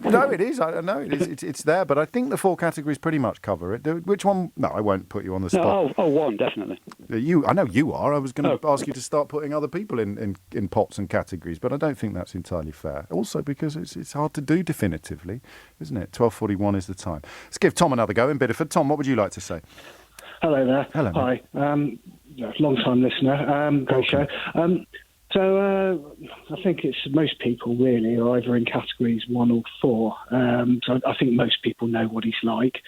No, it is. I know it is. It's there, but I think the 4 categories pretty much cover it. Which one? No, I won't put you on the spot. No, one definitely. I know you are. I was going to ask you to start putting other people in pots and categories, but I don't think that's entirely fair. Also, because it's hard to do definitively, isn't it? 12:41 is the time. Let's give Tom another go in Bideford. Tom, what would you like to say? Hello there. Hello. Hi. Long-time listener. Great show. So I think it's most people really are either in categories 1 or 4. So I think most people know what he's like.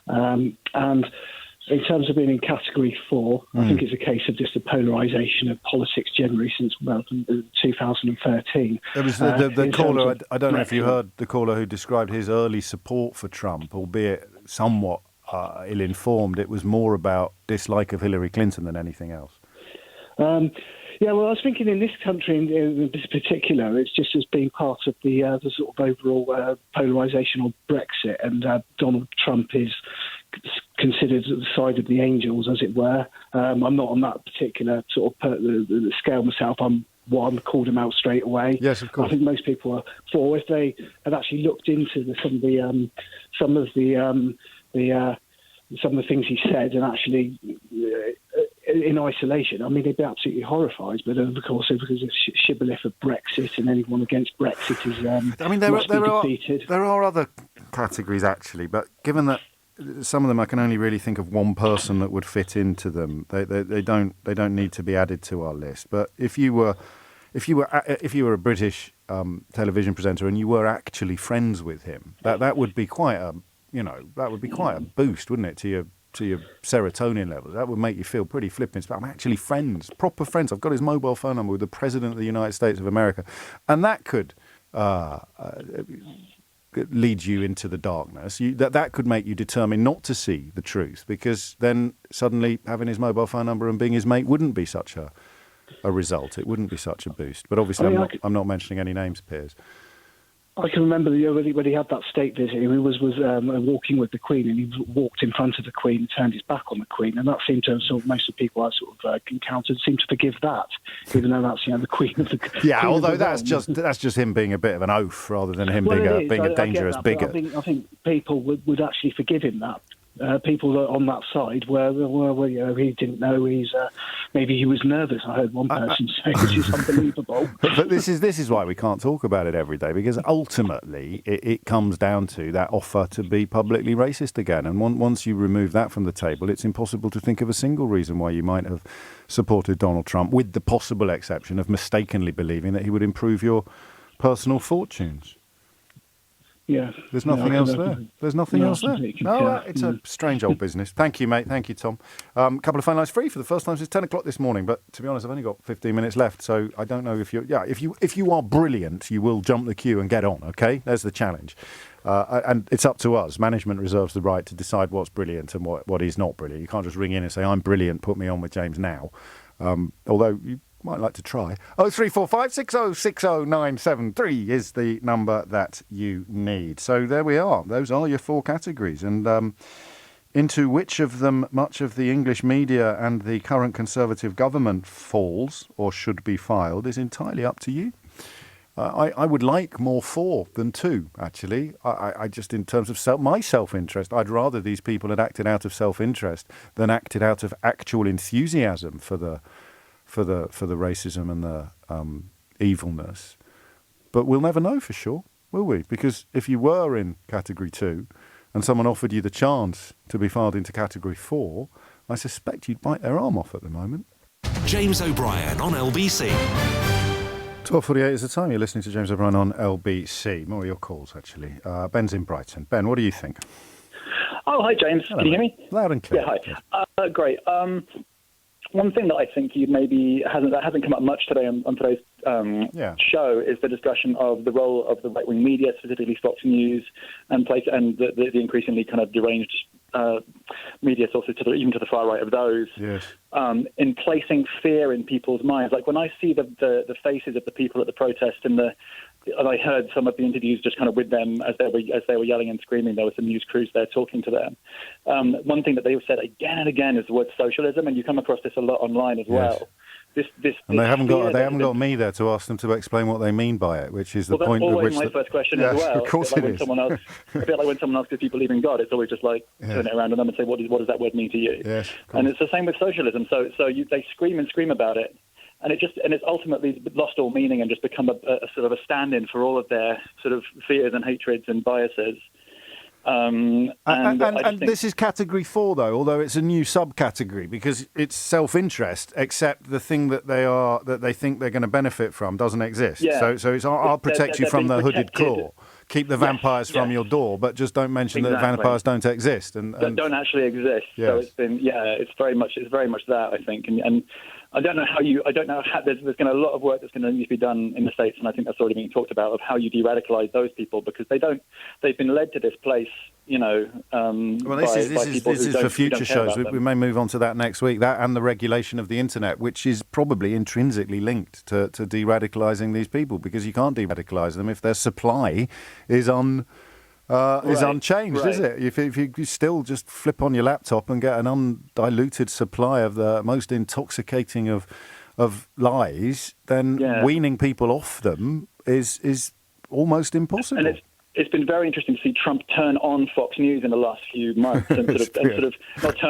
And in terms of being in category 4, I think it's a case of just the polarisation of politics generally since 2013. There was the caller, I don't know if you heard the caller who described his early support for Trump, albeit somewhat ill-informed. It was more about dislike of Hillary Clinton than anything else. Yeah, well, I was thinking in this country, in this particular, it's just as being part of the sort of overall polarisation on Brexit, and Donald Trump is considered the side of the angels, as it were. I'm not on that particular sort of the scale myself. I'm called him out straight away. Yes, of course. I think most people are for. If they had actually looked into some of the things he said and actually in isolation, I mean, they'd be absolutely horrified. But of course, because it's shibboleth of Brexit, and anyone against Brexit is defeated. There are other categories actually, but given that some of them I can only really think of one person that would fit into them, they don't need to be added to our list. But if you were a British television presenter and you were actually friends with him, that would be quite a boost, wouldn't it, to your serotonin levels? That would make you feel pretty flippant. I'm actually friends, proper friends. I've got his mobile phone number with the President of the United States of America. And that could lead you into the darkness. That could make you determine not to see the truth, because then suddenly having his mobile phone number and being his mate wouldn't be such a result. It wouldn't be such a boost. But obviously I'm not mentioning any names, Piers. I can remember when he had that state visit, he was walking with the Queen, and he walked in front of the Queen and turned his back on the Queen, and that seemed to sort of, most of the people I sort of encountered seemed to forgive that, even though that's the Queen of the yeah. Although that's just him being a bit of an oaf rather than him being a dangerous bigot. I think people would actually forgive him that. People on that side where he didn't know maybe he was nervous. I heard one person say, which is unbelievable. But this is why we can't talk about it every day, because ultimately it comes down to that offer to be publicly racist again. And once you remove that from the table, it's impossible to think of a single reason why you might have supported Donald Trump, with the possible exception of mistakenly believing that he would improve your personal fortunes. Yeah. There's nothing else there. There's nothing else there. No, it's a strange old business. Thank you, mate. Thank you, Tom. Couple of phone lines free for the first time since 10 o'clock this morning. But to be honest, I've only got 15 minutes left, so I don't know if if you are brilliant, you will jump the queue and get on. Okay, there's the challenge, and it's up to us. Management reserves the right to decide what's brilliant and what is not brilliant. You can't just ring in and say I'm brilliant, put me on with James now. Although you might like to try. 0345 6060 973 is the number that you need. So there we are. Those are your 4 categories. And into which of them much of the English media and the current Conservative government falls or should be filed is entirely up to you. I would like more 4 than 2, actually. I just, in terms of my self-interest, I'd rather these people had acted out of self-interest than acted out of actual enthusiasm for the racism and the evilness. But we'll never know for sure, will we? Because if you were in category 2, and someone offered you the chance to be filed into Category 4, I suspect you'd bite their arm off at the moment. James O'Brien on LBC. 12:48 is the time. You're listening to James O'Brien on LBC. More of your calls, actually. Ben's in Brighton. Ben, what do you think? Oh, hi, James. Hello, Can you hear me? Loud and clear. Yeah, hi. Great. One thing that I think you maybe hasn't come up much today on today's show is the discussion of the role of the right-wing media, specifically Fox News, and the increasingly kind of deranged media sources, even to the far right of those, in placing fear in people's minds. Like when I see the faces of the people at the protest and I heard some of the interviews just kind of with them as they were yelling and screaming. There were some news crews there talking to them. One thing that they've said again and again is the word socialism, and you come across this a lot online as well. And they haven't got me there to ask them to explain what they mean by it, which is the point at which my first question as well. Of course it is. A bit like when someone asks if you believe in God, it's always just like turn it around on them and say, what does that word mean to you? Yes, and it's the same with socialism. So they scream and scream about it. And it's ultimately lost all meaning and just become a sort of a stand-in for all of their sort of fears and hatreds and biases. And this is Category 4, though, although it's a new subcategory because it's self-interest, except the thing that they think they're going to benefit from doesn't exist. Yeah. So it's I'll protect you from the hooded claw. Keep the vampires from your door, but just don't mention that vampires don't exist and don't actually exist. Yes. So it's very much that, I think, and I don't know how there's going to be a lot of work that's going to need to be done in the States, and I think that's already been talked about, of how you de-radicalise those people, because they've been led to this place, well, this is for future shows. We may move on to that next week. That and the regulation of the internet, which is probably intrinsically linked to de-radicalising these people, because you can't de-radicalise them if their supply is unchanged, is it? If you still just flip on your laptop and get an undiluted supply of the most intoxicating of lies, then weaning people off them is almost impossible. And it's been very interesting to see Trump turn on Fox News in the last few months and sort of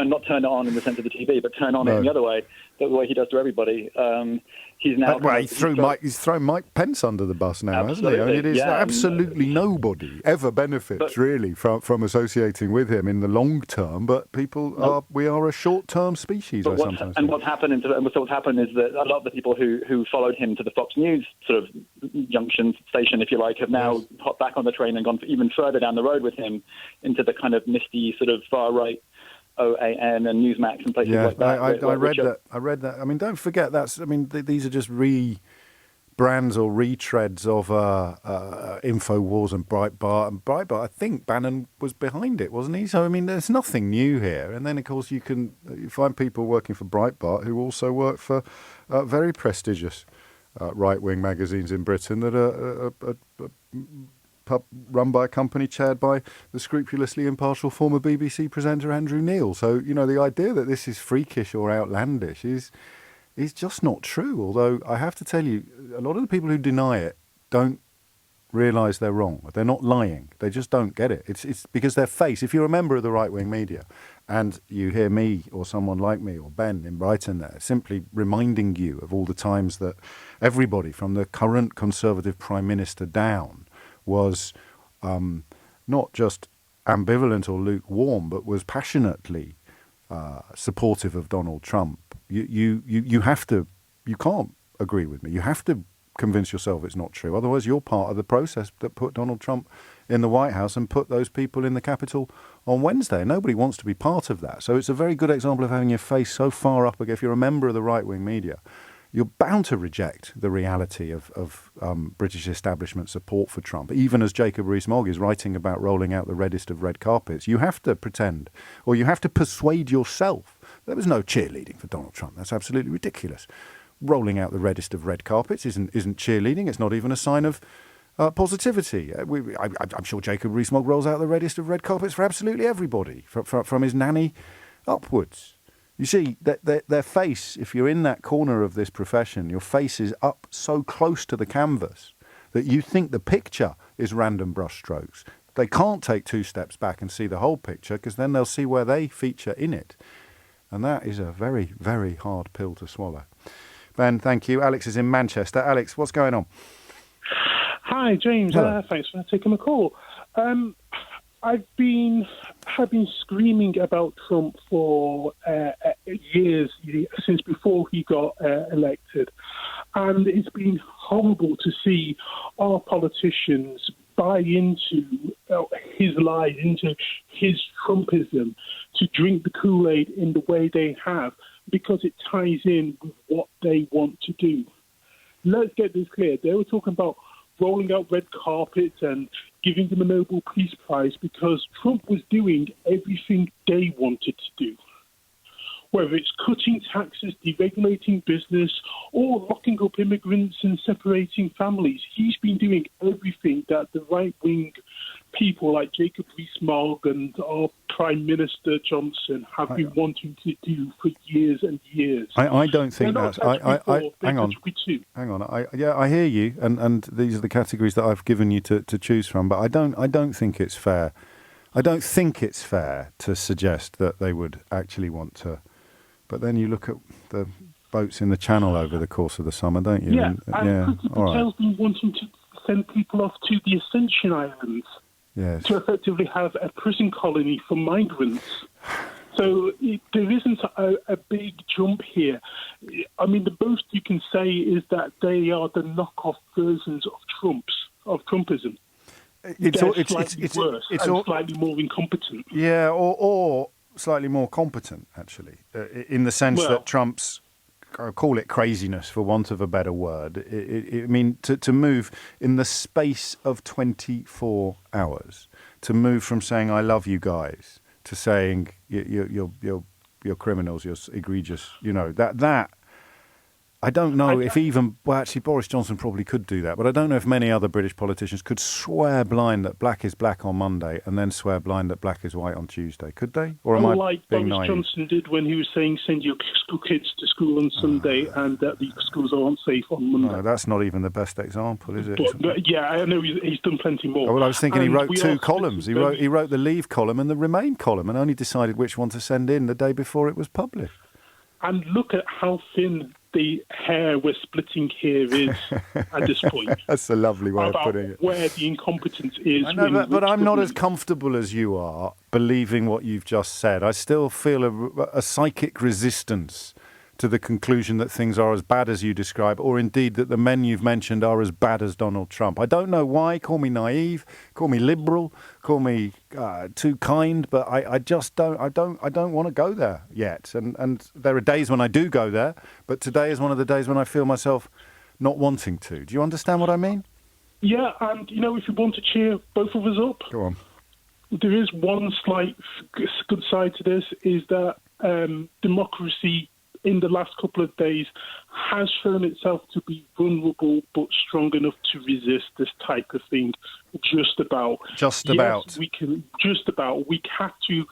not turn it on in the sense of the TV, but turn on it in the other way, the way he does to everybody. He's now he's thrown Mike Pence under the bus now, hasn't he? I mean, it is absolutely nobody ever benefits really from associating with him in the long term. But we are a short-term species. What's happened is that a lot of the people who followed him to the Fox News sort of junction station, if you like, have now hopped back on the train and gone even further down the road with him into the kind of misty sort of far right OAN and Newsmax and places like that. I read that. I mean, don't forget these are just rebrands or retreads of InfoWars and Breitbart. And Breitbart, I think Bannon was behind it, wasn't he? So I mean, there's nothing new here. And then of course you find people working for Breitbart who also work for very prestigious right-wing magazines in Britain that are run by a company chaired by the scrupulously impartial former BBC presenter Andrew Neil. So, the idea that this is freakish or outlandish is just not true. Although I have to tell you, a lot of the people who deny it don't realise they're wrong. They're not lying. They just don't get it. It's because their face, if you're a member of the right-wing media and you hear me or someone like me or Ben in Brighton there simply reminding you of all the times that everybody from the current Conservative Prime Minister down was not just ambivalent or lukewarm, but was passionately supportive of Donald Trump. You can't agree with me. You have to convince yourself it's not true. Otherwise, you're part of the process that put Donald Trump in the White House and put those people in the Capitol on Wednesday. Nobody wants to be part of that. So it's a very good example of having your face so far up. If you're a member of the right-wing media, you're bound to reject the reality of British establishment support for Trump. Even as Jacob Rees-Mogg is writing about rolling out the reddest of red carpets, you have to pretend, or you have to persuade yourself there was no cheerleading for Donald Trump. That's absolutely ridiculous. Rolling out the reddest of red carpets isn't cheerleading. It's not even a sign of positivity. I'm sure Jacob Rees-Mogg rolls out the reddest of red carpets for absolutely everybody, from his nanny upwards. You see, their face, if you're in that corner of this profession, your face is up so close to the canvas that you think the picture is random brushstrokes. They can't take two steps back and see the whole picture, because then they'll see where they feature in it. And that is a very, very hard pill to swallow. Ben, thank you. Alex is in Manchester. Alex, what's going on? Hi, James. Thanks for taking my call. I've been screaming about Trump for years, since before he got elected. And it's been horrible to see our politicians buy into his lies, into his Trumpism, to drink the Kool-Aid in the way they have, because it ties in with what they want to do. Let's get this clear. They were talking about rolling out red carpets and giving them a Nobel Peace Prize because Trump was doing everything they wanted to do. Whether it's cutting taxes, deregulating business, or locking up immigrants and separating families, he's been doing everything that the right-wing people like Jacob Rees-Mogg and our Prime Minister Johnson have been wanting to do for years and years. I don't think that's... Hang on. I hear you, and these are the categories that I've given you to choose from, but I don't think it's fair. I don't think it's fair to suggest that they would actually want to... But then you look at the boats in the Channel over the course of the summer, don't you? And Priti Patel's been wanting to send people off to the Ascension Islands to effectively have a prison colony for migrants. So there isn't a big jump here. I mean, the most you can say is that they are the knockoff versions of Trumpism. It's slightly worse and slightly more incompetent. Yeah, or slightly more competent, actually, in the sense that Trump's, I'll call it craziness for want of a better word. I mean, to move in the space of 24 hours, to move from saying "I love you guys" to saying you're criminals, you're egregious. You know that. I don't know if even... Well, actually, Boris Johnson probably could do that, but I don't know if many other British politicians could swear blind that black is black on Monday and then swear blind that black is white on Tuesday. Could they? Or am I being naive? Boris Johnson did when he was saying send your school kids to school on Sunday and that the schools aren't safe on Monday. No, that's not even the best example, is it? But yeah, I know he's done plenty more. Well, I was thinking he wrote two columns. He wrote the Leave column and the Remain column and only decided which one to send in the day before it was published. And look at how thin the hair we're splitting here is at this point. That's a lovely way of putting it. Where the incompetence is. I know, but I'm not as comfortable as you are believing what you've just said. I still feel a psychic resistance to the conclusion that things are as bad as you describe, or indeed that the men you've mentioned are as bad as Donald Trump. I don't know why. Call me naive, call me liberal, call me too kind, but I just don't. I don't want to go there yet. And there are days when I do go there, but today is one of the days when I feel myself not wanting to. Do you understand what I mean? Yeah, and if you want to cheer both of us up, go on. There is one slight good side to this, is that democracy in the last couple of days has shown itself to be vulnerable but strong enough to resist this type of thing. Just about. Yes, we can. Just about. We have to,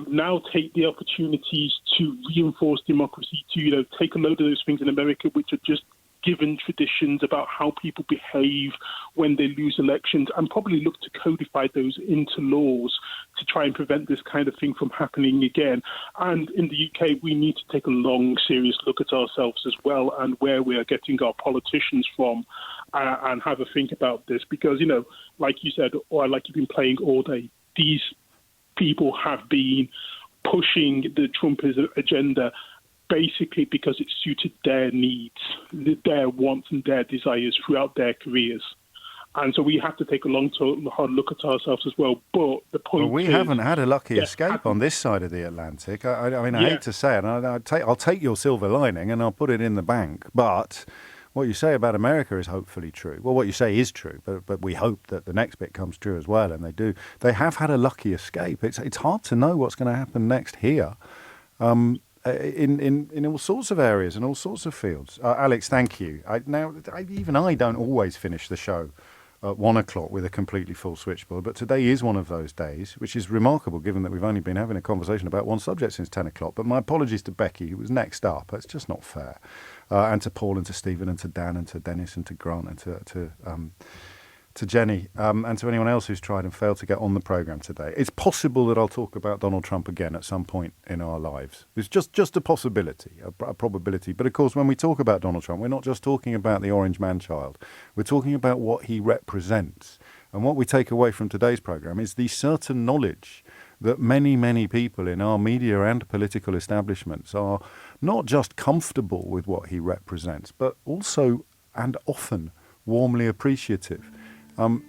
now take the opportunities to reinforce democracy, to, take a load of those things in America which are just given traditions about how people behave when they lose elections, and probably look to codify those into laws to try and prevent this kind of thing from happening again. And in the UK, we need to take a long, serious look at ourselves as well and where we are getting our politicians from, and have a think about this. Because, like you said, or like you've been playing all day, these people have been pushing the Trump agenda basically because it suited their needs, their wants and their desires throughout their careers. And so we have to take a hard look at ourselves as well. But the point we haven't had a lucky escape on this side of the Atlantic. I mean, I hate to say it, and I'll take your silver lining and I'll put it in the bank. But what you say about America is hopefully true. Well, what you say is true, but we hope that the next bit comes true as well, and they do. They have had a lucky escape. It's hard to know what's going to happen next here. In all sorts of areas and all sorts of fields. Alex, thank you. I don't always finish the show at 1 o'clock with a completely full switchboard, but today is one of those days, which is remarkable given that we've only been having a conversation about one subject since 10 o'clock. But my apologies to Becky, who was next up. It's just not fair. And to Paul and to Stephen and to Dan and to Dennis and to Grant and to Jenny, and to anyone else who's tried and failed to get on the programme today. It's possible that I'll talk about Donald Trump again at some point in our lives. It's just a possibility, a probability. But of course, when we talk about Donald Trump, we're not just talking about the orange man-child. We're talking about what he represents. And what we take away from today's programme is the certain knowledge that many, many people in our media and political establishments are not just comfortable with what he represents, but also and often warmly appreciative.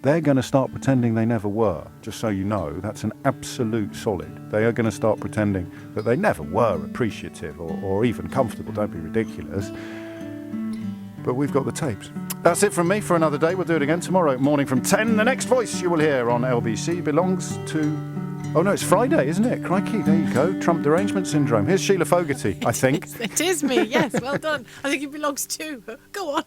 They're going to start pretending they never were, just so you know. That's an absolute solid. They are going to start pretending that they never were appreciative or even comfortable. Don't be ridiculous. But we've got the tapes. That's it from me for another day. We'll do it again tomorrow morning from 10. The next voice you will hear on LBC belongs to... Oh, no, it's Friday, isn't it? Crikey, there you go. Trump derangement syndrome. Here's Sheila Fogarty, I think. It is me, yes, well done. I think it belongs to... Go on.